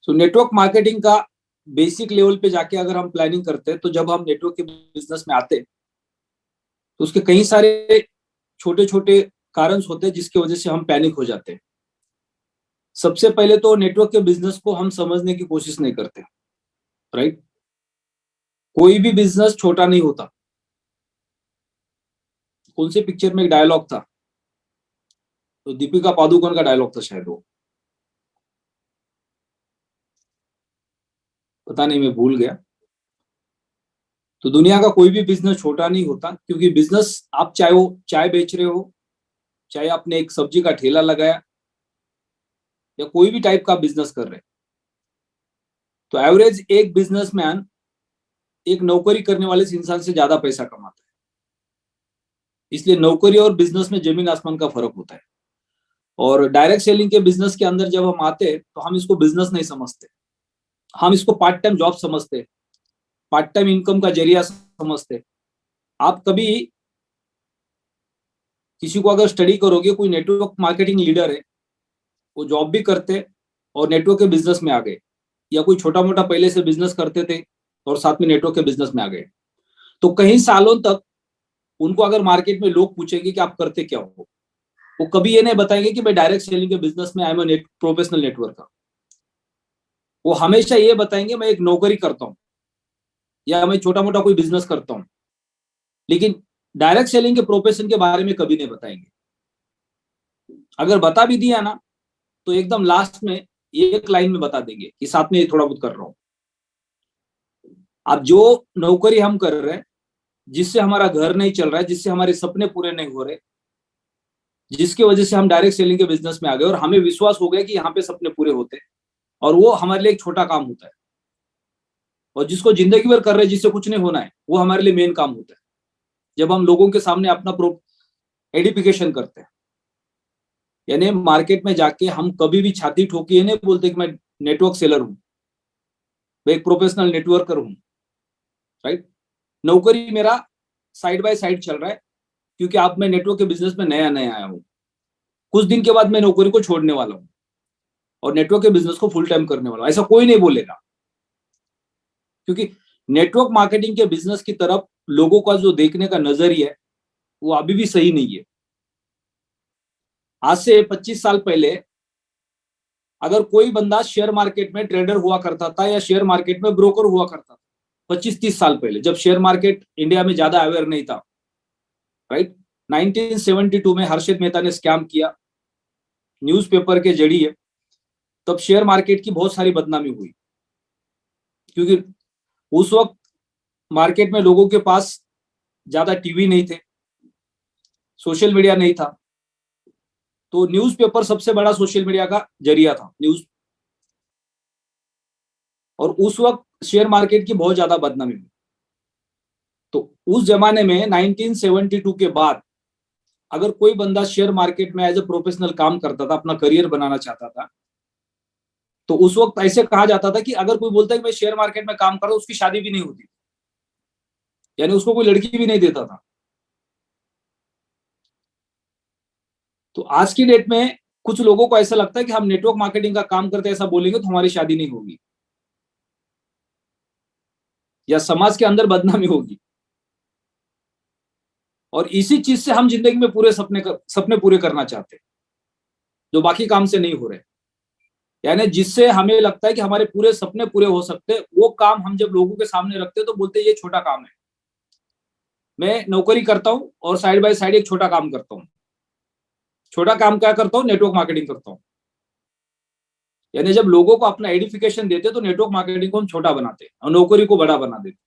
तो network marketing का basic level पे जाके अगर हम प्लानिंग करते हैं, तो जब हम नेटवर्क के बिजनेस में आते हैं तो उसके कई सारे छोटे छोटे कारण होते हैं जिसकी वजह से हम पैनिक हो जाते हैं। सबसे पहले तो नेटवर्क के बिजनेस को हम समझने की कोशिश नहीं करते, राइट। कोई भी बिजनेस छोटा नहीं होता। कौन सी पिक्चर में एक डायलॉग था, तो दीपिका पादुकोण का डायलॉग था शायद, वो पता नहीं, मैं भूल गया। तो दुनिया का कोई भी बिजनेस छोटा नहीं होता, क्योंकि बिजनेस आप चाहे वो चाय बेच रहे हो, चाहे आपने एक सब्जी का ठेला लगाया, या कोई भी टाइप का बिजनेस कर रहे हैं, तो एवरेज एक बिजनेसमैन एक नौकरी करने वाले इंसान से ज्यादा पैसा कमाता है। इसलिए नौकरी और बिजनेस में जमीन आसमान का फर्क होता है। और डायरेक्ट सेलिंग के बिजनेस के अंदर जब हम आते हैं तो हम इसको बिजनेस नहीं समझते, हम इसको पार्ट टाइम जॉब समझते, पार्ट टाइम इनकम का जरिया समझते। आप कभी किसी को अगर स्टडी करोगे, कोई नेटवर्क मार्केटिंग लीडर है, वो जॉब भी करते और नेटवर्क के बिजनेस में आ गए, या कोई छोटा मोटा पहले से बिजनेस करते थे और साथ में नेटवर्क के बिजनेस में आ गए, तो कई सालों तक उनको अगर मार्केट में लोग पूछेंगे कि आप करते क्या हो, वो कभी ये नहीं बताएंगे कि मैं डायरेक्ट सेलिंग के बिजनेस में I am a professional networker. वो हमेशा ये बताएंगे मैं एक नौकरी करता हूँ, या मैं छोटा मोटा कोई बिजनेस करता हूँ, लेकिन डायरेक्ट सेलिंग के प्रोफेशन के बारे में कभी नहीं बताएंगे। अगर बता भी दिया ना, तो एकदम लास्ट में एक लाइन में बता देंगे कि साथ में ये थोड़ा बहुत कर रहा हूं। अब जो नौकरी हम कर रहे हैं, जिससे हमारा घर नहीं चल रहा है, जिससे हमारे सपने पूरे नहीं हो रहे, जिसकी वजह से हम डायरेक्ट सेलिंग के बिजनेस में आ गए और हमें विश्वास हो गया कि यहाँ पे सपने पूरे होते हैं, और वो हमारे लिए एक छोटा काम होता है, और जिसको जिंदगी भर कर रहे हैं, जिससे कुछ नहीं होना है, वो हमारे लिए मेन काम होता है। जब हम लोगों के सामने अपना एडिफिकेशन करते हैं, यानी मार्केट में जाके हम कभी भी छाती ठोकी ये नहीं बोलते कि मैं नेटवर्क सेलर हूं, मैं एक प्रोफेशनल नेटवर्कर हूं, राइट। नौकरी मेरा साइड बाय साइड चल रहा है, क्योंकि आप मैं नेटवर्क के बिजनेस में नया नया आया हूं। कुछ दिन के बाद मैं नौकरी को छोड़ने वाला हूं और नेटवर्क के बिजनेस को फुल टाइम करने वाला हूं। ऐसा कोई नहीं बोलेगा, क्योंकि नेटवर्क मार्केटिंग के बिजनेस की तरफ लोगों का जो देखने का नजरिया है, वो अभी भी सही नहीं है। आज से 25 साल पहले अगर कोई बंदा शेयर मार्केट में ट्रेडर हुआ करता था या शेयर मार्केट में ब्रोकर हुआ करता था, 25-30 साल पहले, जब शेयर मार्केट इंडिया में ज्यादा अवेयर नहीं था, राइट। 1972 में हर्षित मेहता ने स्कैम किया न्यूज़पेपर के जरिए, तब शेयर मार्केट की बहुत सारी बदनामी हुई, क्योंकि उस वक्त मार्केट में लोगों के पास ज्यादा टीवी नहीं थे, सोशल मीडिया नहीं था, तो न्यूज़पेपर सबसे बड़ा सोशल मीडिया का जरिया था, न्यूज। और उस वक्त शेयर मार्केट की बहुत ज्यादा बदनामी हुई। तो उस जमाने में 1972 के बाद अगर कोई बंदा शेयर मार्केट में एज ए प्रोफेशनल काम करता था, अपना करियर बनाना चाहता था, तो उस वक्त ऐसे कहा जाता था कि अगर कोई बोलता है कि मैं शेयर मार्केट में काम कर रहा हूं, उसकी शादी भी नहीं होती, यानी उसको कोई लड़की भी नहीं देता था। तो आज की डेट में कुछ लोगों को ऐसा लगता है कि हम नेटवर्क मार्केटिंग का काम करते हैं, ऐसा बोलेंगे तो हमारी शादी नहीं होगी या समाज के अंदर बदनामी होगी। और इसी चीज से हम जिंदगी में पूरे सपने पूरे करना चाहते हैं, जो बाकी काम से नहीं हो रहे। यानी जिससे हमें लगता है कि हमारे पूरे सपने पूरे हो सकते हैं, वो काम हम जब लोगों के सामने रखते हैं तो बोलते हैं ये छोटा काम है। मैं नौकरी करता हूं और साइड बाय साइड एक छोटा काम करता हूं। छोटा काम क्या करता हूं? नेटवर्क मार्केटिंग करता हूं। यानी जब लोगों को अपना एडिफिकेशन देते तो नेटवर्क मार्केटिंग को हम छोटा बनाते हैं और नौकरी को बड़ा बना देते,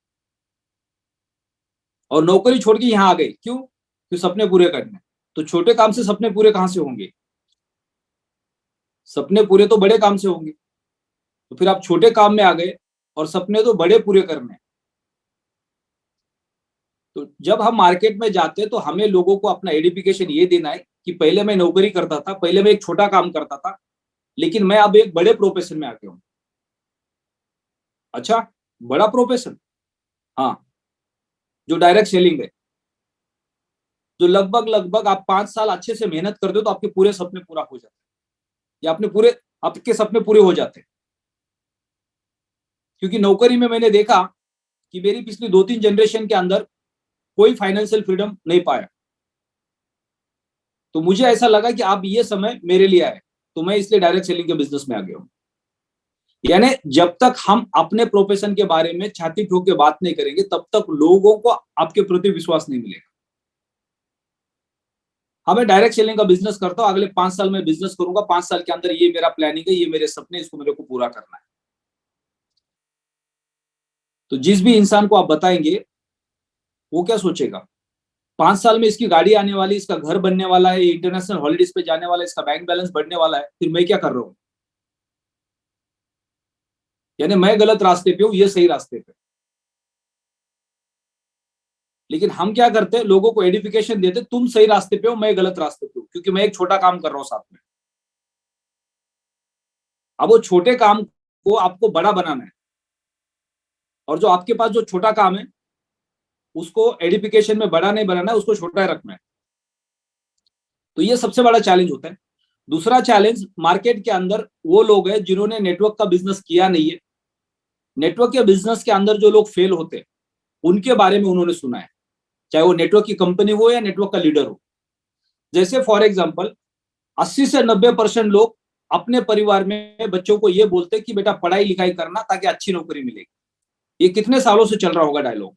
और नौकरी छोड़ के यहाँ आ गए क्यों? क्यों? सपने पूरे करने। तो छोटे काम से सपने पूरे कहां से होंगे? सपने पूरे तो बड़े काम से होंगे। तो फिर आप छोटे काम में आ गए और सपने तो बड़े पूरे करने। तो जब हम मार्केट में जाते हैं तो हमें लोगों को अपना एडिफिकेशन ये देना है कि पहले मैं नौकरी करता था, पहले मैं एक छोटा काम करता था, लेकिन मैं अब एक बड़े प्रोफेशन में आ गया हूं। अच्छा, बड़ा प्रोफेशन? हाँ, जो डायरेक्ट सेलिंग है, जो लगभग लगभग आप 5 साल अच्छे से मेहनत करते हो तो आपके पूरे सपने पूरा हो जाते हैं, या अपने पूरे आपके सपने पूरे हो जाते हैं। क्योंकि नौकरी में मैंने देखा कि मेरी पिछली 2-3 जनरेशन के अंदर कोई फाइनेंशियल फ्रीडम नहीं पाया। तो मुझे ऐसा लगा कि अब ये समय मेरे लिए आए, तो मैं इसलिए डायरेक्ट सेलिंग के बिजनेस में आ गया हूँ। यानी जब तक हम अपने प्रोफेशन के बारे में छाती ठोक के बात नहीं करेंगे, तब तक लोगों को आपके प्रति विश्वास नहीं मिलेगा। हमें डायरेक्ट सेलिंग का बिजनेस करता हूं, अगले 5 साल में बिजनेस करूंगा, 5 साल के अंदर ये मेरा प्लानिंग है, ये मेरे सपने, इसको मेरे को पूरा करना है। तो जिस भी इंसान को आप बताएंगे, वो क्या सोचेगा, 5 साल में इसकी गाड़ी आने वाली, इसका घर बनने वाला है, इंटरनेशनल हॉलिडेज पे जाने वाला है, इसका बैंक बैलेंस बढ़ने वाला है, फिर मैं क्या कर रहा हूँ? यानी मैं गलत रास्ते पे हूँ, ये सही रास्ते पे। लेकिन हम क्या करते हैं, लोगों को एडिफिकेशन देते, तुम सही रास्ते पे हो, मैं गलत रास्ते पे हूँ, क्योंकि मैं एक छोटा काम कर रहा हूँ साथ में। अब वो छोटे काम को आपको बड़ा बनाना है, और जो आपके पास जो छोटा काम है, उसको एडिफिकेशन में बड़ा नहीं बनाना है, उसको छोटा रखना है। तो ये सबसे बड़ा चैलेंज होता है। दूसरा चैलेंज, मार्केट के अंदर वो लोग हैं जिन्होंने नेटवर्क का बिजनेस किया नहीं है। नेटवर्क के बिजनेस के अंदर जो लोग फेल होते हैं, उनके बारे में उन्होंने सुना है, चाहे वो नेटवर्क की कंपनी हो या नेटवर्क का लीडर हो। जैसे फॉर एग्जाम्पल, 80 से 90% लोग अपने परिवार में बच्चों को ये बोलते हैं कि बेटा पढ़ाई लिखाई करना ताकि अच्छी नौकरी मिलेगी। ये कितने सालों से चल रहा होगा डायलॉग।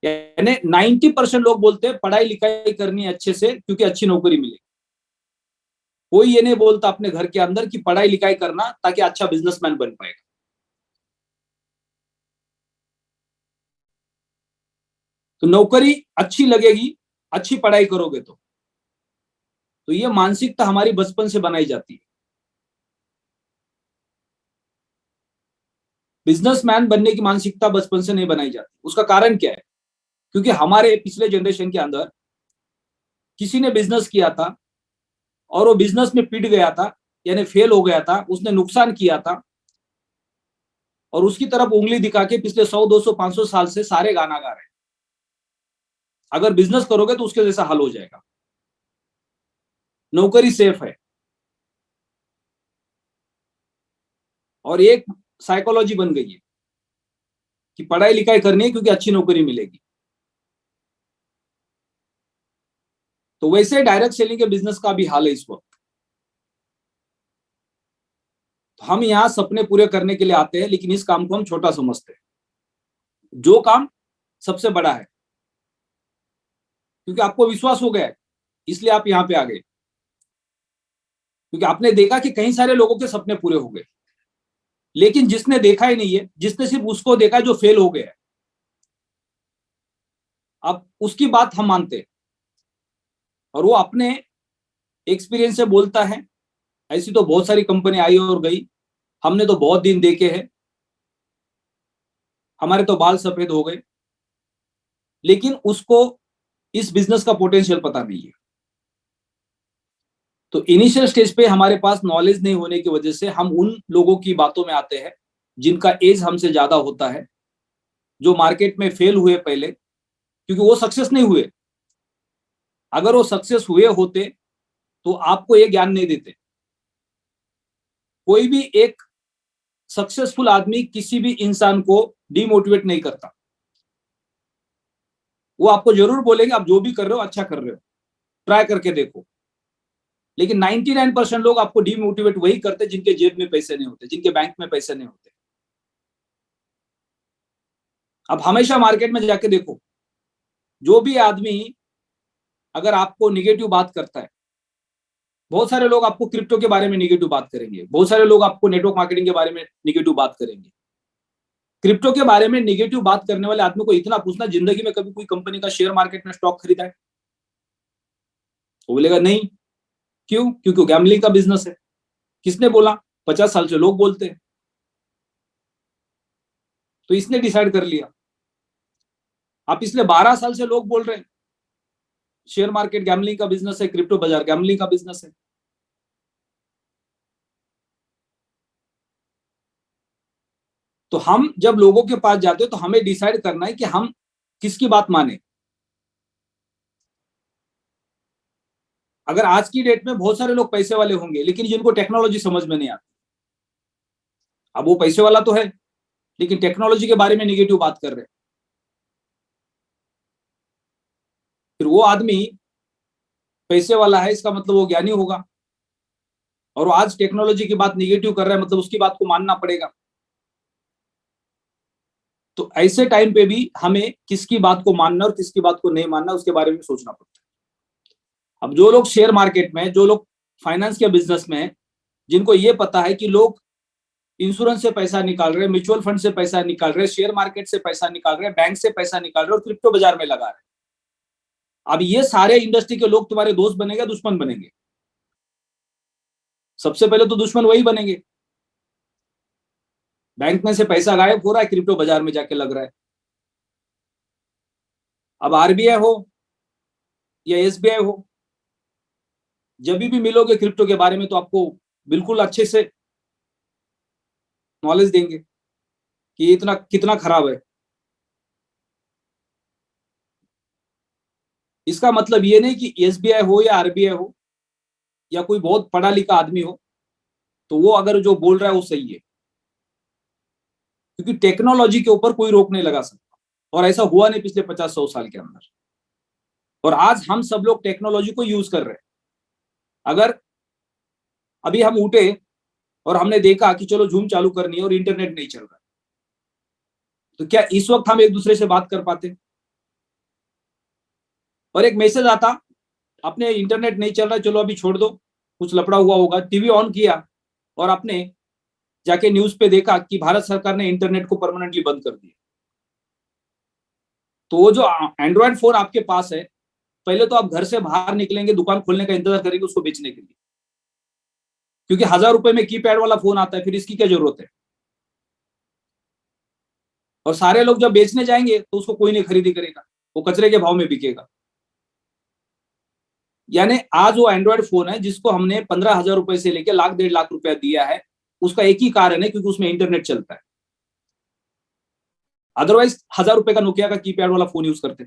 यानी 90% लोग बोलते हैं पढ़ाई लिखाई करनी है अच्छे से, क्योंकि अच्छी नौकरी मिलेगी। कोई ये नहीं बोलता अपने घर के अंदर कि पढ़ाई लिखाई करना ताकि अच्छा बिजनेसमैन बन पाएगा। तो नौकरी अच्छी लगेगी, अच्छी पढ़ाई करोगे तो ये मानसिकता हमारी बचपन से बनाई जाती है। बिजनेसमैन बनने की मानसिकता बचपन से नहीं बनाई जाती। उसका कारण क्या है? क्योंकि हमारे पिछले जनरेशन के अंदर किसी ने बिजनेस किया था और वो बिजनेस में पिट गया था, यानी फेल हो गया था, उसने नुकसान किया था, और उसकी तरफ उंगली दिखा के पिछले 100, 200, 500 साल से सारे गाना गा रहे हैं। अगर बिजनेस करोगे तो उसके जैसा हाल हो जाएगा। नौकरी सेफ है, और एक साइकोलॉजी बन गई है कि पढ़ाई लिखाई करनी है क्योंकि अच्छी नौकरी मिलेगी। तो वैसे डायरेक्ट सेलिंग के बिजनेस का भी हाल है इस वक्त। तो हम यहाँ सपने पूरे करने के लिए आते हैं, लेकिन इस काम को हम छोटा समझते हैं, जो काम सबसे बड़ा है। क्योंकि आपको विश्वास हो गया है, इसलिए आप यहाँ पे आ गए, क्योंकि आपने देखा कि कई सारे लोगों के सपने पूरे हो गए। लेकिन जिसने देखा ही नहीं है, जिसने सिर्फ उसको देखा है जो फेल हो गया है, अब उसकी बात हम मानते हैं, और वो अपने एक्सपीरियंस से बोलता है। ऐसी तो बहुत सारी कंपनी आई और गई, हमने तो बहुत दिन देखे हैं, हमारे तो बाल सफेद हो गए, लेकिन उसको इस बिजनेस का पोटेंशियल पता नहीं है। तो इनिशियल स्टेज पे हमारे पास नॉलेज नहीं होने की वजह से हम उन लोगों की बातों में आते हैं जिनका एज हमसे ज्यादा होता है, जो मार्केट में फेल हुए पहले, क्योंकि वो सक्सेस नहीं हुए। अगर वो सक्सेस हुए होते तो आपको ये ज्ञान नहीं देते। कोई भी एक सक्सेसफुल आदमी किसी भी इंसान को डिमोटिवेट नहीं करता। वो आपको जरूर बोलेंगे आप जो भी कर रहे हो अच्छा कर रहे हो, ट्राई करके देखो। लेकिन 99% लोग आपको डिमोटिवेट वही करते जिनके जेब में पैसे नहीं होते, जिनके बैंक में पैसे नहीं होते। अब हमेशा मार्केट में जाके देखो, जो भी आदमी अगर आपको निगेटिव बात करता है, बहुत सारे लोग आपको क्रिप्टो के बारे में निगेटिव बात करेंगे, बहुत सारे लोग आपको नेटवर्क मार्केटिंग के बारे में निगेटिव बात करेंगे। क्रिप्टो के बारे में निगेटिव बात करने वाले आदमी को इतना पूछना, जिंदगी में कभी कोई कंपनी का शेयर मार्केट में स्टॉक खरीदा है? वो बोलेगा नहीं। क्यों? क्योंकि गैम्बलिंग का बिजनेस है। किसने बोला? 50 साल से लोग बोलते हैं। तो इसने डिसाइड कर लिया। आप पिछले 12 साल से लोग बोल रहे हैं शेयर मार्केट गैम्बलिंग का बिजनेस है, क्रिप्टो बाजार गैम्बलिंग का बिजनेस है। तो हम जब लोगों के पास जाते हैं तो हमें डिसाइड करना है कि हम किसकी बात माने। अगर आज की डेट में बहुत सारे लोग पैसे वाले होंगे, लेकिन जिनको टेक्नोलॉजी समझ में नहीं आती, अब वो पैसे वाला तो है, लेकिन टेक्नोलॉजी के बारे में निगेटिव बात कर रहे हैं। फिर वो आदमी पैसे वाला है, इसका मतलब वो ज्ञानी होगा, और वो आज टेक्नोलॉजी की बात निगेटिव कर रहा है, मतलब उसकी बात को मानना पड़ेगा। तो ऐसे टाइम पे भी हमें किसकी बात को मानना और किसकी बात को नहीं मानना, उसके बारे में सोचना पड़ता है। अब जो लोग शेयर मार्केट में, जो लोग फाइनेंस के बिजनेस में हैं, जिनको ये पता है कि लोग इंश्योरेंस से पैसा निकाल रहे हैं, म्यूचुअल फंड से पैसा निकाल रहे हैं, शेयर मार्केट से पैसा निकाल रहे हैं, बैंक से पैसा निकाल रहे हैं और क्रिप्टो बाजार में लगा रहे हैं, अब ये सारे इंडस्ट्री के लोग तुम्हारे दोस्त बनेंगे, दुश्मन बनेंगे? सबसे पहले तो दुश्मन वही बनेंगे। बैंक में से पैसा गायब हो रहा है, क्रिप्टो बाजार में जाके लग रहा है। अब आरबीआई हो या एसबीआई हो, जब भी मिलोगे क्रिप्टो के बारे में तो आपको बिल्कुल अच्छे से नॉलेज देंगे कि ये इतना कितना खराब है। इसका मतलब ये नहीं कि एसबीआई हो या आरबीआई हो या कोई बहुत पढ़ा लिखा आदमी हो तो वो अगर जो बोल रहा है वो सही है, क्योंकि टेक्नोलॉजी के ऊपर कोई रोक नहीं लगा सकता, और ऐसा हुआ नहीं पिछले 50-100 साल के अंदर। और आज हम सब लोग टेक्नोलॉजी को यूज कर रहे हैं। अगर अभी हम उठे और हमने देखा कि चलो जूम चालू करनी है और इंटरनेट नहीं चल रहा, तो क्या इस वक्त हम एक दूसरे से बात कर पाते? और एक मैसेज आता, अपने इंटरनेट नहीं चल रहा, चलो अभी छोड़ दो, कुछ लफड़ा हुआ होगा, टीवी ऑन किया और आपने जाके न्यूज पे देखा कि भारत सरकार ने इंटरनेट को परमानेंटली बंद कर दिया। तो वो जो एंड्रॉयड फोन आपके पास है, पहले तो आप घर से बाहर निकलेंगे, दुकान खोलने का इंतजार करेंगे उसको बेचने के लिए, क्योंकि 1000 रुपए में कीपैड वाला फोन आता है, फिर इसकी क्या जरूरत है? और सारे लोग जब बेचने जाएंगे तो उसको कोई नहीं खरीदी करेगा, वो कचरे के भाव में बिकेगा। यानी आज वो एंड्रॉयड फोन है जिसको हमने 15,000 रुपए से लेकर लाख 1.5 लाख रुपया दिया है, उसका एक ही कारण है, क्योंकि उसमें इंटरनेट चलता है। अदरवाइज 1000 रुपए का नोकिया का कीपैड वाला फोन यूज करते।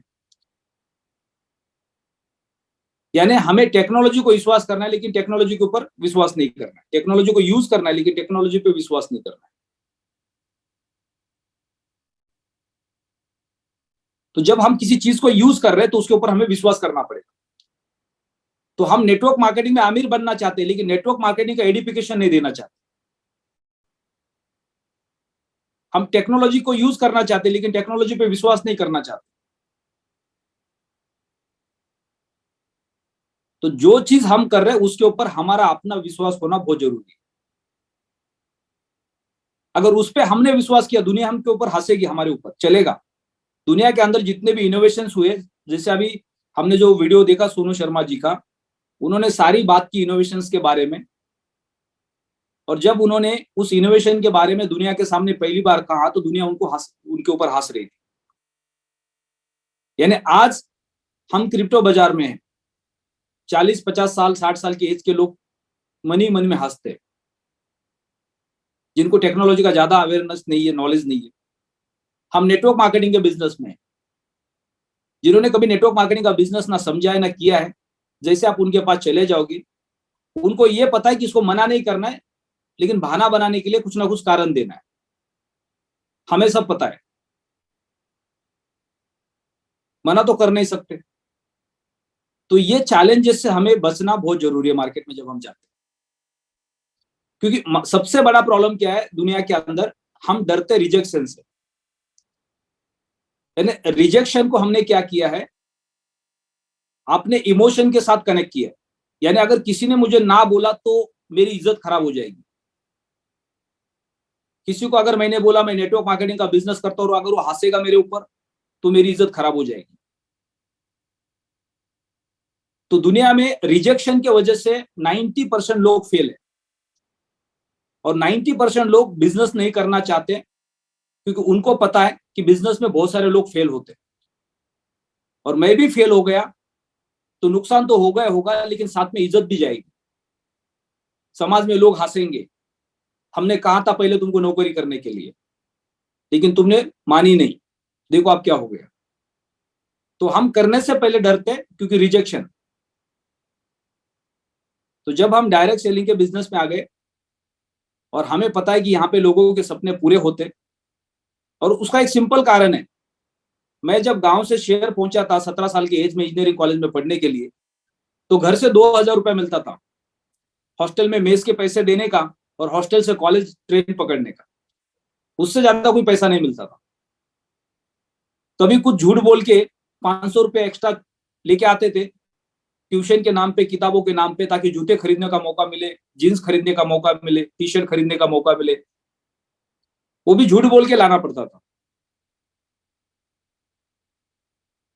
यानी हमें टेक्नोलॉजी को विश्वास करना है, लेकिन टेक्नोलॉजी के ऊपर विश्वास नहीं करना है। टेक्नोलॉजी को यूज करना है, लेकिन टेक्नोलॉजी पे विश्वास नहीं करना है। तो जब हम किसी चीज को यूज कर रहे हैं तो उसके ऊपर हमें विश्वास करना पड़ेगा। तो हम नेटवर्क मार्केटिंग में आमिर बनना चाहते हैं, लेकिन नेटवर्क मार्केटिंग का एडिफिकेशन नहीं देना चाहते। हम टेक्नोलॉजी को यूज करना चाहते हैं, लेकिन टेक्नोलॉजी पे विश्वास नहीं करना चाहते। तो जो चीज हम कर रहे हैं उसके ऊपर हमारा अपना विश्वास होना बहुत जरूरी है। अगर उस पर हमने विश्वास किया, दुनिया हमके ऊपर हंसेगी, हमारे ऊपर चलेगा। दुनिया के अंदर जितने भी इनोवेशन हुए, जैसे अभी हमने जो वीडियो देखा सोनू शर्मा जी का, उन्होंने सारी बात की इनोवेशन के बारे में, और जब उन्होंने उस इनोवेशन के बारे में दुनिया के सामने पहली बार कहा तो दुनिया उनके ऊपर हंस रही थी। यानी आज हम क्रिप्टो बाजार में हैं, 40-50 साल 60 साल की एज के लोग मन ही मन में हंसते हैं, जिनको टेक्नोलॉजी का ज्यादा अवेयरनेस नहीं है, नॉलेज नहीं है। हम नेटवर्क मार्केटिंग के बिजनेस में हैं, जिन्होंने कभी नेटवर्क मार्केटिंग का बिजनेस ना समझा है ना किया है, जैसे आप उनके पास चले जाओगे, उनको ये पता है कि इसको मना नहीं करना है, लेकिन बहाना बनाने के लिए कुछ ना कुछ कारण देना है। हमें सब पता है, मना तो कर नहीं सकते। तो ये चैलेंजेस से हमें बचना बहुत जरूरी है मार्केट में जब हम जाते हैं। क्योंकि सबसे बड़ा प्रॉब्लम क्या है दुनिया के अंदर, हम डरते रिजेक्शन से। यानी रिजेक्शन को हमने क्या किया है, आपने इमोशन के साथ कनेक्ट किया। यानी अगर किसी ने मुझे ना बोला तो मेरी इज्जत खराब हो जाएगी। किसी को अगर मैंने बोला मैं नेटवर्क मार्केटिंग का बिजनेस करता हूं और अगर वो हंसेगा मेरे ऊपर तो मेरी इज्जत खराब हो जाएगी। तो दुनिया में रिजेक्शन की वजह से 90% लोग फेल है, और 90% लोग बिजनेस नहीं करना चाहते, क्योंकि उनको पता है कि बिजनेस में बहुत सारे लोग फेल होते हैं, और मैं भी फेल हो गया तो नुकसान तो होगा होगा, लेकिन साथ में इज्जत भी जाएगी। समाज में लोग हंसेंगे, हमने कहा था पहले तुमको नौकरी करने के लिए, लेकिन तुमने मानी नहीं, देखो अब क्या हो गया। तो हम करने से पहले डरते हैं, क्योंकि रिजेक्शन। तो जब हम डायरेक्ट सेलिंग के बिजनेस में आ गए, और हमें पता है कि यहाँ पे लोगों के सपने पूरे होते। और उसका एक सिंपल कारण है, मैं जब गांव से शहर पहुंचा था 17 साल की एज में इंजीनियरिंग कॉलेज में पढ़ने के लिए, तो घर से 2,000 रुपया मिलता था हॉस्टल में मेस के पैसे देने का और हॉस्टल से कॉलेज ट्रेन पकड़ने का। उससे ज्यादा कोई पैसा नहीं मिलता था। कभी कुछ झूठ बोल के 500 रुपये एक्स्ट्रा लेके आते थे ट्यूशन के नाम पे, किताबों के नाम पे, ताकि जूते खरीदने का मौका मिले, जीन्स खरीदने का मौका मिले, टी शर्ट खरीदने का मौका मिले। वो भी झूठ बोल के लाना पड़ता था।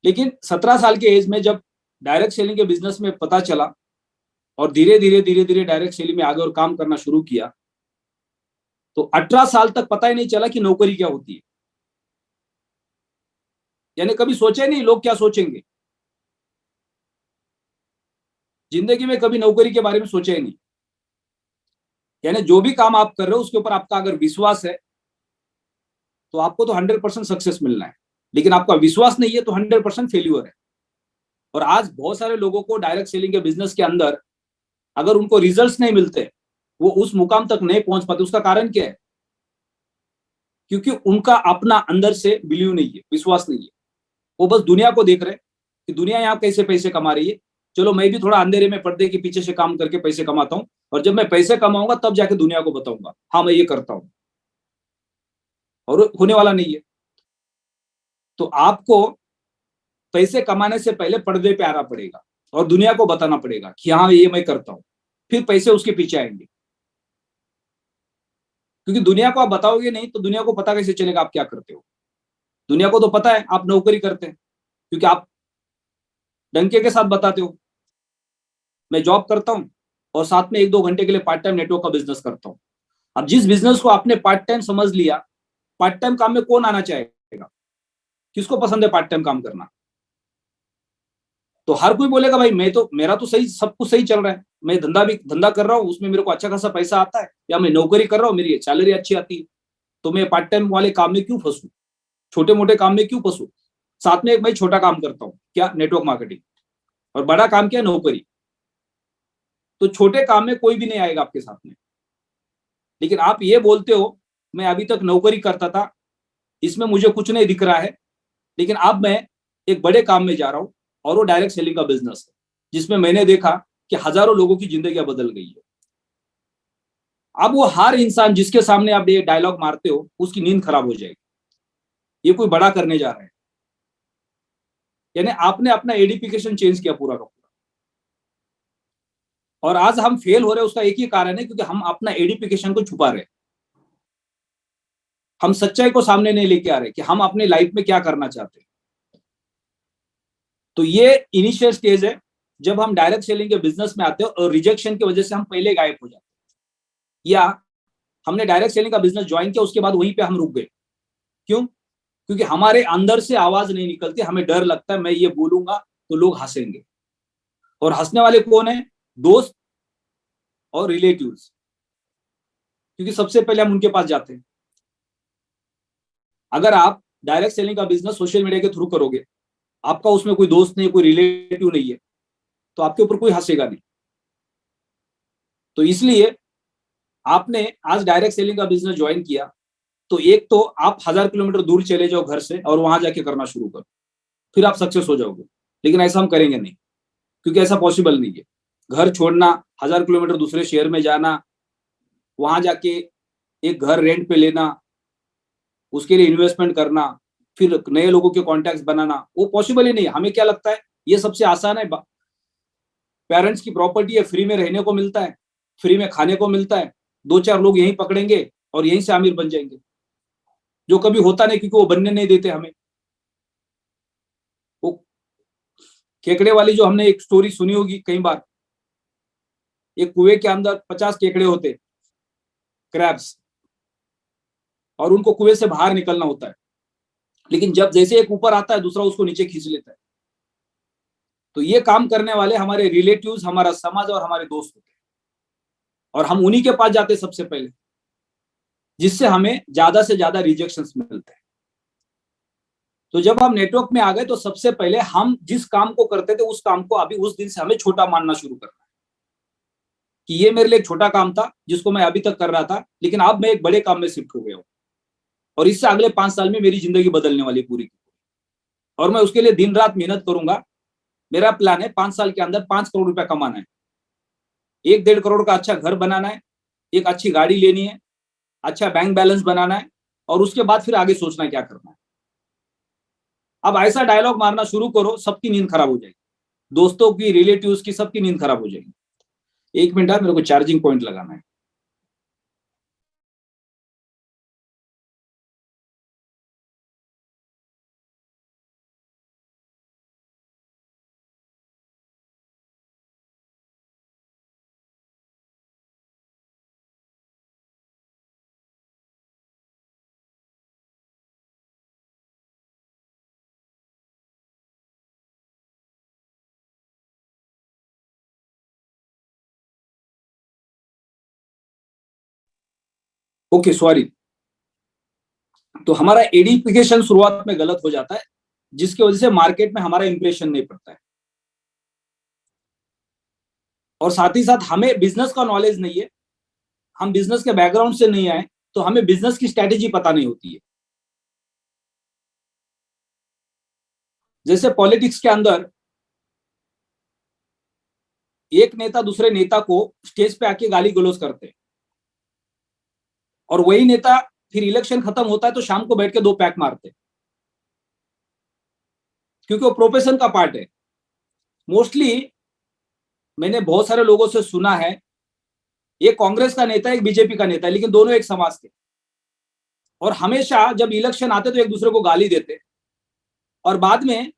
लेकिन 17 साल के एज में जब डायरेक्ट सेलिंग के बिजनेस में पता चला और धीरे धीरे डायरेक्ट सेलिंग में आगे और काम करना शुरू किया, तो 18 साल तक पता ही नहीं चला कि नौकरी क्या होती है। यानी कभी सोचा ही नहीं लोग क्या सोचेंगे, जिंदगी में कभी नौकरी के बारे में सोचा ही नहीं। यानी जो भी काम आप कर रहे हो उसके ऊपर आपका अगर विश्वास है तो आपको तो 100% सक्सेस मिलना है, लेकिन आपका विश्वास नहीं है तो 100% फेल्यूर है। और आज बहुत सारे लोगों को डायरेक्ट सेलिंग के बिजनेस के अंदर अगर उनको रिजल्ट्स नहीं मिलते, वो उस मुकाम तक नहीं पहुंच पाते। उसका कारण क्या है? क्योंकि उनका अपना अंदर से बिलीव नहीं है, विश्वास नहीं है। वो बस दुनिया को देख रहे हैं कि दुनिया यहाँ कैसे पैसे कमा रही है, चलो मैं भी थोड़ा अंधेरे में पर्दे के पीछे से काम करके पैसे कमाता हूँ, और जब मैं पैसे कमाऊंगा तब जाके दुनिया को बताऊंगा हाँ मैं ये करता हूँ। और होने वाला नहीं है। तो आपको पैसे कमाने से पहले पर्दे पे आना पड़ेगा और दुनिया को बताना पड़ेगा कि हाँ ये मैं करता हूँ, फिर पैसे उसके पीछे आएंगे। क्योंकि दुनिया को आप बताओगे नहीं तो दुनिया को पता कैसे चलेगा आप क्या करते हो। दुनिया को तो पता है आप नौकरी करते हैं, क्योंकि आप डंके के साथ बताते हो मैं जॉब करता हूँ और साथ में 1-2 घंटे के लिए पार्ट टाइम नेटवर्क का बिजनेस करता हूँ। अब जिस बिजनेस को आपने पार्ट टाइम समझ लिया, पार्ट टाइम काम में कौन आना चाहेगा? किसको पसंद है पार्ट टाइम काम करना? तो हर कोई बोलेगा भाई मैं तो, मेरा तो सही, सब कुछ सही चल रहा है, मैं धंधा कर रहा हूँ, उसमें मेरे को अच्छा खासा पैसा आता है, या मैं नौकरी कर रहा हूँ मेरी सैलरी अच्छी आती है, तो मैं पार्ट टाइम वाले काम में क्यों फंसू, छोटे मोटे काम में क्यों फंसू? साथ में एक मैं छोटा काम करता हूँ, क्या? Network marketing. और बड़ा काम क्या? नौकरी। तो छोटे काम में कोई भी नहीं आएगा आपके साथ में। लेकिन आप ये बोलते हो मैं अभी तक नौकरी करता था, इसमें मुझे कुछ नहीं दिख रहा है, लेकिन अब मैं एक बड़े काम में जा रहा हूँ, और वो डायरेक्ट सेलिंग का बिजनेस है, जिसमें मैंने देखा कि हजारों लोगों की जिंदगी बदल गई है। अब वो हर इंसान जिसके सामने आप ये डायलॉग मारते हो उसकी नींद खराब हो जाएगी, ये कोई बड़ा करने जा रहा है। यानी आपने अपना एडिफिकेशन चेंज किया पूरा का पूरा। और आज हम फेल हो रहे हैं, उसका एक ही कारण है, क्योंकि हम अपना एडिफिकेशन को छुपा रहे हैं। हम सच्चाई को सामने नहीं लेके आ रहे कि हम अपने लाइफ में क्या करना चाहते हैं। तो ये इनिशियल स्टेज है जब हम डायरेक्ट सेलिंग के बिजनेस में आते हैं और रिजेक्शन की वजह से हम पहले गायब हो जाते हैं, या हमने डायरेक्ट सेलिंग का बिजनेस ज्वाइन किया उसके बाद वहीं पे हम रुक गए। क्यों? क्योंकि हमारे अंदर से आवाज नहीं निकलती, हमें डर लगता है मैं ये बोलूंगा तो लोग हंसेंगे। और हंसने वाले कौन है? दोस्त और रिलेटिव्स, क्योंकि सबसे पहले हम उनके पास जाते हैं। अगर आप डायरेक्ट सेलिंग का बिजनेस सोशल मीडिया के थ्रू करोगे, आपका उसमें कोई दोस्त नहीं, कोई रिलेटिव नहीं है, तो आपके ऊपर कोई हंसेगा नहीं। तो इसलिए आपने आज डायरेक्ट सेलिंग का बिजनेस ज्वाइन किया, तो एक तो आप 1000 किलोमीटर दूर चले जाओ घर से और वहां जाके करना शुरू करो, फिर आप सक्सेस हो जाओगे। लेकिन ऐसा हम करेंगे नहीं, क्योंकि ऐसा पॉसिबल नहीं है। घर छोड़ना, 1000 किलोमीटर दूसरे शहर में जाना, वहां जाके एक घर रेंट पे लेना, उसके लिए इन्वेस्टमेंट करना, फिर नए लोगों के कॉन्टैक्ट बनाना, वो पॉसिबल ही नहीं है। हमें क्या लगता है ये सबसे आसान है, पेरेंट्स की प्रॉपर्टी है, फ्री में रहने को मिलता है, फ्री में खाने को मिलता है, 2-4 लोग यहीं पकड़ेंगे और यहीं से अमीर बन जाएंगे, जो कभी होता नहीं, क्योंकि वो बनने नहीं देते हमें। वो केकड़े वाली जो हमने एक स्टोरी सुनी होगी कई बार, एक कुएं के अंदर 50 केकड़े होते, क्रैब्स, और उनको कुएं से बाहर निकलना होता है, लेकिन जब जैसे एक ऊपर आता है दूसरा उसको नीचे खींच लेता है। तो ये काम करने वाले हमारे रिलेटिव्स, हमारा समाज और हमारे दोस्त होते हैं, और हम उन्हीं के पास जाते सबसे पहले, जिससे हमें ज्यादा से ज्यादा रिजेक्शंस मिलते हैं। तो जब हम नेटवर्क में आ गए तो सबसे पहले हम जिस काम को करते थे उस काम को अभी उस दिन से हमें छोटा मानना शुरू करना है। कि ये मेरे लिए एक छोटा काम था जिसको मैं अभी तक कर रहा था, लेकिन अब मैं एक बड़े काम में शिफ्ट हो गया हूँ और इससे अगले 5 साल में मेरी जिंदगी बदलने वाली पूरी, और मैं उसके लिए दिन रात मेहनत करूंगा। मेरा प्लान है 5 साल के अंदर 5 करोड़ रुपया कमाना है, 1-1.5 करोड़ का अच्छा घर बनाना है, एक अच्छी गाड़ी लेनी है, अच्छा बैंक बैलेंस बनाना है, और उसके बाद फिर आगे सोचना है क्या करना है। अब ऐसा डायलॉग मारना शुरू करो, सबकी नींद खराब हो जाएगी, दोस्तों की, रिलेटिव्स की, सबकी नींद खराब हो जाएगी। 1 मिनट मेरे को चार्जिंग पॉइंट लगाना है। Okay, sorry. तो हमारा एडिफिकेशन शुरुआत में गलत हो जाता है, जिसकी वजह से मार्केट में हमारा इंप्रेशन नहीं पड़ता है, और साथ ही साथ हमें बिजनेस का नॉलेज नहीं है, हम बिजनेस के बैकग्राउंड से नहीं आए, तो हमें बिजनेस की स्ट्रेटेजी पता नहीं होती है। जैसे पॉलिटिक्स के अंदर एक नेता दूसरे नेता को स्टेज पे आके गाली गलौज करते हैं, और वही नेता फिर इलेक्शन खत्म होता है तो शाम को बैठ के 2 पैक मारते हैं, क्योंकि वो प्रोफेशन का पार्ट है। मोस्टली मैंने बहुत सारे लोगों से सुना है, एक कांग्रेस का नेता है, एक बीजेपी का नेता है, लेकिन दोनों एक समाज के, और हमेशा जब इलेक्शन आते तो एक दूसरे को गाली देते, और बाद में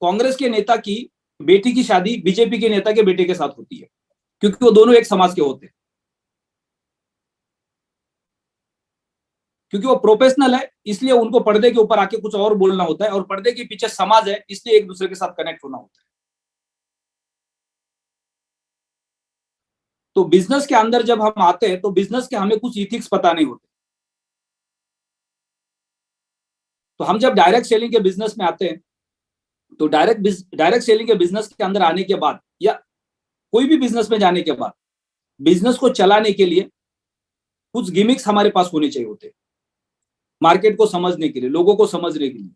कांग्रेस के नेता की बेटी की शादी बीजेपी के नेता के बेटे के साथ होती है, क्योंकि वो दोनों एक समाज के होते हैं, क्योंकि वो प्रोफेशनल है, इसलिए उनको पर्दे के ऊपर आके कुछ और बोलना होता है, और पर्दे के पीछे समाज है, इसलिए एक दूसरे के साथ कनेक्ट होना होता है। तो बिजनेस के अंदर जब हम आते हैं तो बिजनेस के हमें कुछ इथिक्स पता नहीं होते। तो हम जब डायरेक्ट सेलिंग के बिजनेस में आते हैं, तो डायरेक्ट सेलिंग के बिजनेस के अंदर आने के बाद, या कोई भी बिजनेस में जाने के बाद, बिजनेस को चलाने के लिए कुछ गिमिक्स हमारे पास होने चाहिए होते हैं, मार्केट को समझने के लिए, लोगों को समझने के लिए,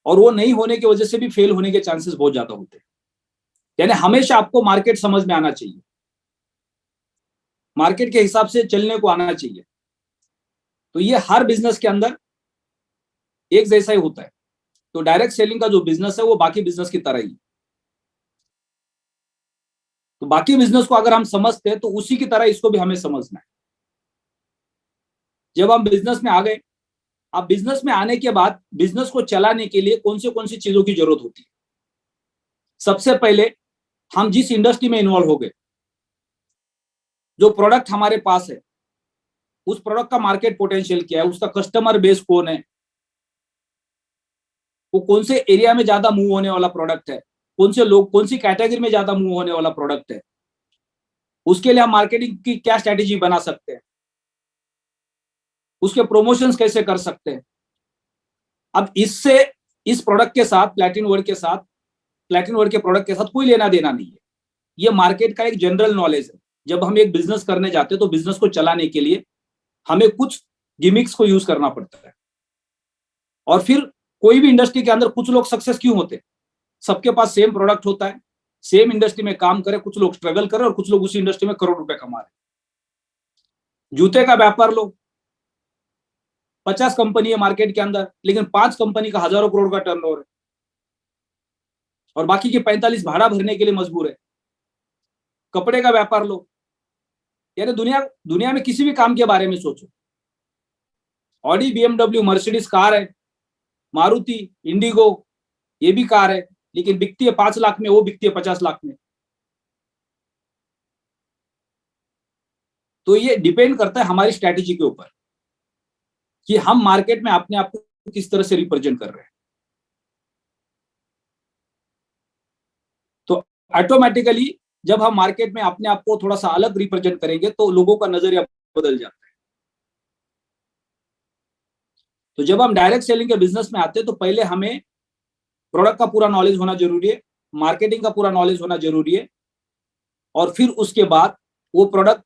और वो नहीं होने की वजह से भी फेल होने के चांसेस बहुत ज्यादा होते हैं। यानी हमेशा आपको मार्केट समझ में आना चाहिए, मार्केट के हिसाब से चलने को आना चाहिए। तो ये हर बिजनेस के अंदर एक जैसा ही होता है। तो डायरेक्ट सेलिंग का जो बिजनेस है वो बाकी बिजनेस की तरह ही, तो बाकी बिजनेस को अगर हम समझते हैं तो उसी की तरह इसको भी हमें समझना है। जब हम बिजनेस में आ गए, अब बिजनेस में आने के बाद बिजनेस को चलाने के लिए कौन सी चीजों की जरूरत होती है। सबसे पहले हम जिस इंडस्ट्री में इन्वॉल्व हो गए, जो प्रोडक्ट हमारे पास है, उस प्रोडक्ट का मार्केट पोटेंशियल क्या है, उसका कस्टमर बेस कौन है, वो कौन से एरिया में ज्यादा मूव होने वाला प्रोडक्ट है, कौन से लोग कौन सी कैटेगरी में ज्यादा मूव होने वाला प्रोडक्ट है, उसके लिए हम मार्केटिंग की क्या स्ट्रेटेजी बना सकते हैं, उसके प्रमोशंस कैसे कर सकते हैं। अब इससे इस प्रोडक्ट के साथ प्लेटिन वर्ड के प्रोडक्ट के साथ कोई लेना देना नहीं है, ये मार्केट का एक जनरल नॉलेज है। जब हम एक बिजनेस करने जाते हैं तो बिजनेस को चलाने के लिए हमें कुछ गिमिक्स को यूज करना पड़ता है। और फिर कोई भी इंडस्ट्री के अंदर कुछ लोग सक्सेस क्यों होते हैं, सबके पास सेम प्रोडक्ट होता है, सेम इंडस्ट्री में काम करे, कुछ लोग स्ट्रगल करे और कुछ लोग उसी इंडस्ट्री में करोड़ रुपए कमा रहे। जूते का व्यापार लो, 50 कंपनी है मार्केट के अंदर, लेकिन 5 कंपनी का हजारों करोड़ का टर्नओवर है, और बाकी के 45 भाड़ा भरने के लिए मजबूर है। कपड़े का व्यापार लो, यानी दुनिया में किसी भी काम के बारे में सोचो, ऑडी, बीएमडब्ल्यू, मर्सिडीज कार है, मारुति, इंडिगो, ये भी कार है, लेकिन बिकती है 5 लाख में, वो बिकती है 50 लाख में। तो ये डिपेंड करता है हमारी स्ट्रैटेजी के ऊपर कि हम मार्केट में अपने आप को किस तरह से रिप्रेजेंट कर रहे हैं। तो ऑटोमेटिकली जब हम मार्केट में अपने आप को थोड़ा सा अलग रिप्रेजेंट करेंगे तो लोगों का नजरिया बदल जाता है। तो जब हम डायरेक्ट सेलिंग के बिजनेस में आते हैं तो पहले हमें प्रोडक्ट का पूरा नॉलेज होना जरूरी है, मार्केटिंग का पूरा नॉलेज होना जरूरी है, और फिर उसके बाद वो प्रोडक्ट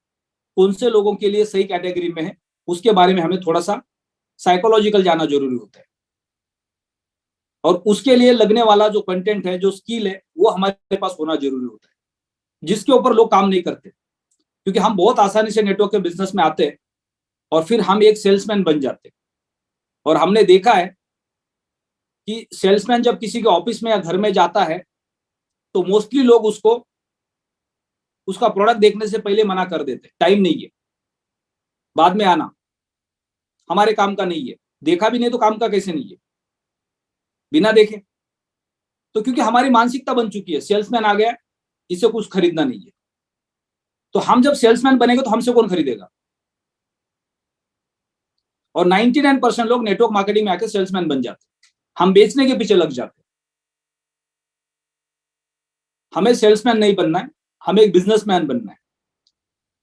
कौन से लोगों के लिए सही कैटेगरी में है उसके बारे में हमें थोड़ा सा साइकोलॉजिकल जानना जरूरी होता है। और उसके लिए लगने वाला जो कंटेंट है, जो स्किल है, वो हमारे पास होना जरूरी होता है, जिसके ऊपर लोग काम नहीं करते। क्योंकि हम बहुत आसानी से नेटवर्क के बिजनेस में आते हैं और फिर हम एक सेल्समैन बन जाते हैं। और हमने देखा है कि सेल्समैन जब किसी के ऑफिस में या घर में जाता है तो मोस्टली लोग उसको उसका प्रोडक्ट देखने से पहले मना कर देते, टाइम नहीं है, बाद में आना, हमारे काम का नहीं है। देखा भी नहीं तो काम का कैसे नहीं है बिना देखे? तो क्योंकि हमारी मानसिकता बन चुकी है, सेल्समैन आ गया, इसे कुछ खरीदना नहीं है। तो हम जब सेल्समैन बनेंगे तो हमसे कौन खरीदेगा? और 99% लोग नेटवर्क मार्केटिंग में आकर सेल्समैन बन जाते, हम बेचने के पीछे लग जाते। हमें सेल्समैन नहीं बनना है, हमें एक बिजनेसमैन बनना है।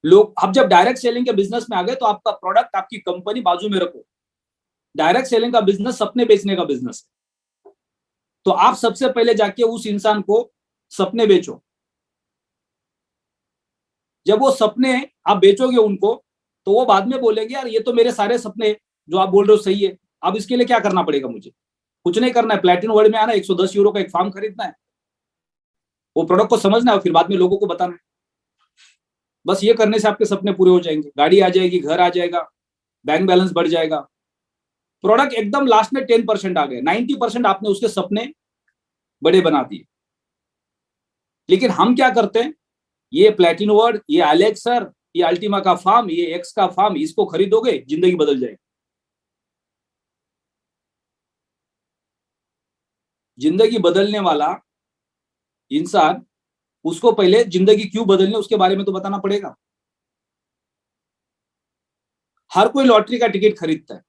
लोग अब जब डायरेक्ट सेलिंग के बिजनेस में आ गए तो आपका प्रोडक्ट, आपकी कंपनी बाजू में रखो। डायरेक्ट सेलिंग का बिजनेस सपने बेचने का बिजनेस है। तो आप सबसे पहले जाके उस इंसान को सपने बेचो। जब वो सपने आप बेचोगे उनको, तो वो बाद में बोलेंगे यार ये तो मेरे सारे सपने जो आप बोल रहे हो सही है, अब इसके लिए क्या करना पड़ेगा मुझे? कुछ नहीं करना है, प्लेटिनम वर्ल्ड में आना, 110 यूरो का एक फार्म खरीदना है, वो प्रोडक्ट को समझना है और फिर बाद में लोगों को बताना है। बस ये करने से आपके सपने पूरे हो जाएंगे। गाड़ी आ जाएगी, घर आ जाएगा, बैंक बैलेंस बढ़ जाएगा। प्रोडक्ट एकदम लास्ट में 10% आ गए, 90% आपने उसके सपने बड़े बना दिए। लेकिन हम क्या करते हैं, ये प्लेटिनम वर्ल्ड, ये एलेक्सर, ये अल्टीमा का फार्म, ये एक्स का फार्म, इसको खरीदोगे जिंदगी बदल जाएगी। जिंदगी बदलने वाला इंसान, उसको पहले जिंदगी क्यों बदलने उसके बारे में तो बताना पड़ेगा। हर कोई लॉटरी का टिकट खरीदता है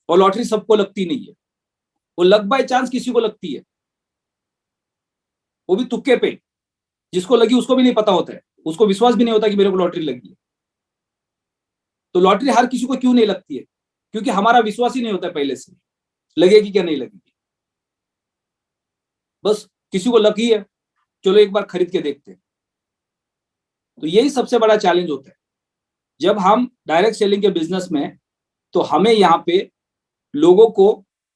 और लॉटरी सबको लगती नहीं है, वो लक बाय चांस किसी को लगती है, वो भी तुक्के पे। जिसको लगी उसको भी नहीं पता होता है, उसको विश्वास भी नहीं होता कि मेरे को लॉटरी लगी है। तो लॉटरी हर किसी को क्यों नहीं लगती है? क्योंकि हमारा विश्वास ही नहीं होता है पहले से, लगेगी क्या नहीं लगेगी। बस किसी को लगी है, चलो एक बार खरीद के देखते हैं। तो यही सबसे बड़ा चैलेंज होता है जब हम डायरेक्ट सेलिंग के बिजनेस में। तो हमें यहाँ पे लोगों को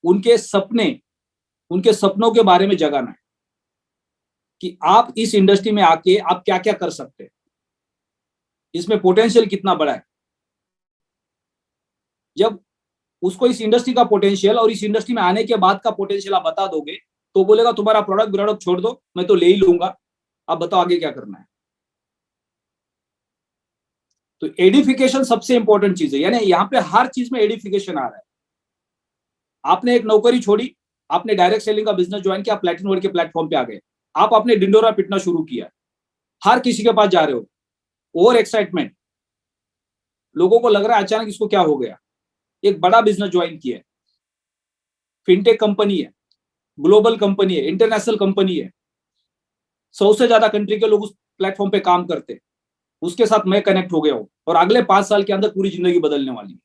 उनके सपने, उनके सपनों के बारे में जगाना है कि आप इस इंडस्ट्री में आके आप क्या क्या कर सकते हैं, इसमें पोटेंशियल कितना बड़ा है। जब उसको इस इंडस्ट्री का पोटेंशियल और इस इंडस्ट्री में आने के बाद का पोटेंशियल आप बता दोगे तो बोलेगा तुम्हारा प्रोडक्ट छोड़ दो, मैं तो ले ही लूंगा, आप बताओ आगे क्या करना है। तो एडिफिकेशन सबसे इंपॉर्टेंट चीज है, यानी यहाँ पे हर चीज में एडिफिकेशन आ रहा है। आपने एक नौकरी छोड़ी, आपने डायरेक्ट सेलिंग का बिजनेस ज्वाइन किया, प्लेटिनम वर्ल्ड के प्लेटफॉर्म पे आ गए, आप अपने डिंडोरा पिटना शुरू किया, हर किसी के पास जा रहे हो, ओवर एक्साइटमेंट, लोगों को लग रहा है अचानक इसको क्या हो गया। एक बड़ा बिजनेस ज्वाइन किया है, फिनटेक कंपनी है, ग्लोबल कंपनी है, इंटरनेशनल कंपनी है, 100 से ज्यादा कंट्री के लोग उस प्लेटफॉर्म पे काम करते हैं, उसके साथ मैं कनेक्ट हो गया हूं और अगले 5 साल के अंदर पूरी जिंदगी बदलने वाली है।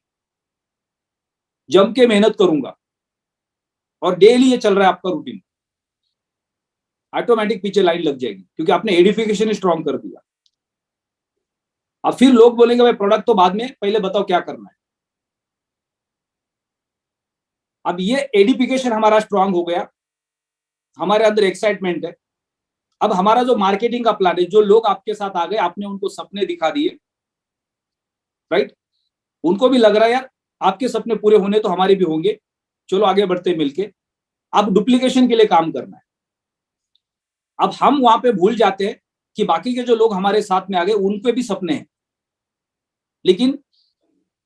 जम के मेहनत करूंगा और डेली ये चल रहा है आपका रूटीन, ऑटोमेटिक पीछे लाइन लग जाएगी क्योंकि आपने एडिफिकेशन स्ट्रॉन्ग कर दिया। अब फिर लोग बोलेंगे भाई प्रोडक्ट तो बाद में, पहले बताओ क्या करना है। अब ये एडिफिकेशन हमारा स्ट्रांग हो गया, हमारे अंदर एक्साइटमेंट है। अब हमारा जो मार्केटिंग का प्लान है, जो लोग आपके साथ आ गए, आपने उनको सपने दिखा दिए, राइट, उनको भी लग रहा है यार आपके सपने पूरे होने तो हमारे भी होंगे, चलो आगे बढ़ते मिलके। अब डुप्लीकेशन के लिए काम करना है। अब हम वहां पे भूल जाते हैं कि बाकी के जो लोग हमारे साथ में आ गए उनके भी सपने हैं, लेकिन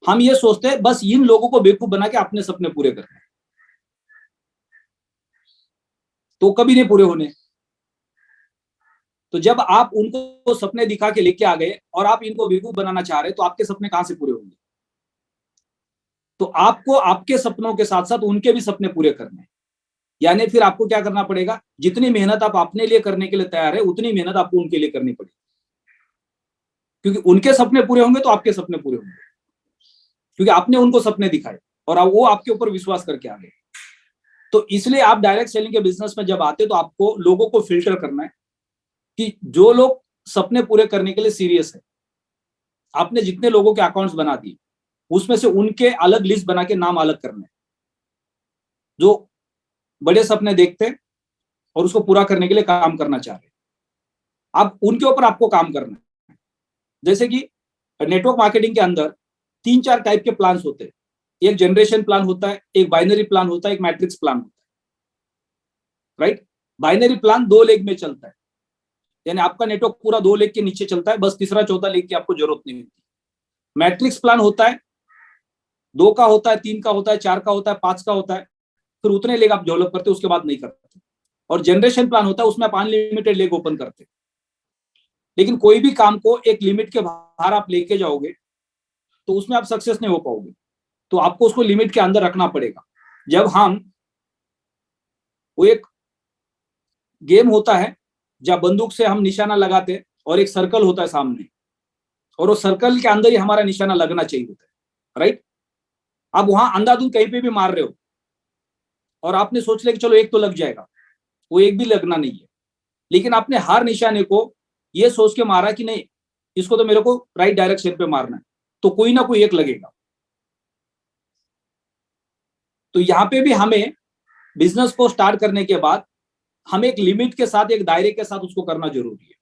हम ये सोचते हैं बस इन लोगों को बेवकूफ बना के अपने सपने पूरे करने हैं, तो कभी नहीं पूरे होने। तो जब आप उनको सपने दिखा के लेके आ गए और आप इनको बेवकूफ बनाना चाह रहे तो आपके सपने कहां से पूरे होंगे? तो आपको आपके सपनों के साथ साथ उनके भी सपने पूरे करने हैं। यानी फिर आपको क्या करना पड़ेगा, जितनी मेहनत आप अपने लिए करने के लिए तैयार है उतनी मेहनत आपको उनके लिए करनी पड़ेगी, क्योंकि उनके सपने पूरे होंगे तो आपके सपने पूरे होंगे, क्योंकि आपने उनको सपने दिखाए और वो आपके ऊपर विश्वास करके आ गए। तो इसलिए आप डायरेक्ट सेलिंग के बिजनेस में जब आते तो आपको लोगों को फिल्टर करना है कि जो लोग सपने पूरे करने के लिए सीरियस है। आपने जितने लोगों के अकाउंट्स बना दिए उसमें से उनके अलग लिस्ट बना के नाम अलग करने, जो बड़े सपने देखते हैं और उसको पूरा करने के लिए काम करना चाह रहे हैं। अब उनके ऊपर आपको काम करना है। जैसे कि नेटवर्क मार्केटिंग के अंदर 3-4 टाइप के प्लान्स होते हैं। एक जनरेशन प्लान होता है, एक बाइनरी प्लान होता है, एक मैट्रिक्स प्लान होता है, राइट। बाइनरी प्लान 2 लेग में चलता है, यानी आपका नेटवर्क पूरा 2 लेग के नीचे चलता है, बस तीसरा चौथा लेग की आपको जरूरत नहीं होती। मैट्रिक्स प्लान होता है, 2 का होता है, 3 का होता है, 4 का होता है, 5 का होता है, फिर उतने लेग आप डेवलप करते, उसके बाद नहीं करते। और जनरेशन प्लान होता है, उसमें आप अनलिमिटेड लेग ओपन करते। लेकिन कोई भी काम को एक लिमिट के बाहर आप लेके जाओगे तो उसमें आप सक्सेस नहीं हो पाओगे, तो आपको उसको लिमिट के अंदर रखना पड़ेगा। जब हम वो एक गेम होता है जब बंदूक से हम निशाना लगाते और एक सर्कल होता है सामने, और वो सर्कल के अंदर ही हमारा निशाना लगना चाहिए होता है, राइट। आप वहां अंधाधुंध कहीं पे भी मार रहे हो और आपने सोच लिया कि चलो एक तो लग जाएगा, वो एक भी लगना नहीं है। लेकिन आपने हर निशाने को ये सोच के मारा कि नहीं, इसको तो मेरे को राइट डायरेक्शन पे मारना है, तो कोई ना कोई एक लगेगा। तो यहाँ पे भी हमें बिजनेस को स्टार्ट करने के बाद हमें एक लिमिट के साथ, एक दायरे के साथ उसको करना जरूरी है।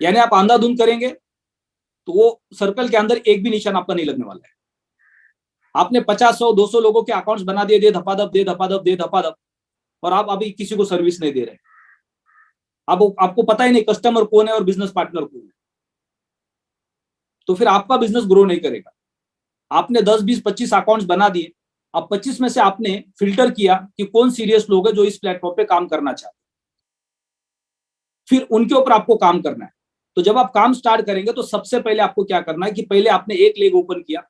यानी आप अंधाधुंध करेंगे तो वो सर्कल के अंदर एक भी निशान आपका नहीं लगने वाला है। आपने 50-100-200 लोगों के अकाउंट्स बना दिए, दे धपाधप दे धपाधप दे धपाधप, और आप अभी किसी को सर्विस नहीं दे रहे। अब आपको पता ही नहीं कस्टमर कौन है और बिजनेस पार्टनर कौन है, तो फिर आपका बिजनेस ग्रो नहीं करेगा। आपने 10-20-25 अकाउंट्स बना दिए, अब 25 में से आपने फिल्टर किया कि कौन सीरियस लोग हैं जो इस प्लेटफॉर्म पे काम करना चाहते हैं, फिर उनके ऊपर आपको काम करना है। तो जब आप काम स्टार्ट करेंगे तो सबसे पहले आपको क्या करना है कि पहले आपने एक लेग ओपन किया,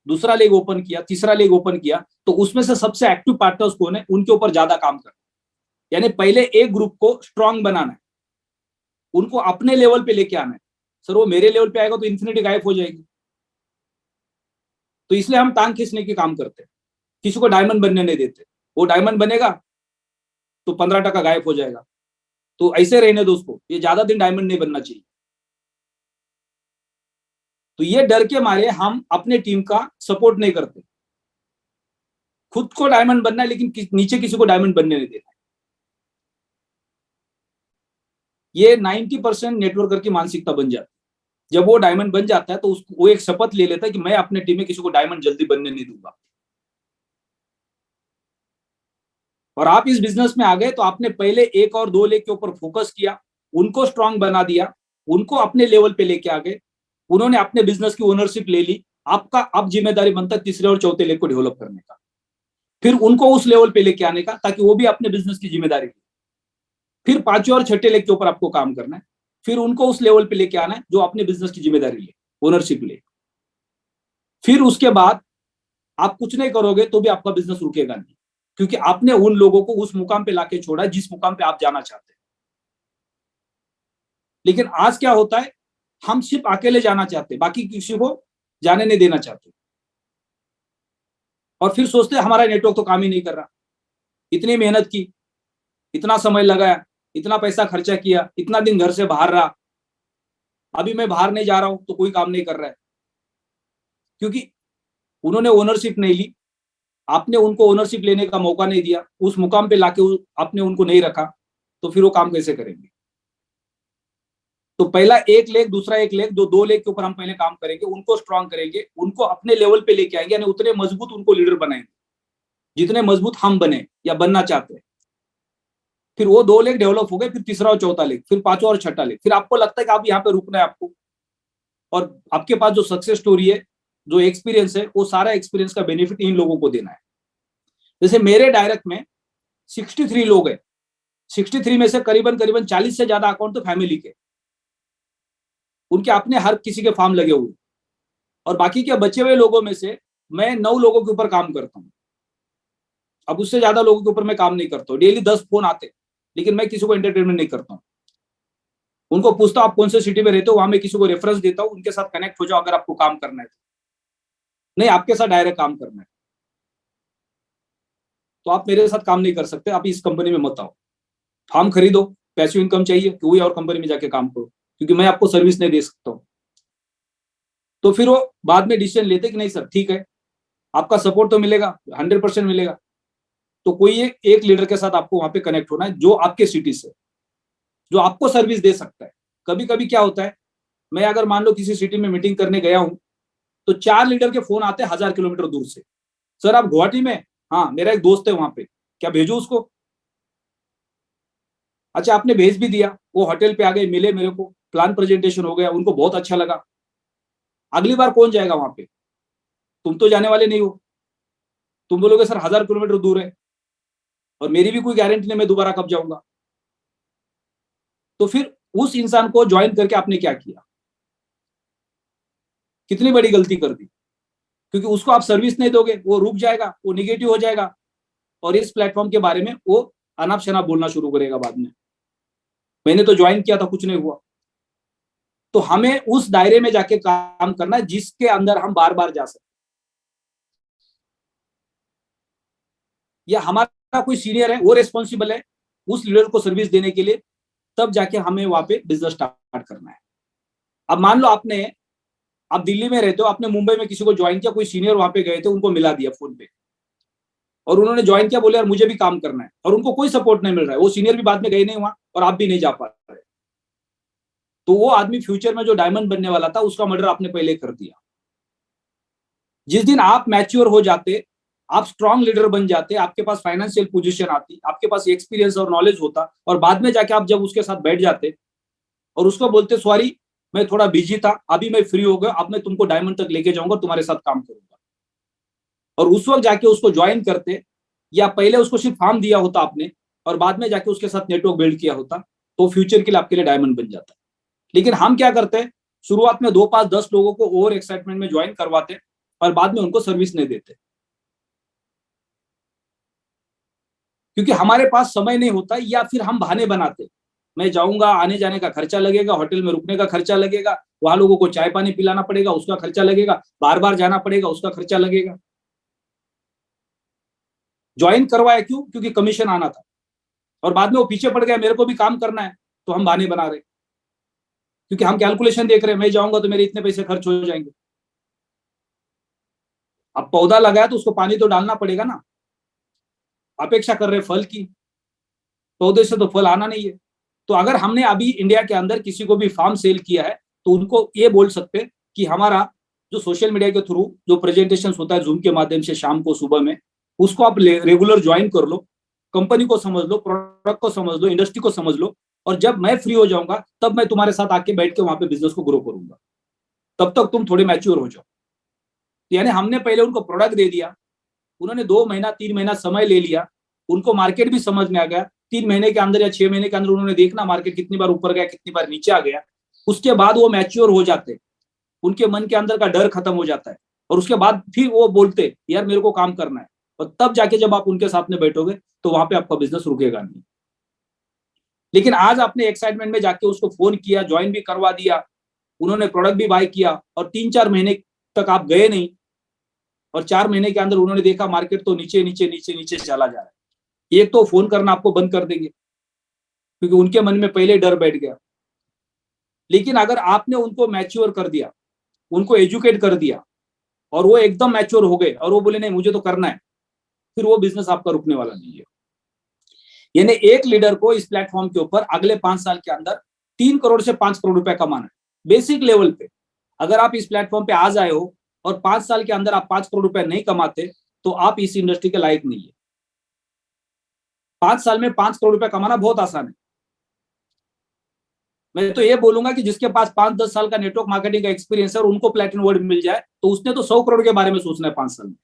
दूसरा लेग ओपन किया, तीसरा लेग ओपन किया, तो उसमें से सबसे एक्टिव पार्टनर्स कौन है उनके ऊपर ज्यादा काम करना। यानी पहले एक ग्रुप को स्ट्रांग बनाना है, उनको अपने लेवल पे लेके आना है। सर वो मेरे लेवल पे आएगा तो इन्फिनिटी गायब हो जाएगी, तो इसलिए हम टांग खींचने के काम करते हैं, किसी को डायमंड बनने नहीं देते। वो डायमंड बनेगा तो 15% गायब हो जाएगा, तो ऐसे रहने दो उसको, ये ज्यादा दिन डायमंड नहीं बनना चाहिए। तो ये डर के मारे हम अपने टीम का सपोर्ट नहीं करते। खुद को डायमंड बनना है लेकिन नीचे किसी को डायमंड बनने नहीं देना। ये 90% नेटवर्कर की मानसिकता बन जाती है। जब वो डायमंड बन जाता है तो वो एक शपथ ले लेता है कि मैं अपने टीम में किसी को डायमंड जल्दी बनने नहीं दूंगा। और आप इस बिजनेस में आ गए तो आपने पहले 1 और 2 लेग के ऊपर फोकस किया, उनको स्ट्रांग बना दिया, उनको अपने लेवल पे लेके आ गए, उन्होंने अपने बिजनेस की ओनरशिप ले ली। आपका अब जिम्मेदारी बनता है तीसरे और चौथे लेग को डेवलप करने का, फिर उनको उस लेवल पे लेके आने का ताकि वो भी अपने बिजनेस की जिम्मेदारी ले। फिर 5वें और 6ठे लेग के ऊपर आपको काम करना है, फिर उनको उस लेवल पे लेके आना है जो अपने बिजनेस की जिम्मेदारी ले, ओनरशिप ले। फिर उसके बाद आप कुछ नहीं करोगे तो भी आपका बिजनेस रुकेगा नहीं, क्योंकि आपने उन लोगों को उस मुकाम पे लाके छोड़ा जिस मुकाम पे आप जाना चाहते हैं। लेकिन आज क्या होता है, हम सिर्फ अकेले जाना चाहते हैं, बाकी किसी को जाने नहीं देना चाहते, और फिर सोचते हैं हमारा नेटवर्क तो काम ही नहीं कर रहा। इतनी मेहनत की, इतना समय लगाया, इतना पैसा खर्चा किया, इतना दिन घर से बाहर रहा, अभी मैं बाहर नहीं जा रहा हूं तो कोई काम नहीं कर रहा है, क्योंकि उन्होंने ओनरशिप नहीं ली। आपने उनको ओनरशिप लेने का मौका नहीं दिया, उस मुकाम पे लाके आपने उनको नहीं रखा, तो फिर वो काम कैसे करेंगे। तो पहला एक लेग, दूसरा एक लेग, जो 2 लेग के ऊपर हम पहले काम करेंगे, उनको स्ट्रांग करेंगे, उनको अपने लेवल पे लेके आएंगे, यानी उतने मजबूत उनको लीडर बनाएंगे जितने मजबूत हम बने या बनना चाहते हैं। फिर वो 2 लेग डेवलप हो गए, फिर तीसरा और चौथा लेग, फिर 5वां और 6ठा लेग, फिर आपको लगता है कि आप यहाँ पे रुकना है आपको, और आपके पास जो सक्सेस स्टोरी है, जो एक्सपीरियंस है, वो सारा एक्सपीरियंस का बेनिफिट इन लोगों को देना है। जैसे मेरे डायरेक्ट में 63 लोग हैं, 63 में से करीबन करीबन 40 से ज्यादा अकाउंट तो फैमिली के, उनके अपने हर किसी के फार्म लगे हुए, और बाकी के बचे हुए लोगों में से मैं 9 लोगों के ऊपर काम करता हूँ। अब उससे ज्यादा लोगों के ऊपर मैं काम नहीं करता हूँ। डेली 10 फोन आते, लेकिन मैं किसी को एंटरटेनमेंट नहीं करता हूँ। उनको पूछता हूँ आप कौन से सिटी में रहते हो, वहां मैं किसी को रेफरेंस देता हूँ, उनके साथ कनेक्ट हो जाओ अगर आपको काम करना है तो। नहीं, आपके साथ डायरेक्ट काम करना है तो आप मेरे साथ काम नहीं कर सकते, आप इस कंपनी में मत आओ, फार्म खरीदो, पैसिव इनकम चाहिए, कोई और कंपनी में जाके काम करो, क्योंकि मैं आपको सर्विस नहीं दे सकता हूँ। तो फिर वो बाद में डिसीजन लेते कि नहीं सर ठीक है, आपका सपोर्ट तो मिलेगा, 100% मिलेगा। तो कोई एक लीडर के साथ आपको वहां पे कनेक्ट होना है जो आपके सिटी से, जो आपको सर्विस दे सकता है। कभी कभी क्या होता है, मैं अगर मान लो किसी सिटी में मीटिंग करने गया हूं, तो 4 लीडर के फोन आते हैं 1000 किलोमीटर दूर से। सर आप गुवाहाटी में? हाँ मेरा एक दोस्त है वहां पे, क्या भेजू उसको? अच्छा आपने भेज भी दिया, वो होटल पे आ गए, मिले मेरे को, प्लान प्रेजेंटेशन हो गया, उनको बहुत अच्छा लगा। अगली बार कौन जाएगा वहां पे? तुम तो जाने वाले नहीं हो। तुम बोलोगे सर 1000 किलोमीटर दूर है, और मेरी भी कोई गारंटी नहीं मैं दोबारा कब जाऊंगा। तो फिर उस इंसान को ज्वाइन करके आपने क्या किया? कितनी बड़ी गलती कर दी, क्योंकि उसको आप सर्विस नहीं दोगे, वो रुक जाएगा, वो निगेटिव हो जाएगा, और इस प्लेटफॉर्म के बारे में वो अनाप शनाप बोलना शुरू करेगा बाद में, मैंने तो ज्वाइन किया था कुछ नहीं हुआ। तो हमें उस दायरे में जाके काम करना है जिसके अंदर हम बार बार जा सकते, या हमारा कोई सीनियर है वो रिस्पॉन्सिबल है उस लीडर को सर्विस देने के लिए, तब जाके हमें वहां पे बिजनेस स्टार्ट करना है। अब मान लो आप दिल्ली में रहते हो, आपने मुंबई में किसी को ज्वाइन किया, कोई सीनियर वहां पे गए थे, उनको मिला दिया फोन पे, और उन्होंने ज्वाइन किया, बोले यार मुझे भी काम करना है, और उनको कोई सपोर्ट नहीं मिल रहा है, वो सीनियर भी बाद में गए नहीं वहां, और आप भी नहीं जा पा रहे, तो वो आदमी फ्यूचर में जो डायमंड बनने वाला था उसका मर्डर आपने पहले कर दिया। जिस दिन आप मैच्योर हो जाते, आप स्ट्रांग लीडर बन जाते, आपके पास फाइनेंशियल पोजीशन आती, आपके पास एक्सपीरियंस और नॉलेज होता, और बाद में जाके आप जब उसके साथ बैठ जाते और उसको बोलते सॉरी मैं थोड़ा बिजी था, अभी मैं फ्री हो गया, अब मैं तुमको डायमंड तक लेके जाऊंगा, तुम्हारे साथ काम करूंगा, और उस वक्त जाके उसको ज्वाइन करते, या पहले उसको सिर्फ फार्म दिया होता आपने और बाद में जाके उसके साथ नेटवर्क बिल्ड किया होता, तो फ्यूचर के लिए आपके लिए डायमंड बन जाता। लेकिन हम क्या करते हैं, शुरुआत में 2 5 10 लोगों को ओवर एक्साइटमेंट में ज्वाइन करवाते और बाद में उनको सर्विस नहीं देते, क्योंकि हमारे पास समय नहीं होता, या फिर हम बहाने बनाते, मैं जाऊंगा, आने जाने का खर्चा लगेगा, होटल में रुकने का खर्चा लगेगा, वहां लोगों को चाय पानी पिलाना पड़ेगा, उसका खर्चा लगेगा, बार बार जाना पड़ेगा, उसका खर्चा लगेगा। ज्वाइन करवाया क्यों? क्योंकि कमीशन आना था, और बाद में वो पीछे पड़ गया, मेरे को भी काम करना है, तो हम बहाने बना रहे, क्योंकि हम कैलकुलेशन देख रहे हैं, मैं जाऊंगा तो मेरे इतने पैसे खर्च हो जाएंगे। अब पौधा लगाया तो उसको पानी तो डालना पड़ेगा ना, अपेक्षा कर रहे फल की, पौधे से तो फल आना नहीं है। तो अगर हमने अभी इंडिया के अंदर किसी को भी फार्म सेल किया है, तो उनको ये बोल सकते कि हमारा जो सोशल मीडिया के थ्रू जो प्रेजेंटेशन होता है जूम के माध्यम से शाम को सुबह में, उसको आप रेगुलर ज्वाइन कर लो, कंपनी को समझ लो, प्रोडक्ट को समझ लो, इंडस्ट्री को समझ लो, और जब मैं फ्री हो जाऊंगा तब मैं तुम्हारे साथ आके बैठ के वहां पे बिजनेस को ग्रो करूंगा, तब तक तुम थोड़े मैच्योर हो जाओ। यानी हमने पहले उनको प्रोडक्ट दे दिया, उन्होंने 2 महीना 3 महीना समय ले लिया, उनको मार्केट भी समझ में आ गया, 3 महीने के अंदर या 6 महीने के अंदर उन्होंने देखना मार्केट कितनी बार ऊपर गया, कितनी बार नीचे आ गया, उसके बाद वो मैच्योर हो जाते, उनके मन के अंदर का डर खत्म हो जाता है, और उसके बाद फिर वो बोलते यार मेरे को काम करना है, और तब जाके जब आप उनके साथ में बैठोगे तो वहां पे आपका बिजनेस रुकेगा नहीं। लेकिन आज आपने एक्साइटमेंट में जाके उसको फोन किया, ज्वाइन भी करवा दिया, उन्होंने प्रोडक्ट भी बाय किया, और 3 4 महीने तक आप गए नहीं, और 4 महीने के अंदर उन्होंने देखा मार्केट तो नीचे नीचे नीचे नीचे चला जा रहा है, एक तो फोन करना आपको बंद कर देंगे, क्योंकि उनके मन में पहले डर बैठ गया। लेकिन अगर आपने उनको मैच्योर कर दिया, उनको एजुकेट कर दिया, और वो एकदम मैच्योर हो गए और वो बोले नहीं मुझे तो करना है, फिर वो बिजनेस आपका रुकने वाला नहीं है। यानी एक लीडर को इस प्लेटफॉर्म के ऊपर अगले 5 साल के अंदर 3 करोड़ से 5 करोड़ रुपए कमाना है, बेसिक लेवल पे। अगर आप इस प्लेटफॉर्म पे आ जाए हो और 5 साल के अंदर आप 5 करोड़ रुपए नहीं कमाते, तो आप इस इंडस्ट्री के लायक नहीं है। 5 साल में 5 करोड़ रुपए कमाना बहुत आसान है। मैं तो ये बोलूंगा कि जिसके पास 5 10 साल का नेटवर्क मार्केटिंग का एक्सपीरियंस है और उनको प्लेटिनम अवार्ड मिल जाए, तो उसने तो 100 करोड़ के बारे में सोचना है 5 साल में।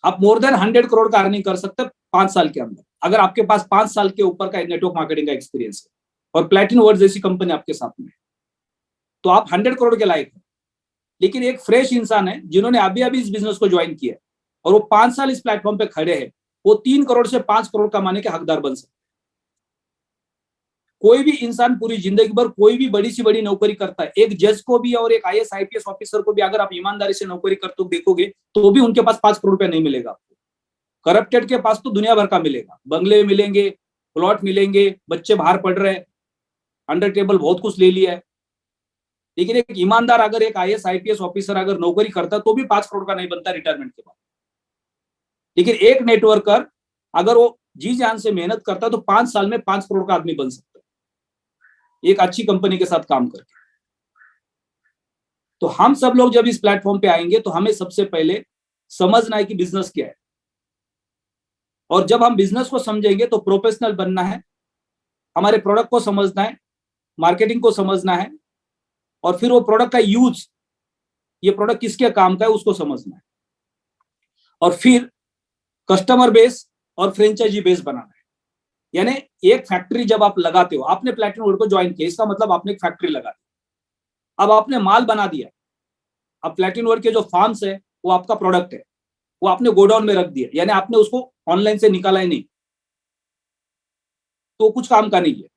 आप मोर देन 100 करोड़ का अर्निंग कर सकते हैं 5 साल के अंदर, अगर आपके पास 5 साल के ऊपर का नेटवर्क मार्केटिंग का एक्सपीरियंस है और प्लेटिनम अवार्ड जैसी कंपनी आपके साथ में, तो आप 100 करोड़ के लायक है। लेकिन एक फ्रेश इंसान है जिन्होंने अभी अभी इस बिजनेस को ज्वाइन किया और वो 5 साल इस प्लेटफॉर्म पे खड़े हैं, वो 3 करोड़ से 5 करोड़ कमाने के हकदार बन सकते। कोई भी इंसान पूरी जिंदगी भर कोई भी बड़ी सी बड़ी नौकरी करता है, एक जज को भी और एक IAS IPS ऑफिसर को भी अगर आप ईमानदारी से नौकरी करते हो देखोगे, तो भी उनके पास 5 करोड़ रुपया नहीं मिलेगा आपको। करप्टेड के पास तो दुनिया भर का मिलेगा, बंगले मिलेंगे, प्लॉट मिलेंगे, बच्चे बाहर पढ़ रहे हैं, अंडर टेबल बहुत कुछ ले लिया है। लेकिन एक ईमानदार अगर एक IAS IPS ऑफिसर अगर नौकरी करता तो भी 5 करोड़ का नहीं बनता रिटायरमेंट के बाद। लेकिन एक नेटवर्कर अगर वो जी जान से मेहनत करता तो 5 साल में 5 करोड़ का आदमी बन सकता है एक अच्छी कंपनी के साथ काम करके। तो हम सब लोग जब इस प्लेटफॉर्म पे आएंगे तो हमें सबसे पहले समझना है कि बिजनेस क्या है, और जब हम बिजनेस को समझेंगे तो प्रोफेशनल बनना है, हमारे प्रोडक्ट को समझना है, मार्केटिंग को समझना है, और फिर वो प्रोडक्ट का यूज, ये प्रोडक्ट किसके काम का है उसको समझना है, और फिर कस्टमर बेस और फ्रेंचाइजी बेस बनाना है। यानी एक फैक्ट्री जब आप लगाते हो, आपने प्लैटिनम वर्ल्ड को ज्वाइन किया, इसका मतलब आपने एक फैक्ट्री लगा दी, अब आपने माल बना दिया, अब प्लैटिनम वर्ल्ड के जो फार्म्स है वो आपका प्रोडक्ट है, वो आपने गोडाउन में रख दिया, यानी आपने उसको ऑनलाइन से निकाला ही नहीं, तो कुछ काम का नहीं है।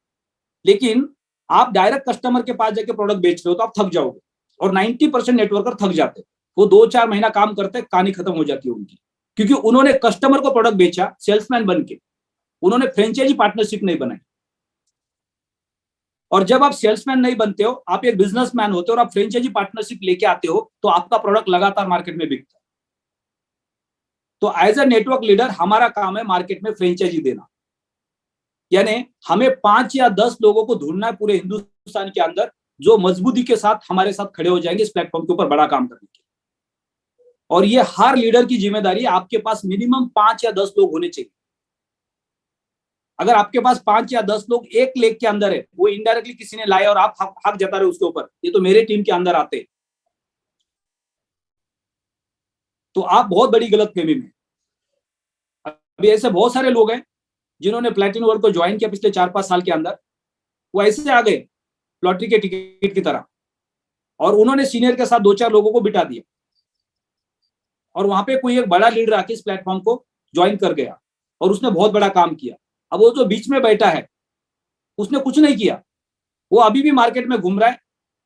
लेकिन आप डायरेक्ट कस्टमर के पास जाके प्रोडक्ट बेच रहे हो तो आप थक जाओगे, और 90% नेटवर्कर थक जाते हैं, वो 2-4 महीना काम करते हैं, कहानी खत्म हो जाती है उनकी, क्योंकि उन्होंने कस्टमर को प्रोडक्ट बेचा सेल्समैन बन के, उन्होंने फ्रेंचाइजी पार्टनरशिप नहीं बनाई। और जब आप सेल्समैन नहीं बनते हो, आप एक बिजनेसमैन होते हो और आप फ्रेंचाइजी पार्टनरशिप लेके आते हो, तो आपका प्रोडक्ट लगातार मार्केट में बिकता है। तो एज अ नेटवर्क लीडर हमारा काम है मार्केट में फ्रेंचाइजी देना, यानी हमें 5 या 10 लोगों को ढूंढना है पूरे हिंदुस्तान के अंदर जो मजबूती के साथ हमारे साथ खड़े हो जाएंगे इस प्लेटफॉर्म के ऊपर बड़ा काम करने के। और ये हर लीडर की जिम्मेदारी है, आपके पास मिनिमम 5 या 10 लोग होने चाहिए। अगर आपके पास 5 या 10 लोग एक लेग के अंदर है, वो इनडायरेक्टली किसी ने लाया और आप हक जता रहे उसके ऊपर, ये तो मेरे टीम के अंदर आते, तो आप बहुत बड़ी गलतफहमी में। अभी ऐसे बहुत सारे लोग हैं जिन्होंने प्लैटिनम वर्ल्ड को ज्वाइन किया पिछले 4-5 साल के अंदर, वो ऐसे आ गए लॉटरी के टिकट की तरह, और उन्होंने सीनियर के साथ 2-4 लोगों को बिठा दिया, और वहां पे कोई एक बड़ा लीडर आके इस प्लेटफॉर्म को ज्वाइन कर गया और उसने बहुत बड़ा काम किया। अब वो जो बीच में बैठा है उसने कुछ नहीं किया, वो अभी भी मार्केट में घूम रहा है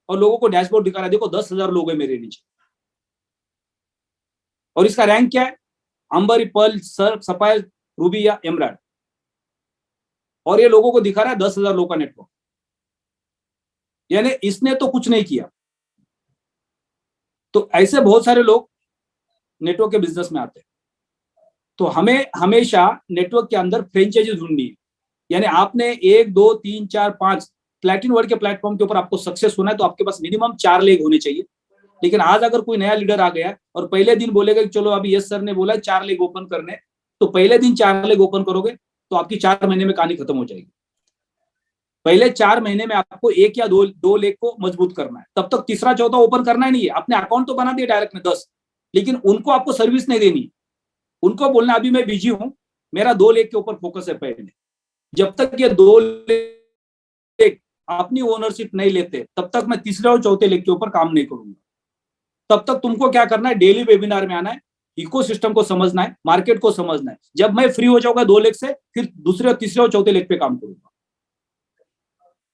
और लोगों को डैशबोर्ड दिखा रहा है, देखो 10,000 लोग हैं मेरे नीचे, और इसका रैंक क्या है, अंबर, पर्ल, सर्फ, सफायर, रूबी या एमराल्ड, और ये लोगों को दिखा रहा है 10,000 लोगों का नेटवर्क, यानी इसने तो कुछ नहीं किया। तो ऐसे बहुत सारे लोग नेटवर्क के बिजनेस में आते हैं। तो हमें हमेशा नेटवर्क के अंदर फ्रेंचाइजी ढूंढनी है, यानी आपने 1, 2, 3, 4, 5 प्लैटिनम वर्ल्ड के प्लेटफॉर्म के ऊपर आपको सक्सेस होना है तो आपके पास मिनिमम 4 लेग होने चाहिए। लेकिन आज अगर कोई नया लीडर आ गया और पहले दिन बोलेगा कि चलो अभी यस सर ने बोला 4 लेग ओपन करने, तो पहले दिन 4 लेग ओपन करोगे तो आपकी 4 महीने में कहानी खत्म हो जाएगी। पहले 4 महीने में आपको 1 या 2 लेग को मजबूत करना है, तब तक तीसरा चौथा ओपन करना ही नहीं है। अपने अकाउंट तो बना दिए डायरेक्ट में 10, लेकिन उनको आपको सर्विस नहीं देनी, उनको बोलना अभी मैं बिजी हूं, मेरा 2 लेग के ऊपर फोकस है पहले। जब तक ये 2 लेग अपनी ओनरशिप नहीं लेते तब तक मैं तीसरे और चौथे लेग के ऊपर काम नहीं करूंगा। तब तक तुमको क्या करना है, डेली वेबिनार में आना है, इकोसिस्टम को समझना है, मार्केट को समझना है। जब मैं फ्री हो जाऊंगा 2 लेग से, फिर दूसरे और तीसरे और चौथे लेग पे काम करूंगा।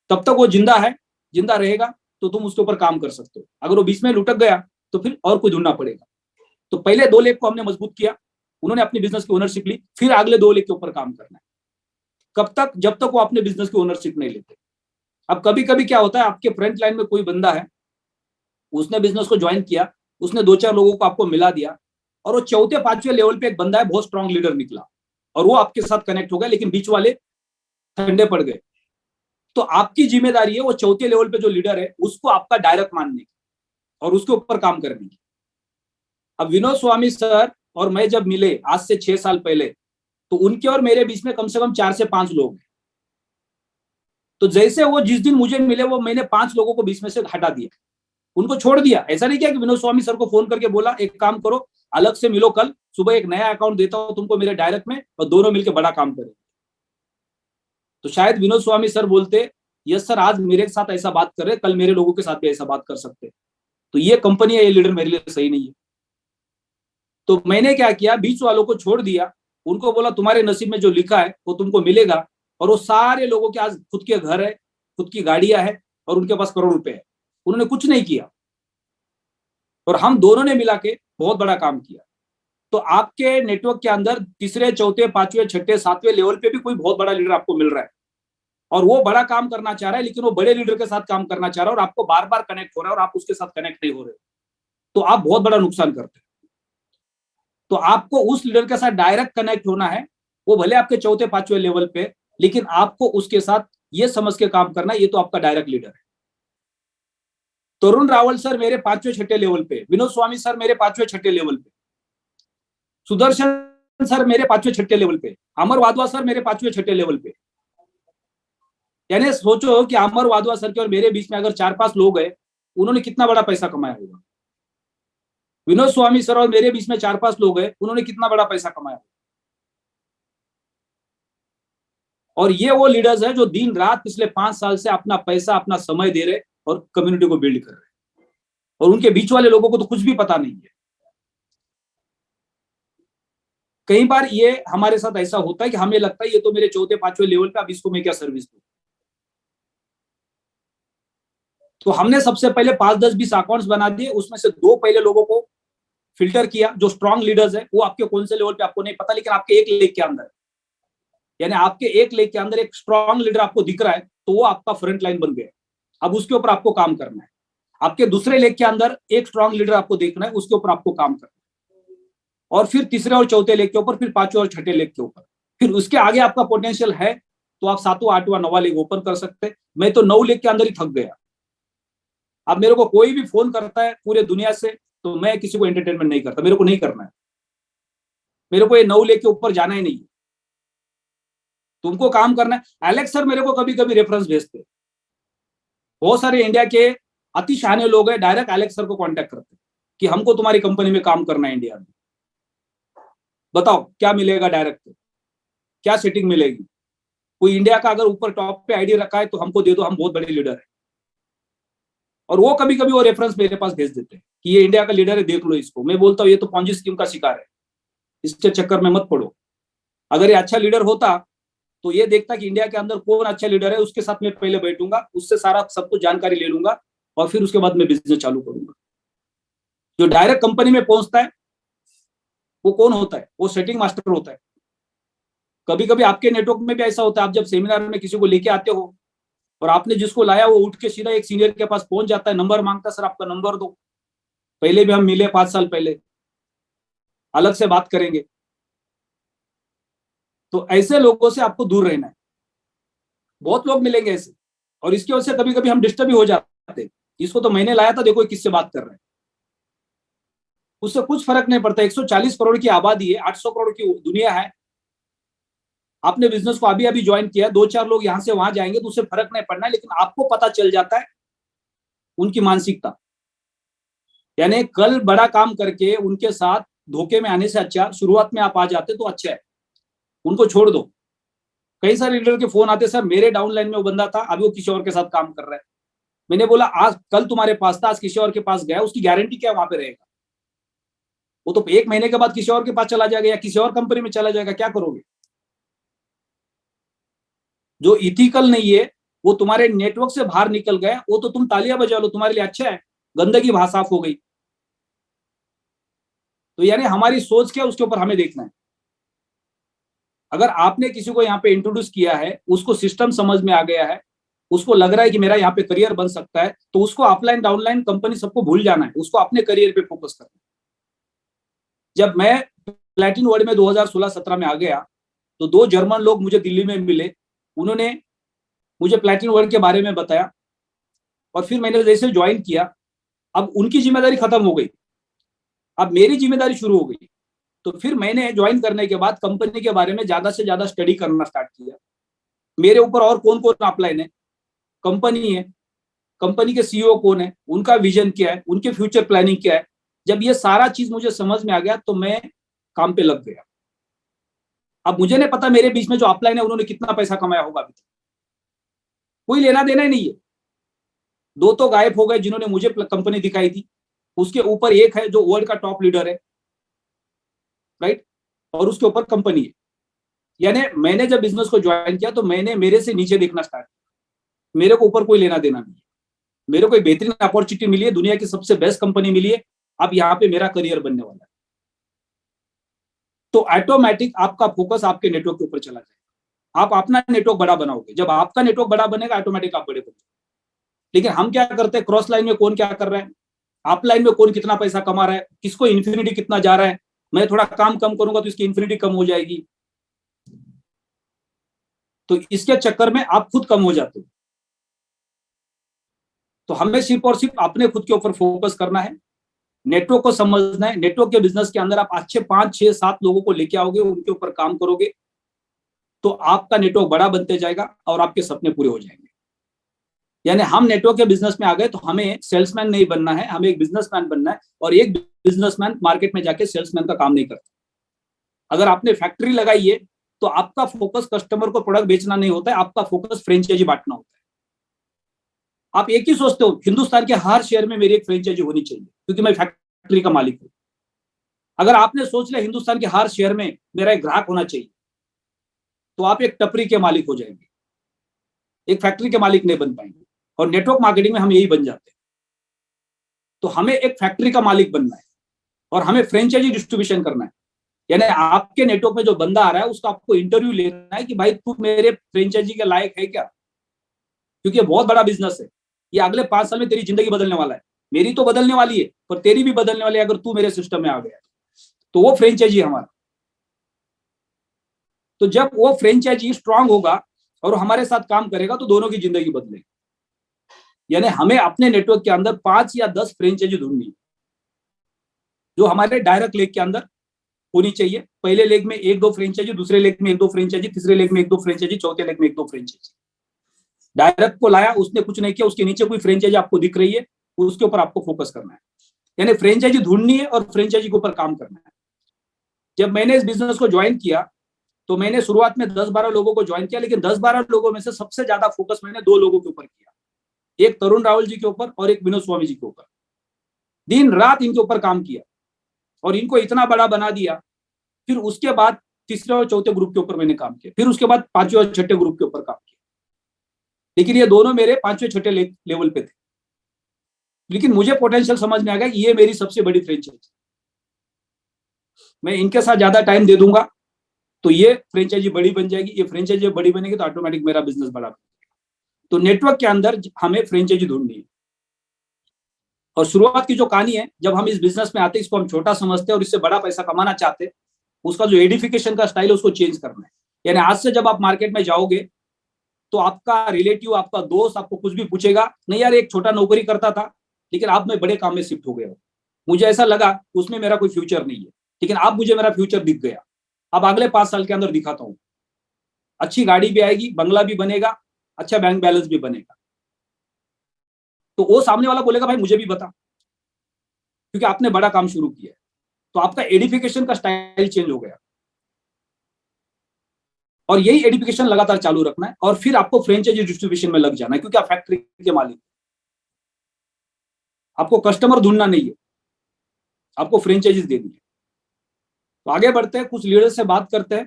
तब तक वो जिंदा है, जिंदा रहेगा तो तुम उसके ऊपर काम कर सकते हो। अगर वो बीच में लुटक गया तो फिर और कोई ढूंढना पड़ेगा। तो पहले 2 लेग को हमने मजबूत किया, उन्होंने अपनी बिजनेस की ओनरशिप ली, फिर अगले 2 लेग के ऊपर काम करना है। कब तक, जब तक वो अपने बिजनेस की ओनरशिप नहीं लेते। अब कभी कभी क्या होता है, आपके फ्रंट लाइन में कोई बंदा है, उसने बिजनेस को ज्वाइन किया, उसने 2-4 लोगों को आपको मिला दिया, और वो चौथे 5वें लेवल पे एक बंदा है, बहुत स्ट्रॉन्ग लीडर निकला और वो आपके साथ कनेक्ट हो गया, लेकिन बीच वाले ठंडे पड़ गए। तो आपकी जिम्मेदारी है वो चौथे लेवल पे जो लीडर है उसको आपका डायरेक्ट मानने की और उसके ऊपर काम करने की। अब विनोद स्वामी सर और मैं जब मिले आज से 6 साल पहले, तो उनके और मेरे बीच में कम से कम 4 से 5 लोग हैं। तो जैसे वो जिस दिन मुझे मिले, वो मैंने 5 लोगों को बीच में से हटा दिया, उनको छोड़ दिया। ऐसा नहीं किया कि विनोद स्वामी सर को फोन करके बोला एक काम करो, अलग से मिलो, कल सुबह एक नया अकाउंट देता हूं तुमको मेरे डायरेक्ट में, और दोनों मिलकर बड़ा काम करें। तो शायद विनोद स्वामी सर बोलते, यस सर आज मेरे साथ ऐसा बात कर रहे, कल मेरे लोगों के साथ भी ऐसा बात कर सकते। तो ये कंपनी है, ये लीडर मेरे लिए सही नहीं है। तो मैंने क्या किया, बीच वालों को छोड़ दिया, उनको बोला तुम्हारे नसीब में जो लिखा है वो तुमको मिलेगा। और वो सारे लोगों के आज खुद के घर है, खुद की गाड़ियां है और उनके पास करोड़ रुपए है, उन्होंने कुछ नहीं किया, और हम दोनों ने मिला के बहुत बड़ा काम किया। तो आपके नेटवर्क के अंदर तीसरे, चौथे, पांचवें, छठे, सातवें लेवल पे भी कोई बहुत बड़ा लीडर आपको मिल रहा है और वो बड़ा काम करना चाह रहा है, लेकिन वो बड़े लीडर के साथ काम करना चाह रहा है और आपको बार बार कनेक्ट हो रहा है और आप उसके साथ कनेक्ट नहीं हो रहे, तो आप बहुत बड़ा नुकसान करते हैं। तो आपको उस लीडर के साथ डायरेक्ट कनेक्ट होना है, वो भले आपके चौथे पांचवें लेवल पे, लेकिन आपको उसके साथ ये समझ के काम करना है, ये तो आपका डायरेक्ट लीडर है। तरुण रावल सर मेरे पांचवें छठे लेवल पे, विनोद स्वामी सर मेरे पांचवें छठे लेवल पे, सुदर्शन सर मेरे पांचवें छठे लेवल पे, अमर वाधवा सर मेरे पांचवें छठे लेवल पे। यानी सोचो कि अमर वाधवा सर के और मेरे बीच में अगर 4-5 लोग हैं, उन्होंने कितना बड़ा पैसा कमाया होगा। विनोद स्वामी सर और मेरे बीच में 4-5 लोग हैं, उन्होंने कितना बड़ा पैसा कमाया। और ये वो लीडर्स हैं जो दिन रात पिछले 5 साल से अपना पैसा, अपना समय दे रहे और कम्युनिटी को बिल्ड कर रहे, और उनके बीच वाले लोगों को तो कुछ भी पता नहीं है। कई बार ये हमारे साथ ऐसा होता है कि हमें लगता है ये तो मेरे चौथे पांचवें लेवल पे, अब इसको मैं क्या सर्विस दूं। तो हमने सबसे पहले 5-10-20 अकाउंट्स बना दिए, उसमें से 2 पहले लोगों को फिल्टर किया जो स्ट्रॉन्ग लीडर्स है। वो आपके कौन से लेवल पे आपको नहीं पता, लेकिन आपके एक लेग के अंदर, यानी आपके एक लेग के अंदर एक स्ट्रॉन्ग लीडर आपको दिख रहा है, तो वो आपका फ्रंट लाइन बन गया। अब उसके ऊपर आपको काम करना है। आपके दूसरे लेग के अंदर एक स्ट्रॉन्ग लीडर आपको देखना है, उसके ऊपर आपको काम करना है। और फिर तीसरे और चौथे लेग के ऊपर, फिर पांचवें और छठे लेग के ऊपर, फिर उसके आगे आपका पोटेंशियल है तो आप 7वां, 8वां, 9वां लेग ओपन कर सकते हैं। मैं तो 9 लेग के अंदर ही थक गया। अब मेरे को कोई भी फोन करता है पूरे दुनिया से, तो मैं किसी को एंटरटेनमेंट नहीं करता, मेरे को नहीं करना है। मेरे को ये 9 लेग के ऊपर जाना ही नहीं है, तुमको काम करना है। एलेक्स सर मेरे को कभी कभी रेफरेंस भेजते, बहुत सारे इंडिया के अति शाने लोग हैं, डायरेक्ट एलेक्स सर को कांटेक्ट करते कि हमको तुम्हारी कंपनी में काम करना है इंडिया में, बताओ क्या मिलेगा डायरेक्ट, क्या सेटिंग मिलेगी। कोई इंडिया का अगर ऊपर टॉप पे आईडी रखा है तो हमको दे दो, हम बहुत बड़े लीडर है। और वो कभी कभी वो रेफरेंस मेरे पास भेज देते हैं कि ये इंडिया का लीडर है, देख लो इसको। मैं बोलता हूँ ये तो पॉन्जी स्कीम का शिकार है, इसके चक्कर में मत पड़ो। अगर ये अच्छा लीडर होता तो ये देखता कि इंडिया के अंदर कौन अच्छा लीडर है, उसके साथ मैं पहले बैठूंगा, उससे सारा सब कुछ जानकारी ले लूंगा और फिर उसके बाद मैं बिजनेस चालू करूंगा। जो डायरेक्ट कंपनी में पहुंचता है वो कौन होता है, वो सेटिंग मास्टर होता है। कभी कभी आपके नेटवर्क में भी ऐसा होता है, आप जब सेमिनार में किसी को लेके आते हो और आपने जिसको लाया वो उठ के सीधा एक सीनियर के पास पहुंच जाता है, नंबर मांगता है, सर आपका नंबर दो, पहले भी हम मिले 5 साल पहले, अलग से बात करेंगे। तो ऐसे लोगों से आपको दूर रहना है। बहुत लोग मिलेंगे ऐसे, और इसकी वजह से कभी कभी हम डिस्टर्ब भी हो जाते हैं। इसको तो मैंने लाया था, देखो किससे बात कर रहे हैं। उससे कुछ फर्क नहीं पड़ता। 140 करोड़ की आबादी है, 800 करोड़ की दुनिया है। आपने बिजनेस को अभी अभी ज्वाइन किया, 2-4 लोग यहां से वहां जाएंगे तो उससे फर्क नहीं पड़ना है, लेकिन आपको पता चल जाता है उनकी मानसिकता। यानी कल बड़ा काम करके उनके साथ धोखे में आने से अच्छा शुरुआत में आप आ जाते तो अच्छा है, उनको छोड़ दो। कई सारे लीडर के फोन आते, सर मेरे डाउनलाइन में वो बंदा था, अभी वो किसी और के साथ काम कर रहा है। मैंने बोला आज कल तुम्हारे पास था, आज किसी और के पास गया, उसकी गारंटी क्या वहां पे रहेगा। वो तो 1 महीने के बाद किसी और के पास चला जाएगा या किसी और कंपनी में चला जाएगा, क्या करोगे। जो इथिकल नहीं है वो तुम्हारे नेटवर्क से बाहर निकल गया, वो तो तुम तालियां बजा लो, तुम्हारे लिए अच्छा है, गंदगी वहां साफ हो गई। तो यानी हमारी सोच क्या है उसके ऊपर हमें देखना है। अगर आपने किसी को यहाँ पे इंट्रोड्यूस किया है, उसको सिस्टम समझ में आ गया है, उसको लग रहा है कि मेरा यहाँ पे करियर बन सकता है, तो उसको ऑफलाइन डाउनलाइन कंपनी सबको भूल जाना है, उसको अपने करियर पे फोकस करना है। जब मैं प्लैटिन वर्ल्ड में 2016-17 में आ गया तो 2 जर्मन लोग मुझे दिल्ली में मिले, उन्होंने मुझे प्लैटिन वर्ल्ड के बारे में बताया और फिर मैंने जैसे ज्वाइन किया, अब उनकी जिम्मेदारी खत्म हो गई, अब मेरी जिम्मेदारी शुरू हो गई। तो फिर मैंने ज्वाइन करने के बाद कंपनी के बारे में ज्यादा से ज्यादा स्टडी करना स्टार्ट किया। मेरे ऊपर और कौन कौन अपलाइन है, कंपनी है, कंपनी के सीईओ कौन है, उनका विजन क्या है, उनके फ्यूचर प्लानिंग क्या है। जब ये सारा चीज मुझे समझ में आ गया तो मैं काम पे लग गया। अब मुझे नहीं पता मेरे बीच में जो अपलाइन है उन्होंने कितना पैसा कमाया होगा, अभी तक कोई लेना देना ही नहीं है। 2 तो गायब हो गए जिन्होंने मुझे कंपनी दिखाई थी, उसके ऊपर एक है जो वर्ल्ड का टॉप लीडर है, राइट, और उसके ऊपर कंपनी है। यानी मैंने जब बिजनेस को ज्वाइन किया तो मैंने मेरे से नीचे देखना स्टार्ट किया, मेरे को ऊपर कोई लेना देना नहीं है। मेरे को एक बेहतरीन अपॉर्चुनिटी मिली है, दुनिया की सबसे बेस्ट कंपनी मिली है, अब यहाँ पे मेरा करियर बनने वाला है। तो ऑटोमेटिक आपका फोकस आपके नेटवर्क के ऊपर चला जाएगा। आप अपना नेटवर्क बड़ा बनाओगे, जब आपका नेटवर्क बड़ा बनेगा ऑटोमेटिक आप बड़े बनोगे। लेकिन हम क्या करते हैं, क्रॉस लाइन में कौन क्या कर रहा है, अप लाइन में कौन कितना पैसा कमा रहा है, किसको इन्फिनिटी कितना जा रहा है, मैं थोड़ा काम कम करूंगा तो इसकी इन्फिनिटी कम हो जाएगी, तो इसके चक्कर में आप खुद कम हो जाते हो। तो हमें सिर्फ और सिर्फ अपने खुद के ऊपर फोकस करना है, नेटवर्क को समझना है। नेटवर्क के बिजनेस के अंदर आप अच्छे 5, 6, 7 लोगों को लेके आओगे, उनके ऊपर काम करोगे, तो आपका नेटवर्क बड़ा बनते जाएगा और आपके सपने पूरे हो जाएंगे। यानी हम नेटवर्क के बिजनेस में आ गए तो हमें सेल्समैन नहीं बनना है, हमें एक बिजनेसमैन बनना है। और एक बिजनेसमैन मार्केट में जाके सेल्समैन का काम नहीं करता। अगर आपने फैक्ट्री लगाई है तो आपका फोकस कस्टमर को प्रोडक्ट बेचना नहीं होता है, आपका फोकस फ्रेंचाइजी बांटना होता है। आप एक ही सोचते हो, हिंदुस्तान के हर शहर में मेरी एक फ्रेंचाइजी होनी चाहिए क्योंकि मैं फैक्ट्री का मालिक हूं। अगर आपने सोच लिया हिंदुस्तान के हर शहर में मेरा एक ग्राहक होना चाहिए, तो आप एक टपरी के मालिक हो जाएंगे, एक फैक्ट्री के मालिक नहीं बन पाएंगे। और नेटवर्क मार्केटिंग में हम यही बन जाते हैं। तो हमें एक फैक्ट्री का मालिक बनना है और हमें फ्रेंचाइजी डिस्ट्रीब्यूशन करना है। यानी आपके नेटवर्क में जो बंदा आ रहा है उसका आपको इंटरव्यू लेना है कि भाई तू मेरे फ्रेंचाइजी के लायक है क्या, क्योंकि ये बहुत बड़ा बिजनेस है, ये अगले 5 साल में तेरी जिंदगी बदलने वाला है। मेरी तो बदलने वाली है पर तेरी भी बदलने वाली है अगर तू मेरे सिस्टम में आ गया तो वो फ्रेंचाइजी हमारा। तो जब वो फ्रेंचाइजी स्ट्रांग होगा और हमारे साथ काम करेगा तो दोनों की जिंदगी बदलेगी। यानी हमें अपने नेटवर्क के अंदर 5 या 10 फ्रेंचाइजी ढूंढनी है जो हमारे डायरेक्ट लेग के अंदर होनी चाहिए। पहले लेग में 1-2 फ्रेंचाइजी, दूसरे लेग में 1-2 फ्रेंचाइजी, तीसरे लेग में 1-2 फ्रेंचाइजी, चौथे लेग में 1-2 फ्रेंचाइजी। डायरेक्ट को लाया, उसने कुछ नहीं किया, उसके नीचे कोई फ्रेंचाइजी आपको दिख रही है, उसके ऊपर आपको फोकस करना है। यानी फ्रेंचाइजी ढूंढनी है और फ्रेंचाइजी के ऊपर काम करना है। जब मैंने इस बिजनेस को ज्वाइन किया तो मैंने शुरुआत में 10-12 लोगों को ज्वाइन किया, लेकिन 10-12 लोगों में से सबसे ज्यादा फोकस मैंने 2 लोगों के ऊपर किया, एक तरुण राहुल जी के ऊपर और एक विनोद स्वामी जी के ऊपर। दिन रात इनके ऊपर काम किया और इनको इतना बड़ा बना दिया। फिर उसके बाद तीसरे और चौथे ग्रुप के ऊपर मैंने काम किया, फिर उसके बाद 5वें और 6ठे ग्रुप के ऊपर काम किया। लेकिन ये दोनों मेरे 5वें 6ठे लेवल पे थे, लेकिन मुझे पोटेंशियल समझ में आ गया कि ये मेरी सबसे बड़ी फ्रेंचाइजी, मैं इनके साथ ज्यादा टाइम दे दूंगा तो ये फ्रेंचाइजी बड़ी बन जाएगी, ये फ्रेंचाइजी बड़ी बनेगी तो ऑटोमेटिक मेरा बिजनेस बड़ा बनेगा। तो नेटवर्क के अंदर हमें फ्रेंचाइजी ढूंढनी है। और शुरुआत की जो कहानी है, जब हम इस बिजनेस में आते हैं, इसको हम छोटा समझते हैं और इससे बड़ा पैसा कमाना चाहते हैं, उसका जो एडिफिकेशन का स्टाइल है उसको चेंज करना है। यानी आज से जब आप मार्केट में जाओगे तो आपका रिलेटिव, आपका दोस्त आपको कुछ भी पूछेगा, नहीं यार एक छोटा नौकरी करता था लेकिन आप में बड़े काम में शिफ्ट हो गए हो, मुझे ऐसा लगा उसमें मेरा कोई फ्यूचर नहीं है, लेकिन अब मुझे मेरा फ्यूचर दिख गया, अब अगले 5 साल के अंदर दिखाता हूँ, अच्छी गाड़ी भी आएगी, बंगला भी बनेगा, अच्छा बैंक बैलेंस भी बनेगा। तो वो सामने वाला बोलेगा भाई मुझे भी बता, क्योंकि आपने बड़ा काम शुरू किया है। तो आपका एडिफिकेशन का स्टाइल चेंज हो गया और यही एडिफिकेशन लगातार चालू रखना है। और फिर आपको फ्रेंचाइजी डिस्ट्रीब्यूशन में लग जाना है, क्योंकि आप फैक्ट्री के मालिक, आपको कस्टमर ढूंढना नहीं है, आपको फ्रेंचाइजीज देनी है। तो आगे बढ़ते हैं, कुछ लीडर से बात करते हैं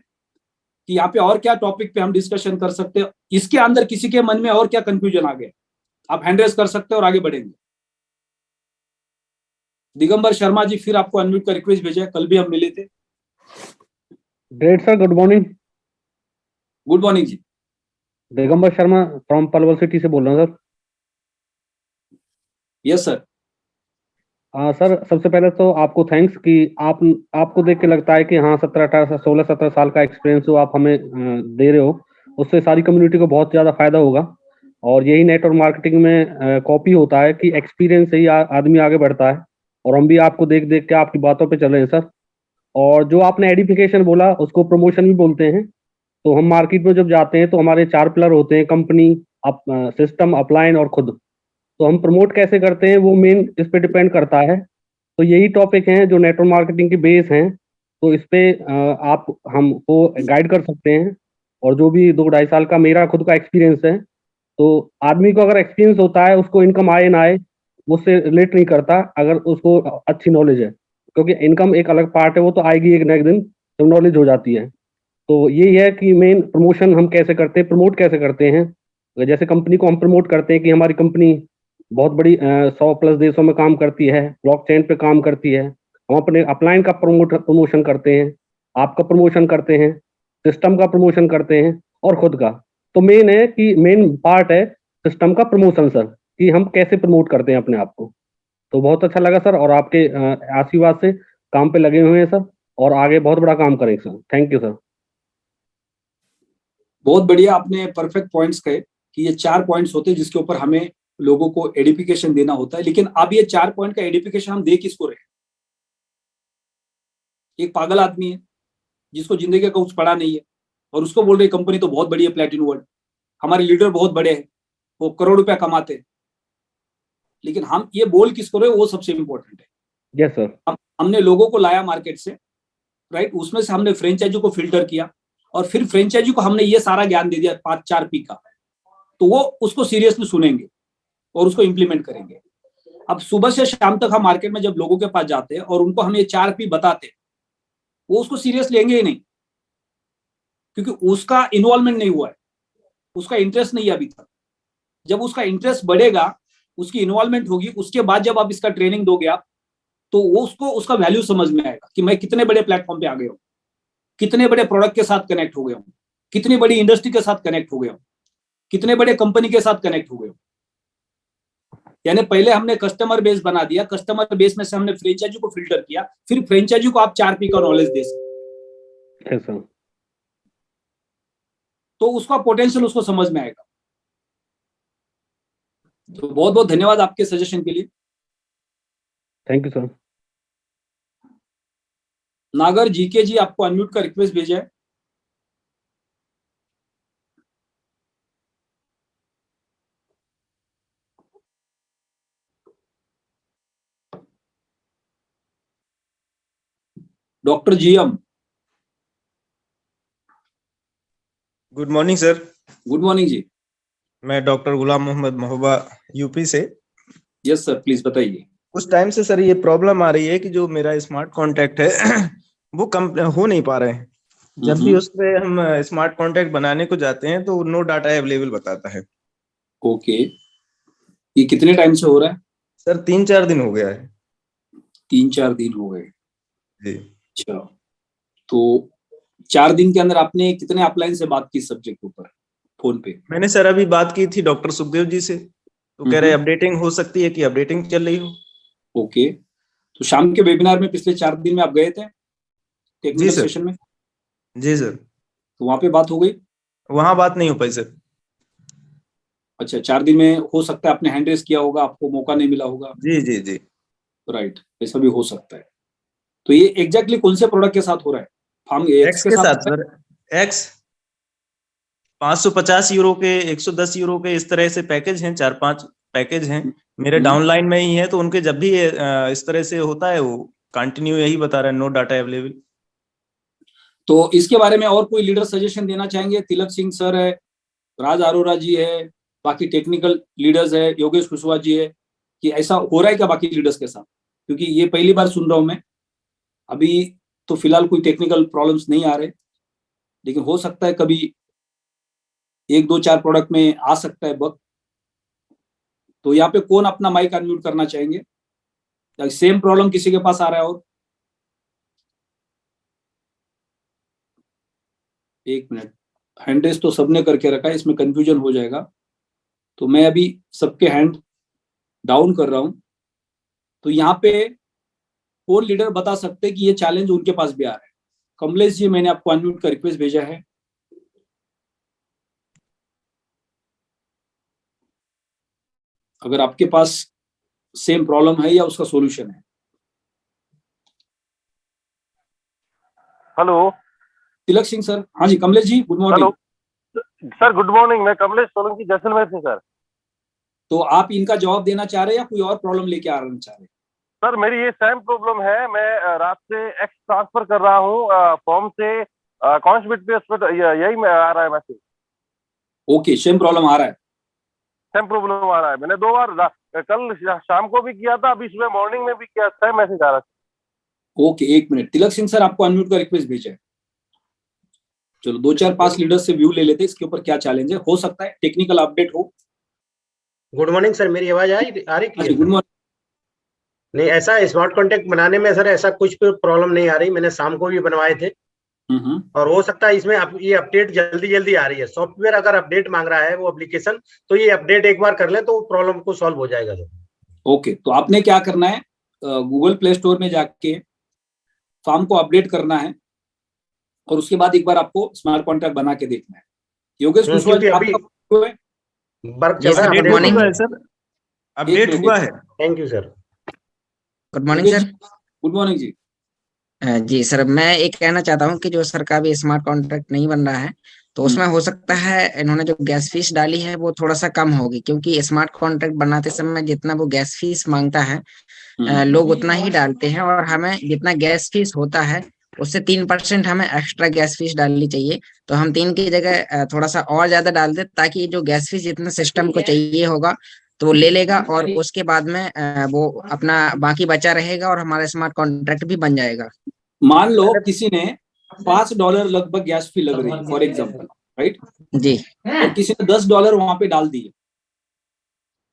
कि यहाँ पे और क्या टॉपिक पे हम डिस्कशन कर सकते हैं, इसके अंदर किसी के मन में और क्या कंफ्यूजन आ गया, आप हैंड रेज कर सकते हैं और आगे बढ़ेंगे। दिगंबर शर्मा जी, फिर आपको अनम्यूट का रिक्वेस्ट भेजा है, कल भी हम मिले थे। Great sir, good morning. Good morning जी। दिगंबर शर्मा फ्रॉम पलवल सिटी से बोल रहा हूँ सर। Yes sir. सर सबसे पहले तो आपको थैंक्स कि आपको देख के लगता है कि हाँ 16-17 साल का एक्सपीरियंस जो आप हमें दे रहे हो, उससे सारी कम्युनिटी को बहुत ज़्यादा फायदा होगा। और यही नेटवर्क मार्केटिंग में कॉपी होता है कि एक्सपीरियंस से ही आदमी आगे बढ़ता है। और हम भी आपको देख देख के आपकी बातों पे चल रहे हैं सर। और जो आपने एडिफिकेशन बोला उसको प्रमोशन भी बोलते हैं। तो हम मार्केट में जब जाते हैं तो हमारे 4 पिलर होते हैं, कंपनी, सिस्टम, अपलाइन और खुद। तो हम प्रमोट कैसे करते हैं वो मेन इस पे डिपेंड करता है। तो यही टॉपिक हैं जो नेटवर्क मार्केटिंग की बेस हैं। तो इस पे आप हमको गाइड कर सकते हैं। और जो भी 2-2.5 साल का मेरा खुद का एक्सपीरियंस है, तो आदमी को अगर एक्सपीरियंस होता है, उसको इनकम आए ना आए उससे रिलेट नहीं करता, अगर उसको अच्छी नॉलेज है, क्योंकि इनकम एक अलग पार्ट है, वो तो आएगी एक ना एक दिन जब नॉलेज हो जाती है। तो यही है कि मेन प्रमोशन हम कैसे करते हैं, प्रमोट कैसे करते हैं। जैसे कंपनी को हम प्रमोट करते हैं कि हमारी कंपनी बहुत बड़ी 100+ देशों में काम करती है, ब्लॉकचेन पे काम करती है। हम अपने अपलाइन का प्रमोशन करते हैं आपका प्रमोशन करते हैं, सिस्टम का प्रमोशन करते हैं और खुद का। तो मेन है कि मेन पार्ट है सिस्टम का प्रमोशन सर, कि हम कैसे प्रमोट करते हैं अपने आप को। तो बहुत अच्छा लगा सर, और आपके आशीर्वाद से काम पे लगे हुए हैं सर, और आगे बहुत बड़ा काम करेंगे सर। Thank you sir. बहुत बढ़िया, आपने परफेक्ट पॉइंट्स कहे कि ये 4 पॉइंट्स होते हैं जिसके ऊपर हमें लोगों को एडिफिकेशन देना होता है। लेकिन अब ये 4 पॉइंट का एडिफिकेशन हम दे किसको रहे? एक पागल आदमी है जिसको जिंदगी का कुछ पड़ा नहीं है और उसको बोल रहे कंपनी तो बहुत बड़ी है, प्लेटिनम वर्ल्ड, हमारे लीडर बहुत बड़े हैं, वो करोड़ रुपया कमाते हैं। लेकिन हम ये बोल किसको रहे, वो सबसे इंपॉर्टेंट है। Yes sir. हमने लोगों को लाया मार्केट से, राइट, उसमें से हमने फ्रेंचाइजी को फिल्टर किया और फिर फ्रेंचाइजी को हमने ये सारा ज्ञान दे दिया 5-4 पी का, तो वो उसको सीरियसली सुनेंगे और उसको इंप्लीमेंट करेंगे। अब सुबह से शाम तक हम मार्केट में जब लोगों के पास जाते हैं और उनको हम ये 4 पी बताते हैं, वो उसको सीरियस लेंगे ही नहीं, क्योंकि उसका इन्वॉल्वमेंट नहीं हुआ है, उसका इंटरेस्ट नहीं है अभी तक। जब उसका इंटरेस्ट बढ़ेगा, उसकी इन्वॉल्वमेंट होगी, उसके बाद जब आप इसका ट्रेनिंग दोगे आप, तो वो उसको उसका वैल्यू समझ में आएगा कि मैं कितने बड़े प्लेटफॉर्म पे आ गया हूँ, कितने बड़े प्रोडक्ट के साथ कनेक्ट हो गया हूँ, कितनी बड़ी इंडस्ट्री के साथ कनेक्ट हो गया हूँ, कितने बड़े कंपनी के साथ कनेक्ट हो गए हूँ। यानी पहले हमने कस्टमर बेस बना दिया, कस्टमर बेस में से हमने फ्रेंचाइजी को फिल्टर किया, फिर फ्रेंचाइजी को आप 4 पी का नॉलेज दे सकते यस सर। तो उसका पोटेंशियल उसको समझ में आएगा। तो बहुत बहुत धन्यवाद आपके सजेशन के लिए। Thank you sir. Nagar GK ji, आपको अनम्यूट का रिक्वेस्ट भेजा है। Doctor GM, good morning sir. Good morning जी। मैं डॉक्टर गुलाम मोहम्मद महोबा, यूपी से। यस सर, प्लीज बताइए। कुछ टाइम से सर ये प्रॉब्लम आ रही है कि जो मेरा स्मार्ट कॉन्टैक्ट है वो कम हो नहीं पा रहे हैं। जब भी उस पे हम स्मार्ट कॉन्टैक्ट बनाने को जाते हैं तो नो डाटा अवेलेबल बताता है। ओके, ये कितने टाइम से हो रहा है? सर 3-4 दिन हो गया है। 3-4 दिन हो गए। जी। अच्छा, तो 4 दिन के अंदर आपने कितने अपलाइन से बात की सब्जेक्ट के ऊपर फोन पे? मैंने सर अभी बात की थी डॉक्टर सुखदेव जी से, तो कह रहे अपडेटिंग हो सकती है कि अपडेटिंग चल रही हो। ओके, तो शाम के वेबिनार में पिछले 4 दिन में आप गए थे जी टेक्निकल सर। सेशन में? जी सर। तो वहां पे बात हो गई? वहां बात नहीं हो पाई सर। अच्छा, 4 दिन में हो सकता है आपने हैंड रेस किया होगा, आपको मौका नहीं मिला होगा। जी जी जी। राइट, ऐसा भी हो सकता है। तो ये एग्जैक्टली कौन से प्रोडक्ट के साथ हो रहा है? फार्म एक्स के साथ सर। एक्स 550 यूरो के, 110 यूरो के, इस तरह से पैकेज हैं, 4-5 पैकेज हैं मेरे डाउनलाइन में ही है। तो उनके जब भी इस तरह से होता है वो कंटिन्यू यही बता रहा है, नो डाटा अवेलेबल। तो इसके बारे में और कोई लीडर सजेशन देना चाहेंगे? तिलक सिंह सर है, राज अरोरा जी है, बाकी टेक्निकल लीडर्स है, योगेश कुशवाहा जी है, कि ऐसा हो रहा है क्या बाकी लीडर्स के साथ? क्योंकि ये पहली बार सुन रहा हूं मैं। अभी तो फिलहाल कोई टेक्निकल प्रॉब्लम्स नहीं आ रहे, लेकिन हो सकता है कभी 1-2-4 प्रोडक्ट में आ सकता है बग। तो यहाँ पे कौन अपना माइक अनम्यूट करना चाहेंगे? सेम प्रॉब्लम किसी के पास आ रहा है? और एक मिनट, हैंड रेस तो सबने करके रखा है, इसमें कंफ्यूजन हो जाएगा। तो मैं अभी सबके हैंड डाउन कर रहा हूं। तो यहाँ पे कौन लीडर बता सकते हैं कि ये चैलेंज उनके पास भी आ रहा है? कमलेश जी, मैंने आपको अनम्यूट का रिक्वेस्ट भेजा है। अगर आपके पास सेम प्रॉब्लम है या उसका सॉल्यूशन है। Hello Tilak Singh sir. हाँ जी, Kamlesh ji, good morning. Hello sir, good morning. मैं कमलेश सोलंकी, जैसलमेर से सर। तो आप इनका जवाब देना चाह रहे हैं या कोई और प्रॉब्लम लेके आना चाह रहे हैं? सर मेरी ये सेम प्रॉब्लम है। मैं रात से एक्स ट्रांसफर कर रहा हूँ फॉर्म से कॉन्सबिट पे, उस पर यही आ रहा है मैसेज। ओके, सेम प्रॉब्लम आ रहा है। सेम प्रॉब्लम आ रहा है। मैंने 2 बार कल शाम को भी किया था, अभी सुबह मॉर्निंग में भी किया, सेम मैसेज आ रहा है। ओके, एक मिनट, तिलक सिंह सर आपको अनम्यूट का रिक्वेस्ट भेजा है। चलो 2-4-5 लीडर्स से व्यू ले लेते हैं इसके ऊपर, क्या चैलेंज है, हो सकता है टेक्निकल अपडेट हो। गुड मॉर्निंग सर, मेरी आवाज आ रही क्लियर? Good morning. नहीं, ऐसा स्मार्ट कॉन्टैक्ट बनाने में सर ऐसा कुछ भी प्रॉब्लम नहीं आ रही। मैंने शाम को भी बनवाए थे, और हो सकता है इसमें ये अपडेट जल्दी जल्दी आ रही है। सॉफ्टवेयर अगर अपडेट मांग रहा है वो एप्लीकेशन, तो ये अपडेट एक बार कर ले तो प्रॉब्लम को सॉल्व हो जाएगा सर। ओके, तो आपने क्या करना है, गूगल प्ले स्टोर में जाके फॉर्म को अपडेट करना है और उसके बाद एक बार आपको स्मार्ट कॉन्ट्रैक्ट बना के देखना है। योगेश कुशवाहा जी, अभी आपका वर्क चल रहा है। अपडेट हुआ है सर, अपडेट हुआ है। Thank you sir. Good morning sir. Good morning जी। जी सर, मैं एक कहना चाहता हूँ कि जो सर का भी स्मार्ट कॉन्ट्रैक्ट नहीं बन रहा है, तो उसमें हो सकता है इन्होंने जो गैस फीस डाली है वो थोड़ा सा कम होगी, क्योंकि स्मार्ट कॉन्ट्रैक्ट बनाते समय जितना वो गैस फीस मांगता है लोग उतना ही डालते हैं, और हमें जितना गैस फीस होता है उससे 3% हमें एक्स्ट्रा गैस फीस डालनी चाहिए। तो हम 3 की जगह थोड़ा सा और ज्यादा डाल दे, ताकि जो गैस फीस जितना सिस्टम को चाहिए होगा तो वो ले लेगा, और उसके बाद में वो अपना बाकी बचा रहेगा और हमारा स्मार्ट कॉन्ट्रैक्ट भी बन जाएगा। मान लो किसी ने $5 लगभग गैस फी लग रही है फॉर एग्जाम्पल, राइट जी। और किसी ने $10 वहां पे डाल दिए,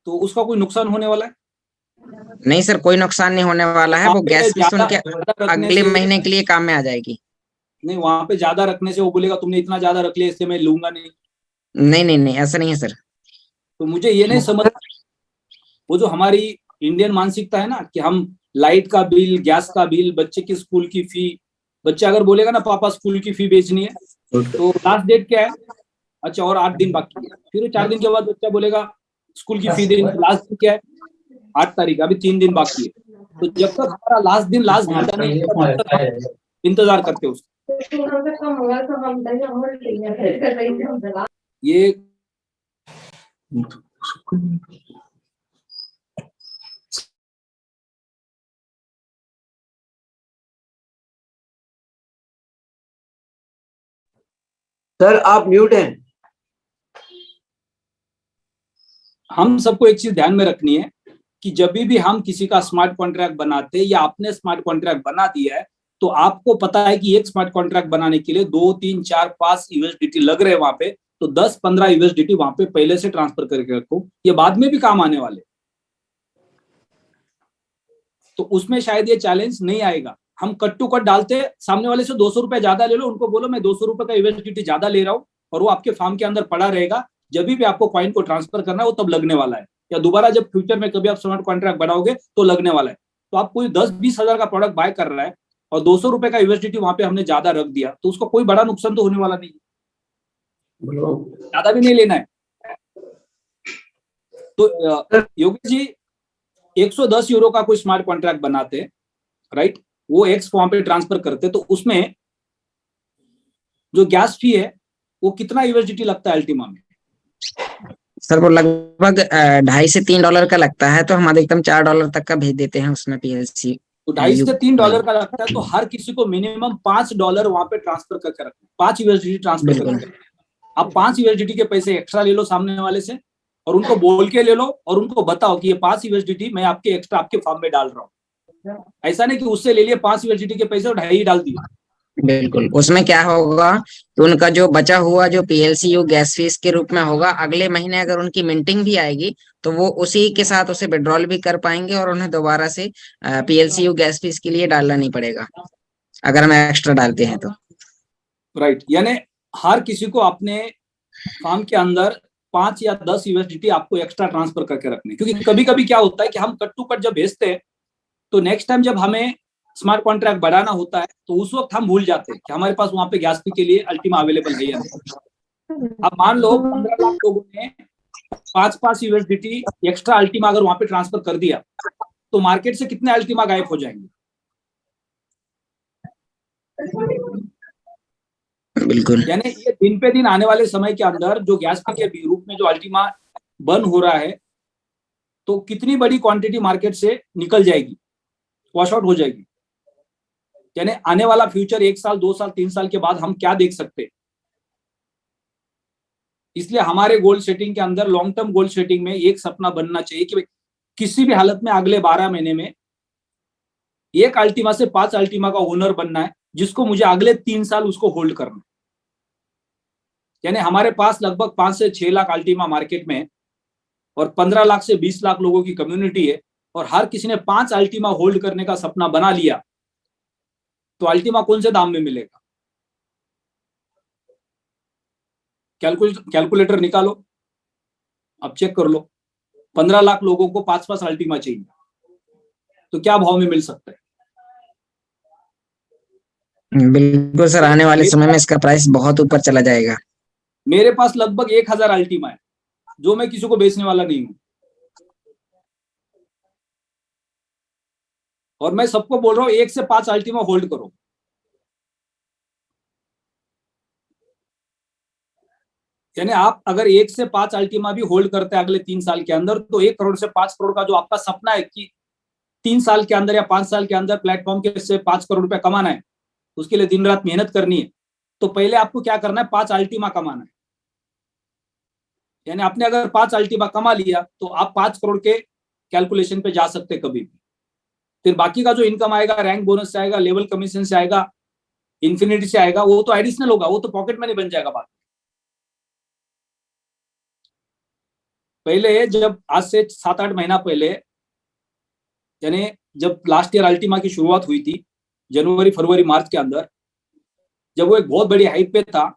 तो उसका कोई नुकसान होने वाला है? नहीं सर, कोई नुकसान नहीं होने वाला है। वो गैस फीस उनके अगले महीने के लिए काम में आ जाएगी। नहीं, वहां पे ज्यादा रखने से वो बोलेगा तुमने इतना ज्यादा रख लिया इसलिए मैं लूंगा नहीं। नहीं नहीं नहीं, ऐसा नहीं है सर। तो मुझे ये नहीं समझ, वो जो हमारी इंडियन मानसिकता है ना कि हम लाइट का बिल, गैस का बिल, बच्चे की स्कूल की फी, बच्चा अगर बोलेगा ना पापा स्कूल की फी बेचनी है तो लास्ट डेट क्या है, अच्छा और 8 दिन बाकी है, फिर 4 दिन के बाद बच्चा बोलेगा स्कूल की फी देनी, लास्ट दिन क्या है 8 तारीख, अभी 3 दिन बाकी है। तो जब तक हमारा लास्ट दिन लास्ट घंटा नहीं होता, तब तक इंतजार करते उसका। ये सर आप म्यूट हैं। हम सबको एक चीज ध्यान में रखनी है कि जब भी हम किसी का स्मार्ट कॉन्ट्रैक्ट बनाते या आपने स्मार्ट कॉन्ट्रैक्ट बना दिया है, तो आपको पता है कि एक स्मार्ट कॉन्ट्रैक्ट बनाने के लिए 2, 3, 4, 5 यूएसडीटी लग रहे हैं वहां पे, तो 10-15 यूएसडीटी वहां पे पहले से ट्रांसफर करके रखो, ये बाद में भी काम आने वाले। तो उसमें शायद ये चैलेंज नहीं आएगा। हम कट टू कट डालते, सामने वाले से 200 रुपए ज्यादा ले लो, उनको बोलो मैं 200 रुपए का यूएसडीटी ज्यादा ले रहा हूँ, और वो आपके फार्म के अंदर पड़ा रहेगा। जब भी आपको कॉइन को ट्रांसफर करना है वो तब लगने वाला है, या दोबारा जब फ्यूचर में कभी आप स्मार्ट कॉन्ट्रैक्ट बनाओगे तो लगने वाला है। तो आप कोई 10-20 हजार का प्रोडक्ट बाय कर रहा है और 200 रुपए का यूएसडीटी वहां पे हमने ज्यादा रख दिया, तो उसको कोई बड़ा नुकसान तो होने वाला नहीं, ज्यादा भी नहीं लेना है। तो योगेश जी 110 यूरो का कोई स्मार्ट कॉन्ट्रैक्ट बनाते, राइट, वो एक्स फॉर्म पे ट्रांसफर करते, तो उसमें जो गैस फी है वो कितना यूएसडीटी लगता है अल्टीमा में? सर वो लगभग $2.5 से $3 का लगता है, तो हम अधिकतम $4 तक का भेज देते हैं उसमें पीएलसी। तो $2.5 से $3 का लगता है, तो हर किसी को मिनिमम $5 वहां पे ट्रांसफर करके रखना, 5 यूएसडीटी ट्रांसफर करके। आप 5 यूएसडीटी के पैसे एक्स्ट्रा ले लो सामने वाले से, और उनको बोल के ले लो, और उनको बताओ कि ये 5 यूएसडीटी मैं आपके एक्स्ट्रा आपके फार्म में डाल रहा हूँ। ऐसा नहीं कि उससे ले लिए 5 यूएसडीटी के पैसे और 2.5 डाल दिए। बिल्कुल, उसमें क्या होगा कि उनका जो बचा हुआ जो पीएलसीयू गैस फीस के रूप में होगा, अगले महीने अगर उनकी मिंटिंग भी आएगी तो वो उसी के साथ उसे विड्रॉल भी कर पाएंगे, और उन्हें दोबारा से पीएलसीयू गैस फीस के लिए डालना नहीं पड़ेगा अगर हम एक्स्ट्रा डालते हैं तो। राइट, यानी हर किसी को अपने फार्म के अंदर 5 या 10 यूएसडीटी आपको एक्स्ट्रा ट्रांसफर करके रखने, क्योंकि कभी कभी क्या होता है कि हम कट टू कट जब भेजते हैं तो नेक्स्ट टाइम जब हमें स्मार्ट कॉन्ट्रैक्ट बढ़ाना होता है तो उस वक्त हम भूल जाते हैं कि हमारे पास वहां पे गैस फी के लिए अल्टीमा अवेलेबल है या नहीं। अब मान लो 15 लाख लोगों ने 5-5 यूएसडीटी एक्स्ट्रा अल्टीमा अगर वहां पे ट्रांसफर कर दिया, तो मार्केट से कितने अल्टीमा गायब हो जाएंगे? बिल्कुल, यानी ये दिन पे दिन आने वाले समय के अंदर जो गैस फी के रूप में जो अल्टीमा बर्न हो रहा है, तो कितनी बड़ी क्वांटिटी मार्केट से निकल जाएगी, वॉश आउट हो जाएगी। यानी आने वाला फ्यूचर 1 साल, 2 साल, 3 साल के बाद हम क्या देख सकते हैं। इसलिए हमारे गोल सेटिंग के अंदर, लॉन्ग टर्म गोल सेटिंग में एक सपना बनना चाहिए कि किसी भी हालत में अगले 12 महीने में एक अल्टीमा से 5 अल्टीमा का ओनर बनना है, जिसको मुझे अगले 3 साल उसको होल्ड करना है। यानी हमारे पास लगभग 5 से 6 लाख अल्टीमा मार्केट में है, और 15 लाख से 20 लाख लोगों की कम्युनिटी है, और हर किसी ने 5 अल्टीमा होल्ड करने का सपना बना लिया, तो अल्टीमा कौन से दाम में मिलेगा? कैलकुलेटर निकालो, अब चेक कर लो, 15 लाख लोगों को 5-5 अल्टीमा चाहिए, तो क्या भाव में मिल सकता है? बिल्कुल सर, आने वाले समय में इसका प्राइस बहुत ऊपर चला जाएगा। मेरे पास लगभग 1000 अल्टीमा है जो मैं किसी को बेचने वाला नहीं हूं, और मैं सबको बोल रहा हूं 1 से 5 अल्टीमा होल्ड करो। यानी आप अगर 1 से 5 अल्टीमा भी होल्ड करते हैं अगले 3 साल के अंदर, तो 1 करोड़ से 5 करोड़ का जो आपका सपना है कि 3 साल के अंदर या 5 साल के अंदर प्लेटफॉर्म के से 5 करोड़ रुपया कमाना है, उसके लिए दिन रात मेहनत करनी है, तो पहले आपको क्या करना है, 5 अल्टीमा कमाना है। यानी आपने अगर 5 अल्टीमा कमा लिया तो आप 5 करोड़ के कैलकुलेशन पे जा सकते कभी भी। फिर बाकी का जो इनकम आएगा, रैंक बोनस से आएगा, लेवल कमीशन से आएगा, इन्फिनिटी से आएगा, वो तो एडिशनल होगा, वो तो पॉकेट मनी बन जाएगा बाद में। पहले जब आज से 7-8 महीना पहले, यानी जब लास्ट ईयर अल्टीमा की शुरुआत हुई थी जनवरी फरवरी मार्च के अंदर, जब वो एक बहुत बड़ी हाइप पे था,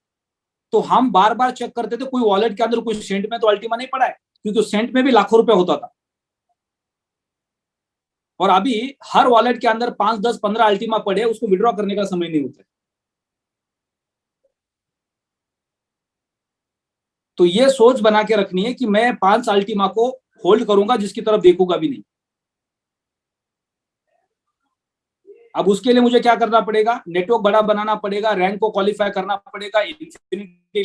तो हम बार बार चेक करते थे कोई वॉलेट के अंदर कोई सेंट में तो अल्टीमा नहीं पड़ा है, क्योंकि सेंट में भी लाखों रुपए होता था। और अभी हर वॉलेट के अंदर 5, 10, 15 अल्टीमा पड़े, उसको विड्रॉ करने का समय नहीं होता। तो ये सोच बना के रखनी है कि मैं 5 अल्टीमा को होल्ड करूंगा, जिसकी तरफ देखूंगा भी नहीं। अब उसके लिए मुझे क्या करना पड़ेगा, नेटवर्क बड़ा बनाना पड़ेगा, रैंक को क्वालिफाई करना पड़ेगा, इन्फिनिटी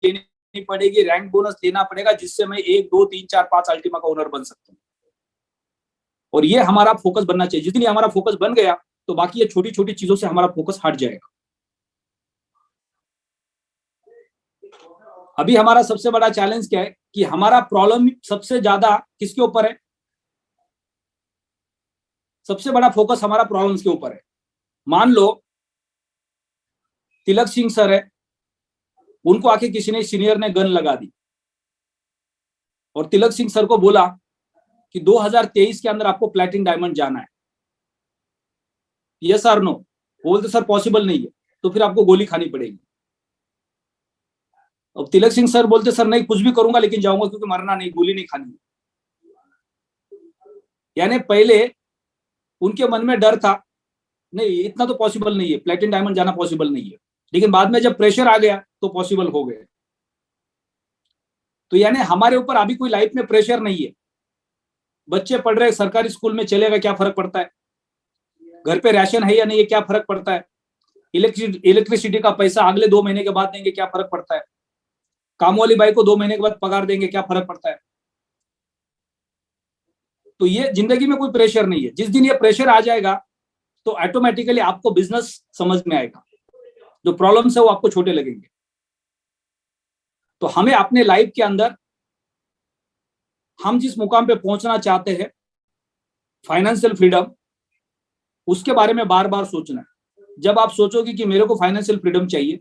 लेनी पड़ेगी, रैंक बोनस लेना पड़ेगा, जिससे मैं 1, 2, 3, 4, 5 अल्टीमा का ओनर बन सकता हूं। और ये हमारा फोकस बनना चाहिए। जितनी हमारा फोकस बन गया तो बाकी ये छोटी छोटी चीजों से हमारा फोकस हट जाएगा। अभी हमारा सबसे बड़ा चैलेंज क्या है कि हमारा प्रॉब्लम सबसे ज्यादा किसके ऊपर है, सबसे बड़ा फोकस हमारा प्रॉब्लम्स के ऊपर है। मान लो तिलक सिंह सर है, उनको आके किसी ने सीनियर ने गन लगा दी और तिलक सिंह सर को बोला कि 2023 के अंदर आपको प्लैटिनम डायमंड जाना है, यस और नो? बोलते सर पॉसिबल नहीं है, तो फिर आपको गोली खानी पड़ेगी। अब तिलक सिंह सर बोलते सर नहीं, कुछ भी करूंगा लेकिन जाऊंगा, क्योंकि मरना नहीं, गोली नहीं खानी। यानी पहले उनके मन में डर था, नहीं इतना तो पॉसिबल नहीं है, प्लैटिनम डायमंड जाना पॉसिबल नहीं है, लेकिन बाद में जब प्रेशर आ गया तो पॉसिबल हो गया। तो यानी हमारे ऊपर अभी कोई लाइफ में प्रेशर नहीं है। बच्चे पढ़ रहे सरकारी स्कूल में, चलेगा क्या फर्क पड़ता है, घर पे राशन है या नहीं है क्या फर्क पड़ता है, इलेक्ट्रिसिटी का पैसा अगले 2 महीने के बाद देंगे क्या फर्क पड़ता है, काम वाली बाई को 2 महीने के बाद पगार देंगे क्या फर्क पड़ता है। तो ये जिंदगी में कोई प्रेशर नहीं है। जिस दिन ये प्रेशर आ जाएगा तो ऑटोमेटिकली आपको बिजनेस समझ में आएगा, जो प्रॉब्लम्स है वो आपको छोटे लगेंगे। तो हमें अपने लाइफ के अंदर हम जिस मुकाम पे पहुंचना चाहते हैं, फाइनेंशियल फ्रीडम, उसके बारे में बार बार सोचना है। जब आप सोचोगे कि मेरे को फाइनेंशियल फ्रीडम चाहिए,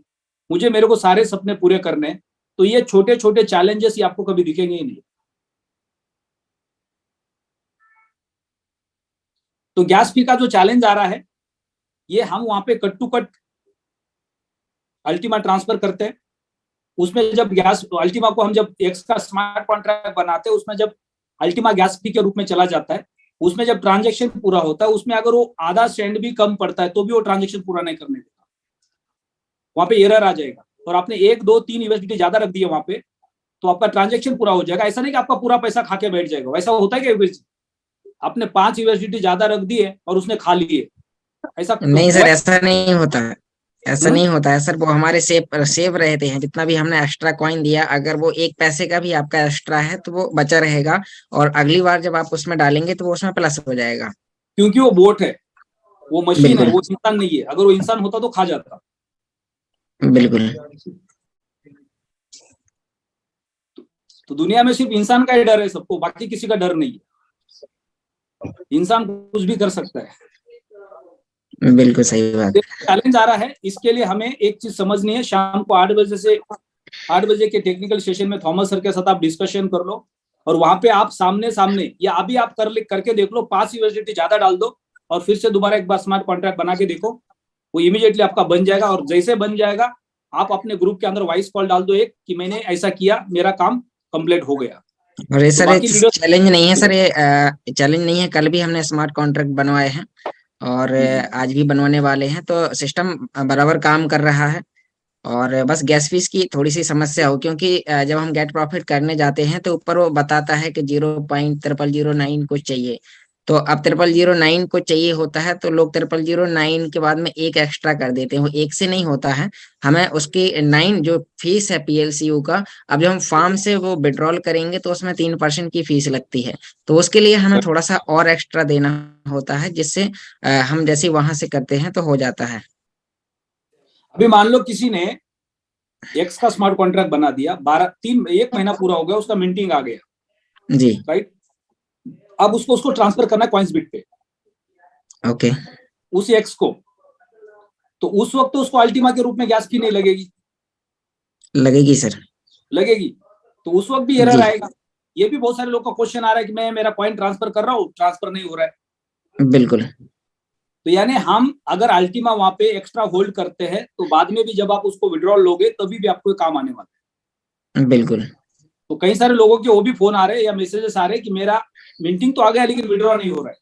मुझे मेरे को सारे सपने पूरे करने हैं, तो ये छोटे छोटे चैलेंजेस ये आपको कभी दिखेंगे ही नहीं। तो गैस फी का जो चैलेंज आ रहा है, ये हम वहां पे कट टू कट अल्टीमा ट्रांसफर करते हैं। उसमें जब गैस अल्टीमा को हम जब एक्स का स्मार्ट कॉन्ट्रैक्ट बनाते हैं, उसमें जब अल्टीमा गैस फी के रूप में चला जाता है, उसमें जब ट्रांजैक्शन पूरा होता है, उसमें अगर वो आधा सेंट भी कम पड़ता है तो भी वो ट्रांजैक्शन पूरा नहीं करने देगा, वहां पे एरर आ जाएगा। और आपने 1, 2, 3 यूएसडीटी ज्यादा रख दिए वहां पे, तो आपका ट्रांजैक्शन पूरा हो जाएगा। ऐसा नहीं कि आपका पूरा पैसा खा के बैठ जाएगा, वैसा होता है क्या? आपने 5 यूएसडीटी ज्यादा रख दिए और उसने खा लिए, ऐसा नहीं सर, ऐसा नहीं होता है, ऐसा नहीं होता है सर। वो हमारे सेव रहते हैं, जितना भी हमने एक्स्ट्रा कॉइन दिया, अगर वो 1 पैसे का भी आपका एक्स्ट्रा है तो वो बचा रहेगा, और अगली बार जब आप उसमें डालेंगे तो वो उसमें प्लस हो जाएगा। क्योंकि वो बोट है, वो मशीन है, वो इंसान नहीं है। अगर वो इंसान होता तो खा जाता। बिल्कुल। तो दुनिया में सिर्फ इंसान का ही डर है सबको, बाकी किसी का डर नहीं है। इंसान कुछ भी कर सकता है। बिल्कुल सही बात। चैलेंज आ रहा है, इसके लिए हमें एक चीज समझनी है। शाम को 8 बजे से 8 बजे के टेक्निकल सेशन में थॉमस सर के साथ आप डिस्कशन कर लो, और वहां पे आप सामने सामने या अभी आप करके देख लो, 5 यूएसडीटी ज्यादा डाल दो और फिर से दोबारा एक बार स्मार्ट कॉन्ट्रैक्ट बना के देखो, वो इमीडिएटली आपका बन जाएगा। और जैसे बन जाएगा आप अपने ग्रुप के अंदर वॉइस कॉल डाल दो एक कि मैंने ऐसा किया, मेरा काम कंप्लीट हो गया। और ये सर बाकी लीडर चैलेंज नहीं है सर, ये चैलेंज नहीं है। कल भी हमने स्मार्ट कॉन्ट्रैक्ट बनवाए हैं और आज भी बनवाने वाले हैं, तो सिस्टम बराबर काम कर रहा है। और बस गैस फीस की थोड़ी सी समस्या हो, क्योंकि जब हम गेट प्रॉफिट करने जाते हैं तो ऊपर वो बताता है कि 0.0009 कुछ चाहिए। तो अब 0009 को चाहिए होता है तो लोग 0009 के बाद में एक एक्स्ट्रा कर देते हैं। वो एक से नहीं होता है, हमें उसकी 9 जो फीस है पीएलसीयू का, अब जब हम फार्म से वो विड्रॉल करेंगे तो उसमें 3% की फीस लगती है। तो उसके लिए हमें थोड़ा सा और एक्स्ट्रा देना होता है, जिससे हम जैसे वहां से करते हैं तो हो जाता है। अभी मान लो किसी ने एक्स का स्मार्ट कॉन्ट्रैक्ट बना दिया, 1 महीना पूरा हो गया, उसका मिंटिंग आ गया जी राइट। अब उसको ट्रांसफर करना है कॉइन्सबिट पे, ओके उस एक्स को, तो उस वक्त तो उसको अल्टीमा के रूप में गैस फी नहीं लगेगी, लगेगी सर। लगेगी। तो उस वक्त भी एरर जी आएगा। ये भी बहुत सारे लोग का क्वेश्चन आ रहा है कि मैं मेरा कॉइन ट्रांसफर कर रहा हूँ, ट्रांसफर नहीं हो रहा है। बिल्कुल। तो यानी हम अगर अल्टीमा वहां पे एक्स्ट्रा होल्ड करते हैं तो बाद में भी जब आप उसको विड्रॉल लोगे तभी भी आपको काम आने वाला है। बिल्कुल। तो कई सारे लोगों के वो भी फोन आ रहे हैं या मैसेजेस आ रहे हैं कि मेरा मिंटिंग तो आ गया लेकिन विड्रॉ नहीं हो रहा है।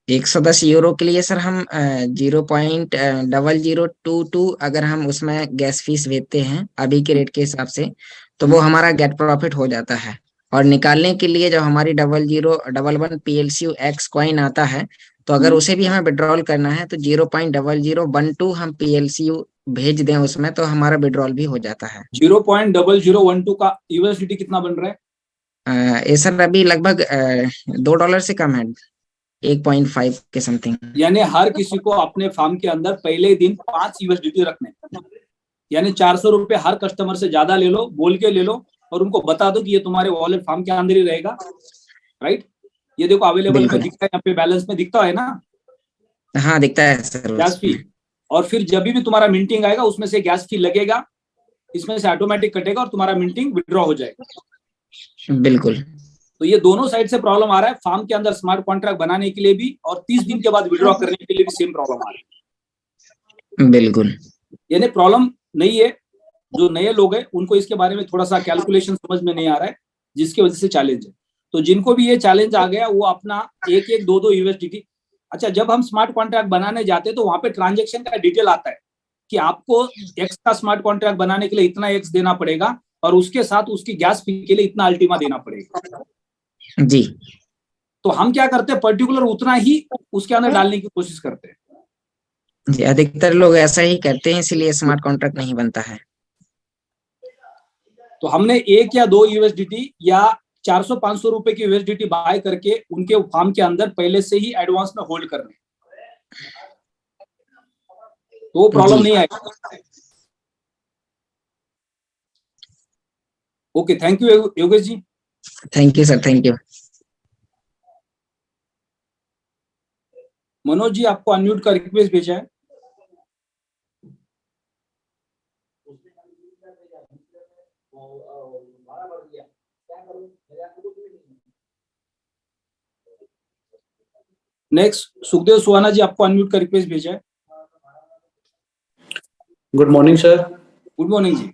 110 यूरो के लिए सर हम 0.0022 अगर हम उसमें गैस फीस देते हैं अभी के रेट के हिसाब से, तो वो हमारा गेट प्रॉफिट हो जाता है। और निकालने के लिए जब हमारी 0011 PLCU X कॉइन आता है, तो अगर उसे भी हमें विड्रॉल करना है तो 0.0012 हम PLCU भेज दें उसमें, तो हमारा विड्रॉल भी हो जाता है। 0.0012 का यूएसडीटी कितना बन रहा है? ये सर अभी लगभग $2 से कम है, 1.5 के समथिंग। यानी हर किसी को अपने फार्म के अंदर पहले दिन 5 यूएसडीटी रखने, यानी 400 रुपए हर कस्टमर से ज्यादा ले लो, बोल के ले लो और उनको बता दो कि ये तुम्हारे वॉलेट फार्म के अंदर ही रहेगा राइट। ये देखो अवेलेबल में दिखता है, यहाँ पे बैलेंस में दिखता है ना। हाँ दिखता है सर गैस फी। और फिर जब भी तुम्हारा मिंटिंग आएगा उसमें से गैस फी लगेगा, इसमें से ऑटोमेटिक कटेगा और तुम्हारा मिंटिंग विड्रॉ हो जाएगा। बिल्कुल। तो ये दोनों साइड से प्रॉब्लम आ रहा है, फार्म के अंदर स्मार्ट कॉन्ट्रैक्ट बनाने के लिए भी और 30 दिन के बाद विड्रॉ करने के लिए भी सेम प्रॉब्लम आ रही है। बिल्कुल। यानी प्रॉब्लम नहीं है, जो नए लोग हैं उनको इसके बारे में थोड़ा सा कैलकुलेशन समझ में नहीं आ रहा है, जिसकी वजह से चैलेंज है। तो जिनको भी ये चैलेंज आ गया वो अपना 1-1, 2-2 यूएसडीटी। अच्छा, जब हम स्मार्ट कॉन्ट्रैक्ट बनाने जाते हैं तो वहां पे ट्रांजेक्शन का डिटेल आता है कि आपको एक्स का स्मार्ट कॉन्ट्रैक्ट बनाने के लिए इतना एक्स देना पड़ेगा और उसके साथ उसकी गैस फी के लिए इतना अल्टीमा देना पड़ेगा जी। तो हम क्या करते हैं, पर्टिकुलर उतना ही उसके अंदर डालने की कोशिश करते हैं। जी, अधिकतर लोग ऐसा ही करते हैं, इसीलिए स्मार्ट कॉन्ट्रैक्ट नहीं बनता है। तो हमने 1 या 2 यूएसडीटी या 400-500 रुपए की यूएसडीटी बाय करके उनके फार्म के अंदर पहले से ही एडवांस में होल्ड करने, तो प्रॉब्लम नहीं आएगा। Okay, thank you Yogesh ji. Thank you sir, thank you. Manoj ji, आपको अनम्यूट का रिक्वेस्ट भेजा है। नेक्स्ट सुखदेव सुहाना जी, आपको अनम्यूट का रिक्वेस्ट भेजा है। Good morning sir. Good morning जी।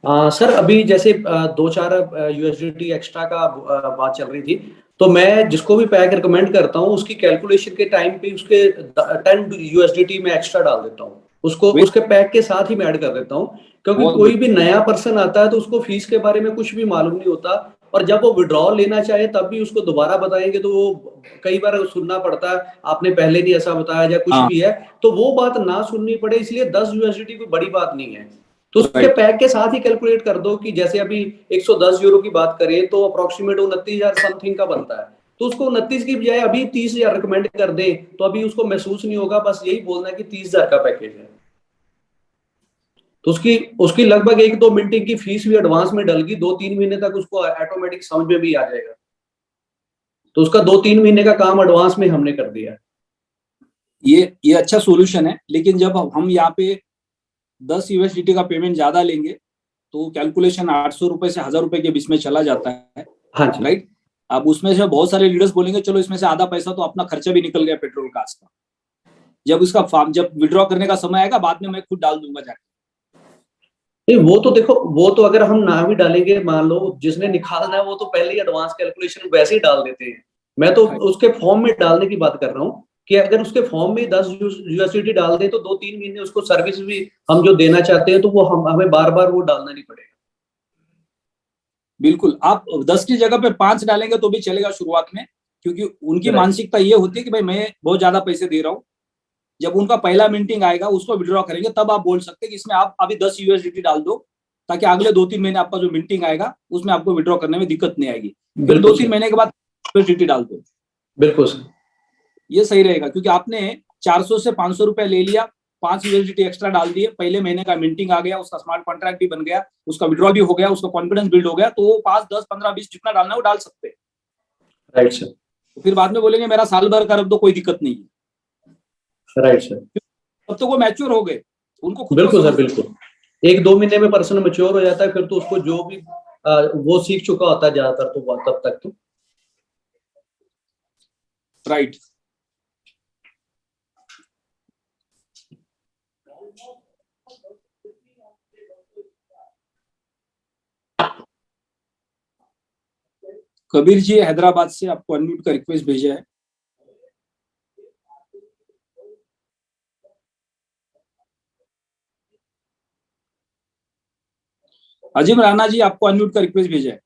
सर अभी जैसे 2-4 यूएसडीटी एक्स्ट्रा का बात चल रही थी, तो मैं जिसको भी पैक रिकमेंड करता हूँ उसकी कैलकुलेशन के टाइम पे उसके 10 यूएसडीटी में एक्स्ट्रा डाल देता हूँ, उसको उसके पैक के साथ ही मैं ऐड कर देता हूँ, क्योंकि कोई भी नया पर्सन आता है तो उसको फीस के बारे में कुछ भी मालूम नहीं होता और जब वो विड्रॉल लेना चाहे तब भी उसको दोबारा बताएंगे तो वो कई बार सुनना पड़ता है, आपने पहले नहीं ऐसा बताया या कुछ भी है, तो वो बात ना सुननी पड़े, इसलिए 10 यूएसडीटी कोई बड़ी बात नहीं है। तो उसके पैक के साथ ही कैलकुलेट कर दो कि जैसे अभी 110 यूरो की बात करें तो अप्रोक्सीमेट 29,000 समथिंग का बनता है, तो उसको 29 की बजाय अभी 30,000 रिकमेंड कर दे तो अभी उसको महसूस नहीं होगा, बस यही बोलना है कि 30,000 का पैकेज है। तो उसकी लगभग 1-2 मिनटिंग की फीस भी एडवांस में डल गई, 2-3 महीने तक उसको ऑटोमेटिक समझ में भी आ जाएगा, तो उसका 2-3 महीने का काम एडवांस में हमने कर दिया। ये अच्छा सॉल्यूशन है, लेकिन जब हम यहाँ पे 10 यूएसडीटी का पेमेंट ज्यादा लेंगे तो कैलकुलेशन 800 रुपए से 1000 रुपए के बीच में चला जाता है। हाँ जी। राइट। अब उसमें से बहुत सारे लीडर्स बोलेंगे चलो इसमें से आधा पैसा तो अपना खर्चा भी निकल गया पेट्रोल कास्ट का, जब उसका फॉर्म, जब विड्रॉ करने का समय आएगा बाद में मैं खुद डाल दूंगा जाके। नहीं, वो तो देखो, वो तो अगर हम ना भी डालेंगे, मान लो जिसने निकालना है वो तो पहले ही एडवांस कैलकुलेशन वैसे ही डाल देते हैं। मैं तो उसके फॉर्म में डालने की बात कर रहा हूँ कि अगर उसके फॉर्म में 10 यूएसडीटी डाल दे तो 2-3 महीने उसको सर्विस भी हम जो देना चाहते हैं तो वो हमें बार बार वो डालना नहीं पड़ेगा। बिल्कुल, आप 10 की जगह पे 5 डालेंगे तो भी चलेगा शुरुआत में, क्योंकि उनकी मानसिकता ये होती है कि भाई मैं बहुत ज्यादा पैसे दे रहा हूँ। जब उनका पहला मिंटिंग आएगा, उसको विड्रॉ करेंगे, तब आप बोल सकते हैं कि इसमें आप अभी 10 यूएसडीटी डाल दो, ताकि अगले 2-3 महीने आपका जो मिंटिंग आएगा उसमें आपको विड्रॉ करने में दिक्कत नहीं आएगी। फिर 2-3 महीने के बाद यूएसडीटी डाल दो। बिल्कुल सर, ये सही रहेगा, क्योंकि आपने 400 से 500 रुपए ले लिया, 5 यूएसडीटी एक्स्ट्रा डाल दिए, पहले महीने का मिंटिंग आ गया, उसका स्मार्ट कॉन्ट्रैक्ट भी बन गया, उसका विड्रॉ भी हो गया, उसका कॉन्फिडेंस बिल्ड हो गया, तो वो 5, 10, 15, 20 जितना डालना है वो डाल सकते हैं। Right sir. फिर बाद में बोलेंगे मेरा साल भर कर तो कोई दिक्कत नहीं है। Right sir. तब तो वो मैच्योर हो गए, उनको खुद बिल्कुल सर, बिल्कुल 1-2 महीने में पर्सन मैच्योर हो जाता है, फिर तो उसको जो भी वो सीख चुका होता है ज्यादातर, तो तब तक तो राइट। कबीर जी हैदराबाद से आपको अनम्यूट का रिक्वेस्ट भेजा है। अजीम राणा जी आपको अनम्यूट का रिक्वेस्ट भेजा है।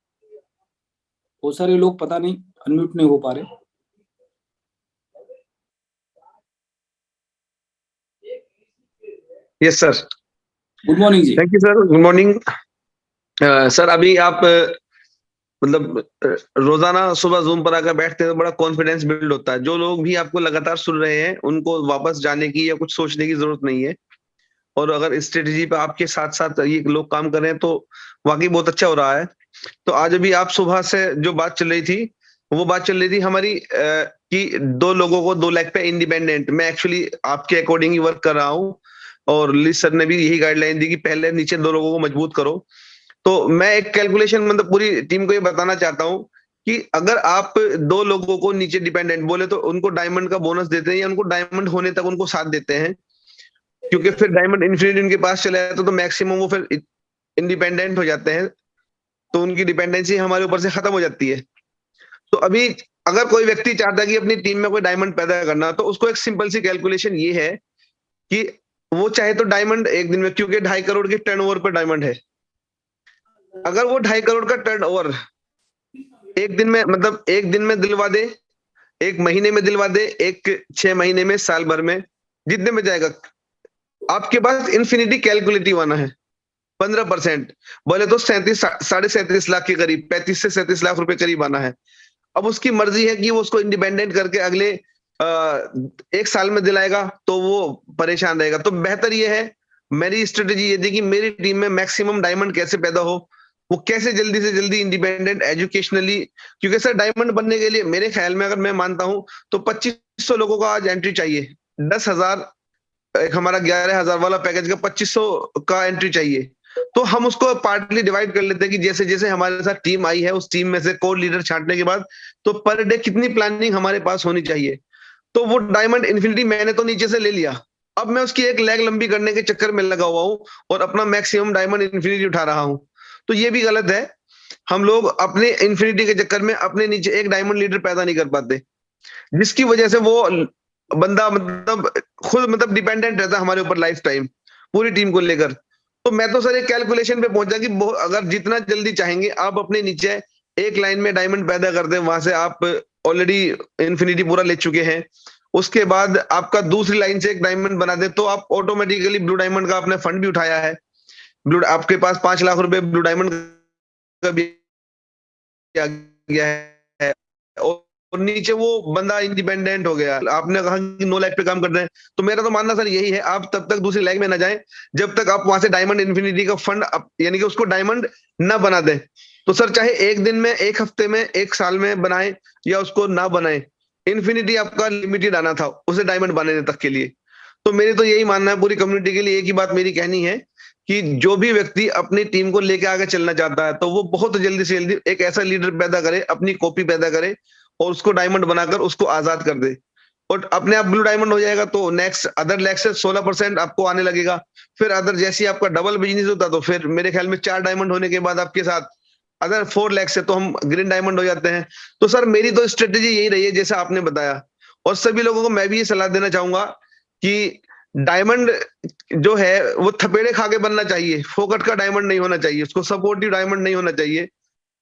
बहुत सारे लोग पता नहीं अनम्यूट नहीं हो पा रहे। यस सर, गुड मॉर्निंग जी। Thank you sir, good morning sir. अभी आप मतलब रोजाना सुबह जूम पर आकर बैठते हैं तो बड़ा कॉन्फिडेंस बिल्ड होता है। जो लोग भी आपको लगातार सुन रहे हैं उनको वापस जाने की या कुछ सोचने की जरूरत नहीं है, और अगर स्ट्रेटेजी पे आपके साथ साथ ये लोग काम कर रहे हैं तो वाकई बहुत अच्छा हो रहा है। तो आज अभी आप सुबह से जो बात चल रही थी, वो बात चल रही थी हमारी कि 2 लोगों को 2 लाख पे इंडिपेंडेंट। मैं एक्चुअली आपके अकॉर्डिंग ही वर्क कर रहा हूँ, और लिस सर ने भी यही गाइडलाइन दी कि पहले नीचे 2 लोगों को मजबूत करो। तो मैं एक कैलकुलेशन मतलब पूरी टीम को ये बताना चाहता हूँ कि अगर आप 2 लोगों को नीचे डिपेंडेंट बोले तो उनको डायमंड का बोनस देते हैं, या उनको डायमंड होने तक उनको साथ देते हैं, क्योंकि फिर डायमंड इन्फिनिटी उनके पास चले जाता तो मैक्सिमम वो फिर इंडिपेंडेंट हो जाते हैं, तो उनकी डिपेंडेंसी हमारे ऊपर से खत्म हो जाती है। तो अभी अगर कोई व्यक्ति चाहता है कि अपनी टीम में कोई डायमंड पैदा करना, तो उसको एक सिंपल सी कैलकुलेशन ये है कि वो चाहे तो डायमंड एक दिन में, क्योंकि 2.5 करोड़ के टर्नओवर पर डायमंड है, अगर वो 2.5 करोड़ का टर्नओवर एक दिन में, मतलब एक दिन में दिलवा दे, 1 महीने में दिलवा दे, 6 महीने में, साल भर में, जितने में जाएगा, आपके पास इन्फिनिटी कैलकुलेटिव आना है 15%, बोले तो 37.5 लाख के करीब, 35 से 37 लाख रुपए करीब आना है। अब उसकी मर्जी है कि वो उसको इंडिपेंडेंट करके अगले 1 साल में दिलाएगा तो वो परेशान रहेगा। तो बेहतर ये है, मेरी स्ट्रेटेजी ये थी कि मेरी टीम में मैक्सिमम डायमंड कैसे पैदा हो, वो कैसे जल्दी से जल्दी इंडिपेंडेंट एजुकेशनली, क्योंकि सर डायमंड बनने के लिए मेरे ख्याल में, अगर मैं मानता हूं तो 2500 लोगों का आज एंट्री चाहिए। 10,000 एक हमारा 11,000 वाला पैकेज का 2500 का एंट्री चाहिए। तो हम उसको पार्टली डिवाइड कर लेते हैं कि जैसे जैसे हमारे साथ टीम आई है, उस टीम में से कोर लीडर छांटने के बाद तो पर डे कितनी प्लानिंग हमारे पास होनी चाहिए। तो वो डायमंड इन्फिनिटी मैंने तो नीचे से ले लिया, अब मैं उसकी एक लेग लंबी करने के चक्कर में लगा हुआ हूं और अपना मैक्सिमम डायमंड इन्फिनिटी उठा रहा हूं। तो ये भी गलत है, हम लोग अपने इन्फिनिटी के चक्कर में अपने नीचे एक डायमंड लीडर पैदा नहीं कर पाते, जिसकी वजह से वो बंदा मतलब खुद मतलब डिपेंडेंट रहता है हमारे ऊपर लाइफ टाइम, पूरी टीम को लेकर। तो मैं तो सर एक कैलकुलेशन पे पहुंचा कि अगर जितना जल्दी चाहेंगे आप अपने नीचे एक लाइन में डायमंड पैदा कर दें, वहां से आप ऑलरेडी इन्फिनिटी पूरा ले चुके हैं, उसके बाद आपका दूसरी लाइन से एक डायमंड बना दे तो आप ऑटोमेटिकली ब्लू डायमंड का आपने फंड भी उठाया है, ब्लू आपके पास 5 लाख रुपए ब्लू डायमंड का भी आ गया है, और नीचे वो बंदा इंडिपेंडेंट हो गया। आपने कहा कि 9 लाख पे काम कर रहे हैं, तो मेरा तो मानना सर यही है, आप तब तक दूसरी लाइन में ना जाएं जब तक आप वहां से डायमंड इन्फिनिटी का फंड यानी कि उसको डायमंड ना बना दें। तो सर चाहे एक दिन में, एक हफ्ते में, एक साल में बनाए या उसको ना बनाए, इन्फिनिटी आपका लिमिटेड आना था उसे डायमंड बनाने तक के लिए। तो मेरे तो यही मानना है, पूरी कम्युनिटी के लिए एक ही बात मेरी कहनी है कि जो भी व्यक्ति अपनी टीम को लेकर आगे चलना चाहता है तो वो बहुत जल्दी से जल्दी एक ऐसा लीडर पैदा करे, अपनी कॉपी पैदा करे और उसको डायमंड बनाकर उसको आजाद कर दे। और अपने आप ब्लू डायमंड हो जाएगा तो नेक्स्ट अदर लैक से 16% आपको आने लगेगा। फिर अदर जैसे आपका डबल बिजनेस होता तो फिर मेरे ख्याल में 4 डायमंड होने के बाद आपके साथ अदर 4 लैक से तो हम ग्रीन डायमंड हो जाते हैं। तो सर मेरी तो स्ट्रेटेजी यही रही है जैसा आपने बताया, और सभी लोगों को मैं भी ये सलाह देना चाहूंगा कि डायमंड जो है वो थपेड़े खा के बनना चाहिए, फोकट का डायमंड नहीं होना चाहिए, उसको सपोर्टिव डायमंड नहीं होना चाहिए,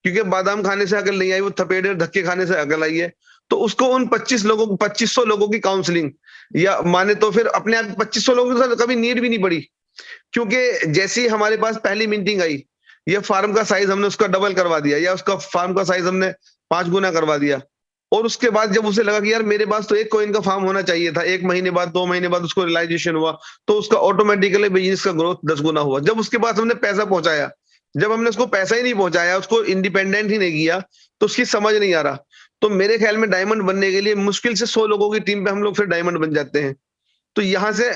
क्योंकि बादाम खाने से अकल नहीं आई, वो थपेड़े और धक्के खाने से अकल आई है। तो उसको उन 2500 लोगों की काउंसलिंग या माने तो फिर अपने आप 2500 लोगों के साथ कभी नीड भी नहीं पड़ी, क्योंकि जैसे ही हमारे पास पहली मीटिंग आई, ये फार्म का साइज हमने उसका डबल करवा दिया या उसका फार्म का साइज हमने 5 गुना करवा दिया। और उसके बाद जब उसे लगा कि यार मेरे पास तो 1 कॉइन का फार्म होना चाहिए था, 1 महीने बाद 2 महीने बाद उसको रियलाइजेशन हुआ, तो उसका ऑटोमेटिकली बिजनेस का ग्रोथ 10 गुना हुआ। जब उसके पास हमने पैसा पहुंचाया, जब हमने उसको पैसा ही नहीं पहुंचाया, उसको इंडिपेंडेंट ही नहीं किया, तो उसकी समझ नहीं आ रहा। तो मेरे ख्याल में डायमंड बनने के लिए मुश्किल से 100 लोगों की टीम पे हम लोग फिर डायमंड बन जाते हैं। तो यहाँ से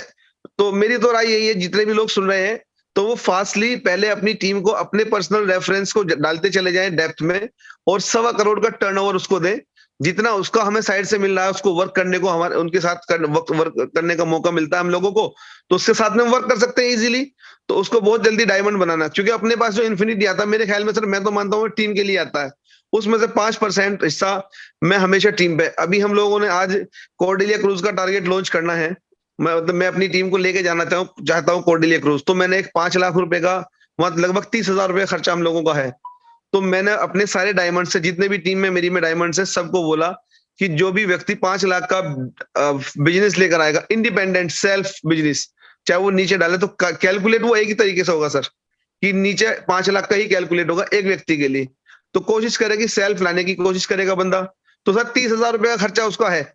तो मेरी तो राय यही है, जितने भी लोग सुन रहे हैं तो वो फास्टली पहले अपनी टीम को अपने पर्सनल रेफरेंस को डालते चले जाएं डेप्थ में, और 1.25 करोड़ का टर्नओवर उसको दें। जितना उसका हमें साइड से मिल रहा है, उसको वर्क करने को हमारे उनके साथ वर्क करने का मौका मिलता है हम लोगों को, तो उसके साथ में हम वर्क कर सकते हैं इजीली। तो उसको बहुत जल्दी डायमंड बनाना, क्योंकि अपने पास जो इन्फिनिटी आता है मेरे ख्याल में सर, मैं तो मानता हूँ टीम के लिए आता है, उसमें से 5% हिस्सा मैं हमेशा टीम पे। अभी हम लोगों ने आज कॉर्डेलिया क्रूज का टारगेट लॉन्च करना है, मैं अपनी टीम को लेके जाना चाहता हूँ कॉर्डेलिया क्रूज। तो मैंने एक 5 लाख रुपए का, वहां लगभग 30,000 रुपए खर्चा हम लोगों का है। तो मैंने अपने सारे डायमंड से, जितने भी टीम में मेरी में डायमंड से, सबको बोला कि जो भी व्यक्ति 5 लाख का बिजनेस लेकर आएगा, इंडिपेंडेंट सेल्फ बिजनेस, चाहे वो नीचे डाले तो कैलकुलेट वो एक ही तरीके से होगा सर, कि नीचे 5 लाख का ही कैलकुलेट होगा एक व्यक्ति के लिए। तो कोशिश करेगी सेल्फ लाने की कोशिश करेगा बंदा, तो सर 30,000 रुपए का खर्चा उसका है।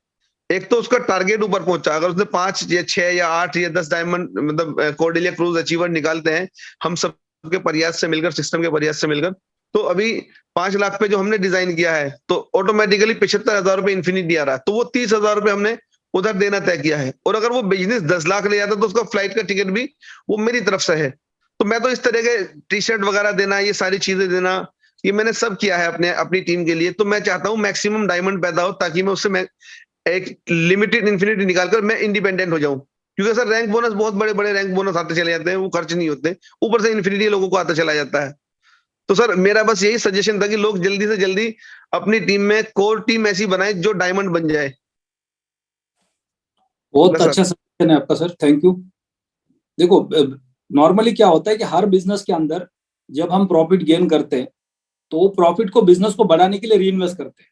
एक तो उसका टारगेट ऊपर पहुंचा, अगर उसने 5 या 6 या 8 या 10 डायमंड मतलब कॉर्डेलिया क्रूज अचीवर निकालते हैं हम सबके प्रयास से मिलकर, सिस्टम के प्रयास से मिलकर, तो अभी 5 लाख पे जो हमने डिजाइन किया है तो ऑटोमेटिकली 75,000 रुपए इन्फिनिटी आ रहा है, तो वो 30,000 रुपए हमने उधर देना तय किया है। और अगर वो बिजनेस 10 लाख ले जाता तो उसका फ्लाइट का टिकट भी वो मेरी तरफ से है। तो मैं तो इस तरह के टी शर्ट वगैरह देना, ये सारी चीजें देना, ये मैंने सब किया है अपनी टीम के लिए। तो मैं चाहता हूँ मैक्सिमम डायमंड पैदा हो, ताकि मैं उससे एक लिमिटेड इन्फिनिटी निकालकर मैं इंडिपेंडेंट हो जाऊं। क्योंकि सर रैंक बोनस, बहुत बड़े बड़े रैंक बोनस आते चले जाते हैं, वो खर्च नहीं होते, ऊपर से इन्फिनिटी लोगों को आता चला जाता है। तो सर मेरा बस यही सजेशन था कि लोग जल्दी से जल्दी अपनी टीम में कोर टीम ऐसी बनाए जो डायमंड बन जाए। बहुत अच्छा सजेशन है आपका सर, थैंक यू। देखो नॉर्मली क्या होता है कि हर बिजनेस के अंदर जब हम प्रॉफिट गेन करते हैं तो वो प्रॉफिट को बिजनेस को बढ़ाने के लिए रीइन्वेस्ट करते हैं,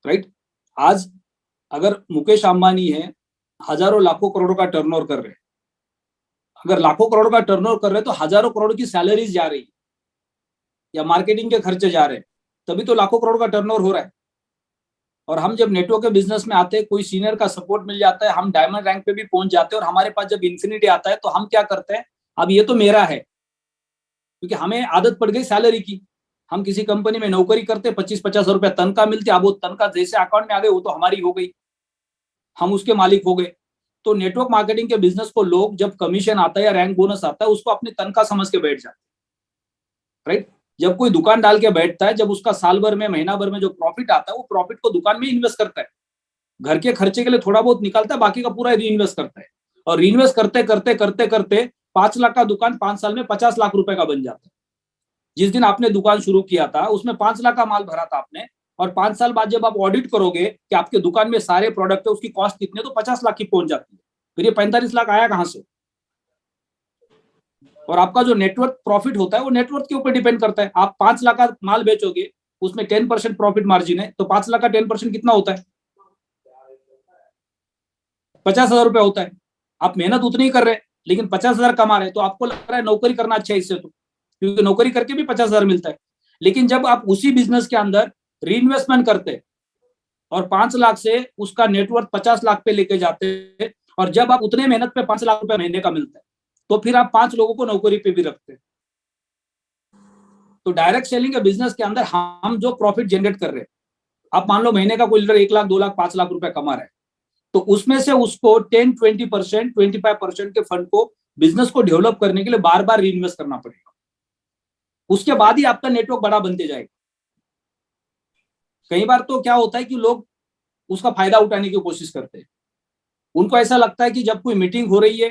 राइट। आज अगर मुकेश अंबानी है, हजारों लाखों करोड़ों का टर्नओवर कर रहे हैं, अगर लाखों करोड़ का टर्नओवर कर रहे हैं तो हजारों करोड़ की सैलरीज जा रही है या मार्केटिंग के खर्चे जा रहे हैं, तभी तो लाखों करोड़ का टर्नओवर हो रहा है। और हम जब नेटवर्क के बिजनेस में आते हैं, कोई सीनियर का सपोर्ट मिल जाता है, हम डायमंड रैंक पे भी पहुंच जाते हैं, और हमारे पास जब इन्फिनिटी आता है तो हम क्या करते हैं, अब ये तो मेरा है, क्योंकि हमें आदत पड़ गई सैलरी की। हम किसी कंपनी में नौकरी करते, 25-50 रुपया तनख्वाह मिलती, अब वो तनख्वाह जैसे अकाउंट में आ गई वो तो हमारी हो गई, हम उसके मालिक हो गए। तो नेटवर्क मार्केटिंग के बिजनेस को लोग जब कमीशन आता है या रैंक बोनस आता है उसको अपनी तनख्वाह समझ के बैठ जाते हैं, राइट। जब कोई दुकान डाल के बैठता है, जब उसका साल भर में, महीना भर में जो प्रॉफिट आता है वो प्रॉफिट को दुकान में इन्वेस्ट करता है, घर के खर्चे के लिए थोड़ा बहुत निकालता है, बाकी का पूरा रीइन्वेस्ट करता है। और रीइन्वेस्ट करते करते करते करते 5 लाख का दुकान 5 साल में 50 लाख रुपए का बन जाता है। जिस दिन आपने दुकान शुरू किया था उसमें 5 लाख का माल भरा था आपने, और 5 साल बाद जब आप ऑडिट करोगे कि आपके दुकान में सारे प्रोडक्ट है, उसकी कॉस्ट कितनी है, तो 50 लाख की पहुंच जाती है। फिर ये 45 लाख आया कहां से? और आपका जो नेटवर्क प्रॉफिट होता है वो नेटवर्क के ऊपर डिपेंड करता है। आप 5 लाख का माल बेचोगे, उसमें 10% प्रॉफिट मार्जिन है, तो 5 लाख का 10% कितना होता है? 50,000 रुपए होता है। आप मेहनत उतनी ही कर रहे हैं लेकिन 50,000 कमा रहे हैं, तो आपको लग रहा है नौकरी करना अच्छा है इससे, तो क्योंकि नौकरी करके भी 50,000 मिलता है। लेकिन जब आप उसी बिजनेस के अंदर रीइन्वेस्टमेंट करते हैं और 5 लाख से उसका नेटवर्क 50 लाख पे लेके जाते हैं, और जब आप उतने मेहनत पे 5 लाख रुपए महीने का मिलता है, तो फिर आप 5 लोगों को नौकरी पे भी रखते हैं। तो डायरेक्ट सेलिंग के बिजनेस के अंदर हम जो प्रॉफिट जनरेट कर रहे हैं, आप मान लो महीने का कोई लीडर 1 लाख, 2 लाख, 5 लाख रुपए कमा रहा है, तो उसमें से उसको 10-20%, 25% के फंड को बिजनेस को डेवलप करने के लिए बार बार रीइन्वेस्ट करना पड़ेगा। उसके बाद ही आपका नेटवर्क बड़ा बनते जाएगा। कई बार तो क्या होता है कि लोग उसका फायदा उठाने की कोशिश करते हैं, उनको ऐसा लगता है कि जब कोई मीटिंग हो रही है,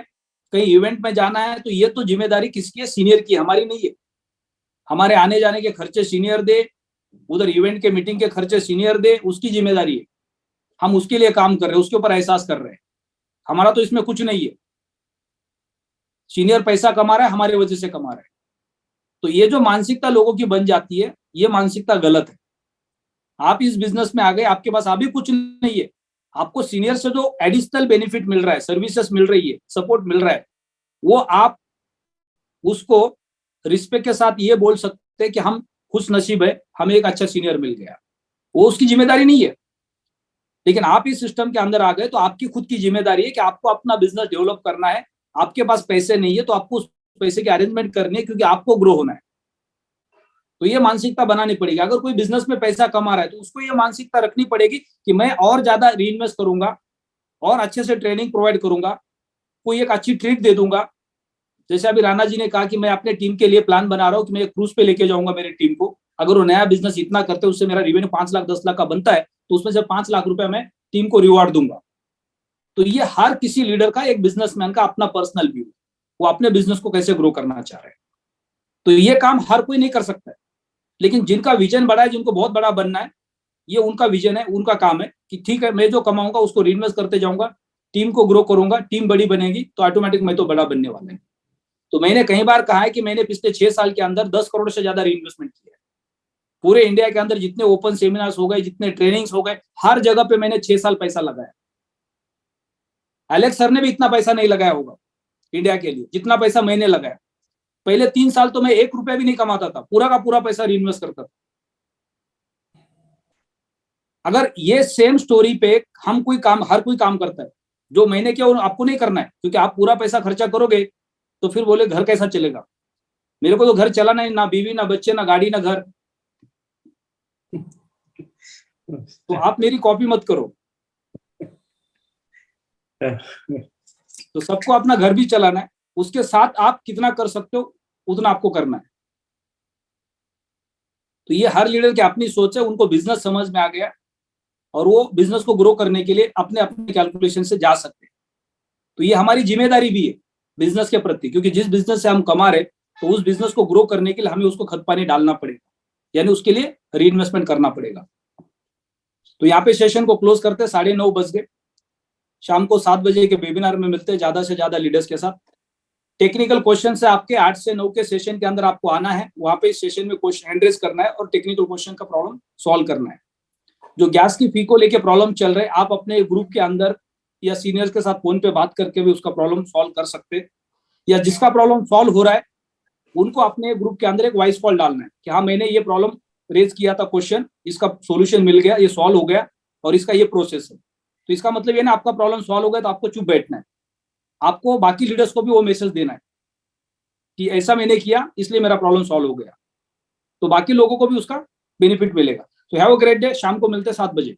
कहीं इवेंट में जाना है, तो ये तो जिम्मेदारी किसकी है? सीनियर की, हमारी नहीं है। हमारे आने जाने के खर्चे सीनियर दे, उधर इवेंट के मीटिंग के खर्चे सीनियर दे, उसकी जिम्मेदारी है। हम उसके लिए काम कर रहे हैं, उसके ऊपर एहसास कर रहे हैं। हमारा तो इसमें कुछ नहीं है। सीनियर पैसा कमा रहा है, हमारे वजह से कमा रहा है। तो ये जो मानसिकता लोगों की बन जाती है, ये मानसिकता गलत है। आप इस बिजनेस में आ गए, आपके पास अभी कुछ नहीं है, आपको सीनियर से जो एडिशनल बेनिफिट मिल रहा है, सर्विसेज मिल रही है, सपोर्ट मिल रहा है, वो आप उसको रिस्पेक्ट के साथ ये बोल सकते हैं कि हम खुश नसीब है, हमें एक अच्छा सीनियर मिल गया। वो उसकी जिम्मेदारी नहीं है। लेकिन आप इस सिस्टम के अंदर आ गए तो आपकी खुद की जिम्मेदारी है कि आपको अपना बिजनेस डेवलप करना है। आपके पास पैसे नहीं है तो आपको उस पैसे की अरेंजमेंट करनी है, क्योंकि आपको ग्रो होना है। तो ये मानसिकता बनानी पड़ेगी। अगर कोई बिजनेस में पैसा कमा रहा है तो उसको ये मानसिकता रखनी पड़ेगी कि मैं और ज्यादा रीइन्वेस्ट करूंगा और अच्छे से ट्रेनिंग प्रोवाइड करूंगा, कोई एक अच्छी ट्रीट दे दूंगा। जैसे अभी राणा जी ने कहा कि मैं अपने टीम के लिए प्लान बना रहा हूँ कि मैं एक क्रूज पे लेके जाऊंगा मेरी टीम को। अगर वो नया बिजनेस इतना करते हैं, उससे मेरा रेवेन्यू 5 लाख 10 लाख का बनता है, तो उसमें से 5 लाख रुपए मैं टीम को रिवॉर्ड दूंगा। तो ये हर किसी लीडर का, एक बिजनेसमैन का अपना पर्सनल व्यू, वो अपने बिजनेस को कैसे ग्रो करना चाह रहे हैं। तो ये काम हर कोई नहीं कर सकता है। लेकिन जिनका विजन बड़ा है, जिनको बहुत बड़ा बनना है, ये उनका विजन है, उनका काम है कि ठीक है, मैं जो कमाऊंगा उसको रीइन्वेस्ट करते जाऊंगा, टीम को ग्रो करूंगा, टीम बड़ी बनेगी तो ऑटोमेटिक मैं तो बड़ा बनने वाला है। तो मैंने कई बार कहा है कि मैंने पिछले 6 साल के अंदर 10 करोड़ से ज्यादा रीइन्वेस्टमेंट किया है। पूरे इंडिया के अंदर जितने ओपन सेमिनार्स हो गए, जितने ट्रेनिंग्स हो गए, हर जगह पे मैंने 6 साल पैसा लगाया। एलेक्स सर ने भी इतना पैसा नहीं लगाया होगा इंडिया के लिए जितना पैसा मैंने लगाया। पहले 3 साल तो मैं 1 रुपया भी नहीं कमाता था, पूरा का पूरा पैसा रीइन्वेस्ट करता था। अगर ये सेम स्टोरी पे हम हर कोई काम करता है, जो मैंने किया आपको नहीं करना है, क्योंकि आप पूरा पैसा खर्चा करोगे तो फिर बोले घर कैसा चलेगा। मेरे को तो घर चलाना है, ना बीवी ना बच्चे ना गाड़ी ना घर। तो आप मेरी कॉपी मत करो। तो सबको अपना घर भी चलाना है, उसके साथ आप कितना कर सकते हो उतना आपको करना है। तो ये हर लीडर की अपनी सोच है, उनको बिजनेस समझ में आ गया और वो बिजनेस को ग्रो करने के लिए अपने अपने कैलकुलेशन से जा सकते हैं। तो ये हमारी जिम्मेदारी भी है बिजनेस के प्रति, क्योंकि जिस बिजनेस से हम कमा रहे तो उस बिजनेस को ग्रो करने के लिए हमें उसको खत पानी डालना पड़ेगा, यानी उसके लिए रीइन्वेस्टमेंट करना पड़ेगा। तो यहाँ पे सेशन को क्लोज करते हैं, 9:30 बज गए। शाम को 7 बजे के वेबिनार में मिलते हैं ज्यादा से ज्यादा लीडर्स के साथ। टेक्निकल क्वेश्चन से आपके 8 से 9 के सेशन के अंदर आपको आना है, वहां पे सेशन में क्वेश्चन हैंड रेज करना है और टेक्निकल क्वेश्चन का प्रॉब्लम सॉल्व करना है। जो गैस की फी को लेके प्रॉब्लम चल रहे, आप अपने ग्रुप के अंदर या सीनियर्स के साथ फोन पे बात करके भी उसका प्रॉब्लम सॉल्व कर सकते हैं, या जिसका प्रॉब्लम सॉल्व हो रहा है उनको अपने ग्रुप के अंदर एक वॉइस कॉल डालना है कि हाँ मैंने ये प्रॉब्लम रेज किया था, क्वेश्चन इसका सोल्यूशन मिल गया, ये सॉल्व हो गया और इसका ये प्रोसेस है। तो इसका मतलब ये ना आपका प्रॉब्लम सॉल्व हो गया तो आपको चुप बैठना है, आपको बाकी लीडर्स को भी वो मैसेज देना है कि ऐसा मैंने किया इसलिए मेरा प्रॉब्लम सॉल्व हो गया, तो बाकी लोगों को भी उसका बेनिफिट मिलेगा। तो हैव अ ग्रेट डे। शाम को मिलते हैं 7 बजे।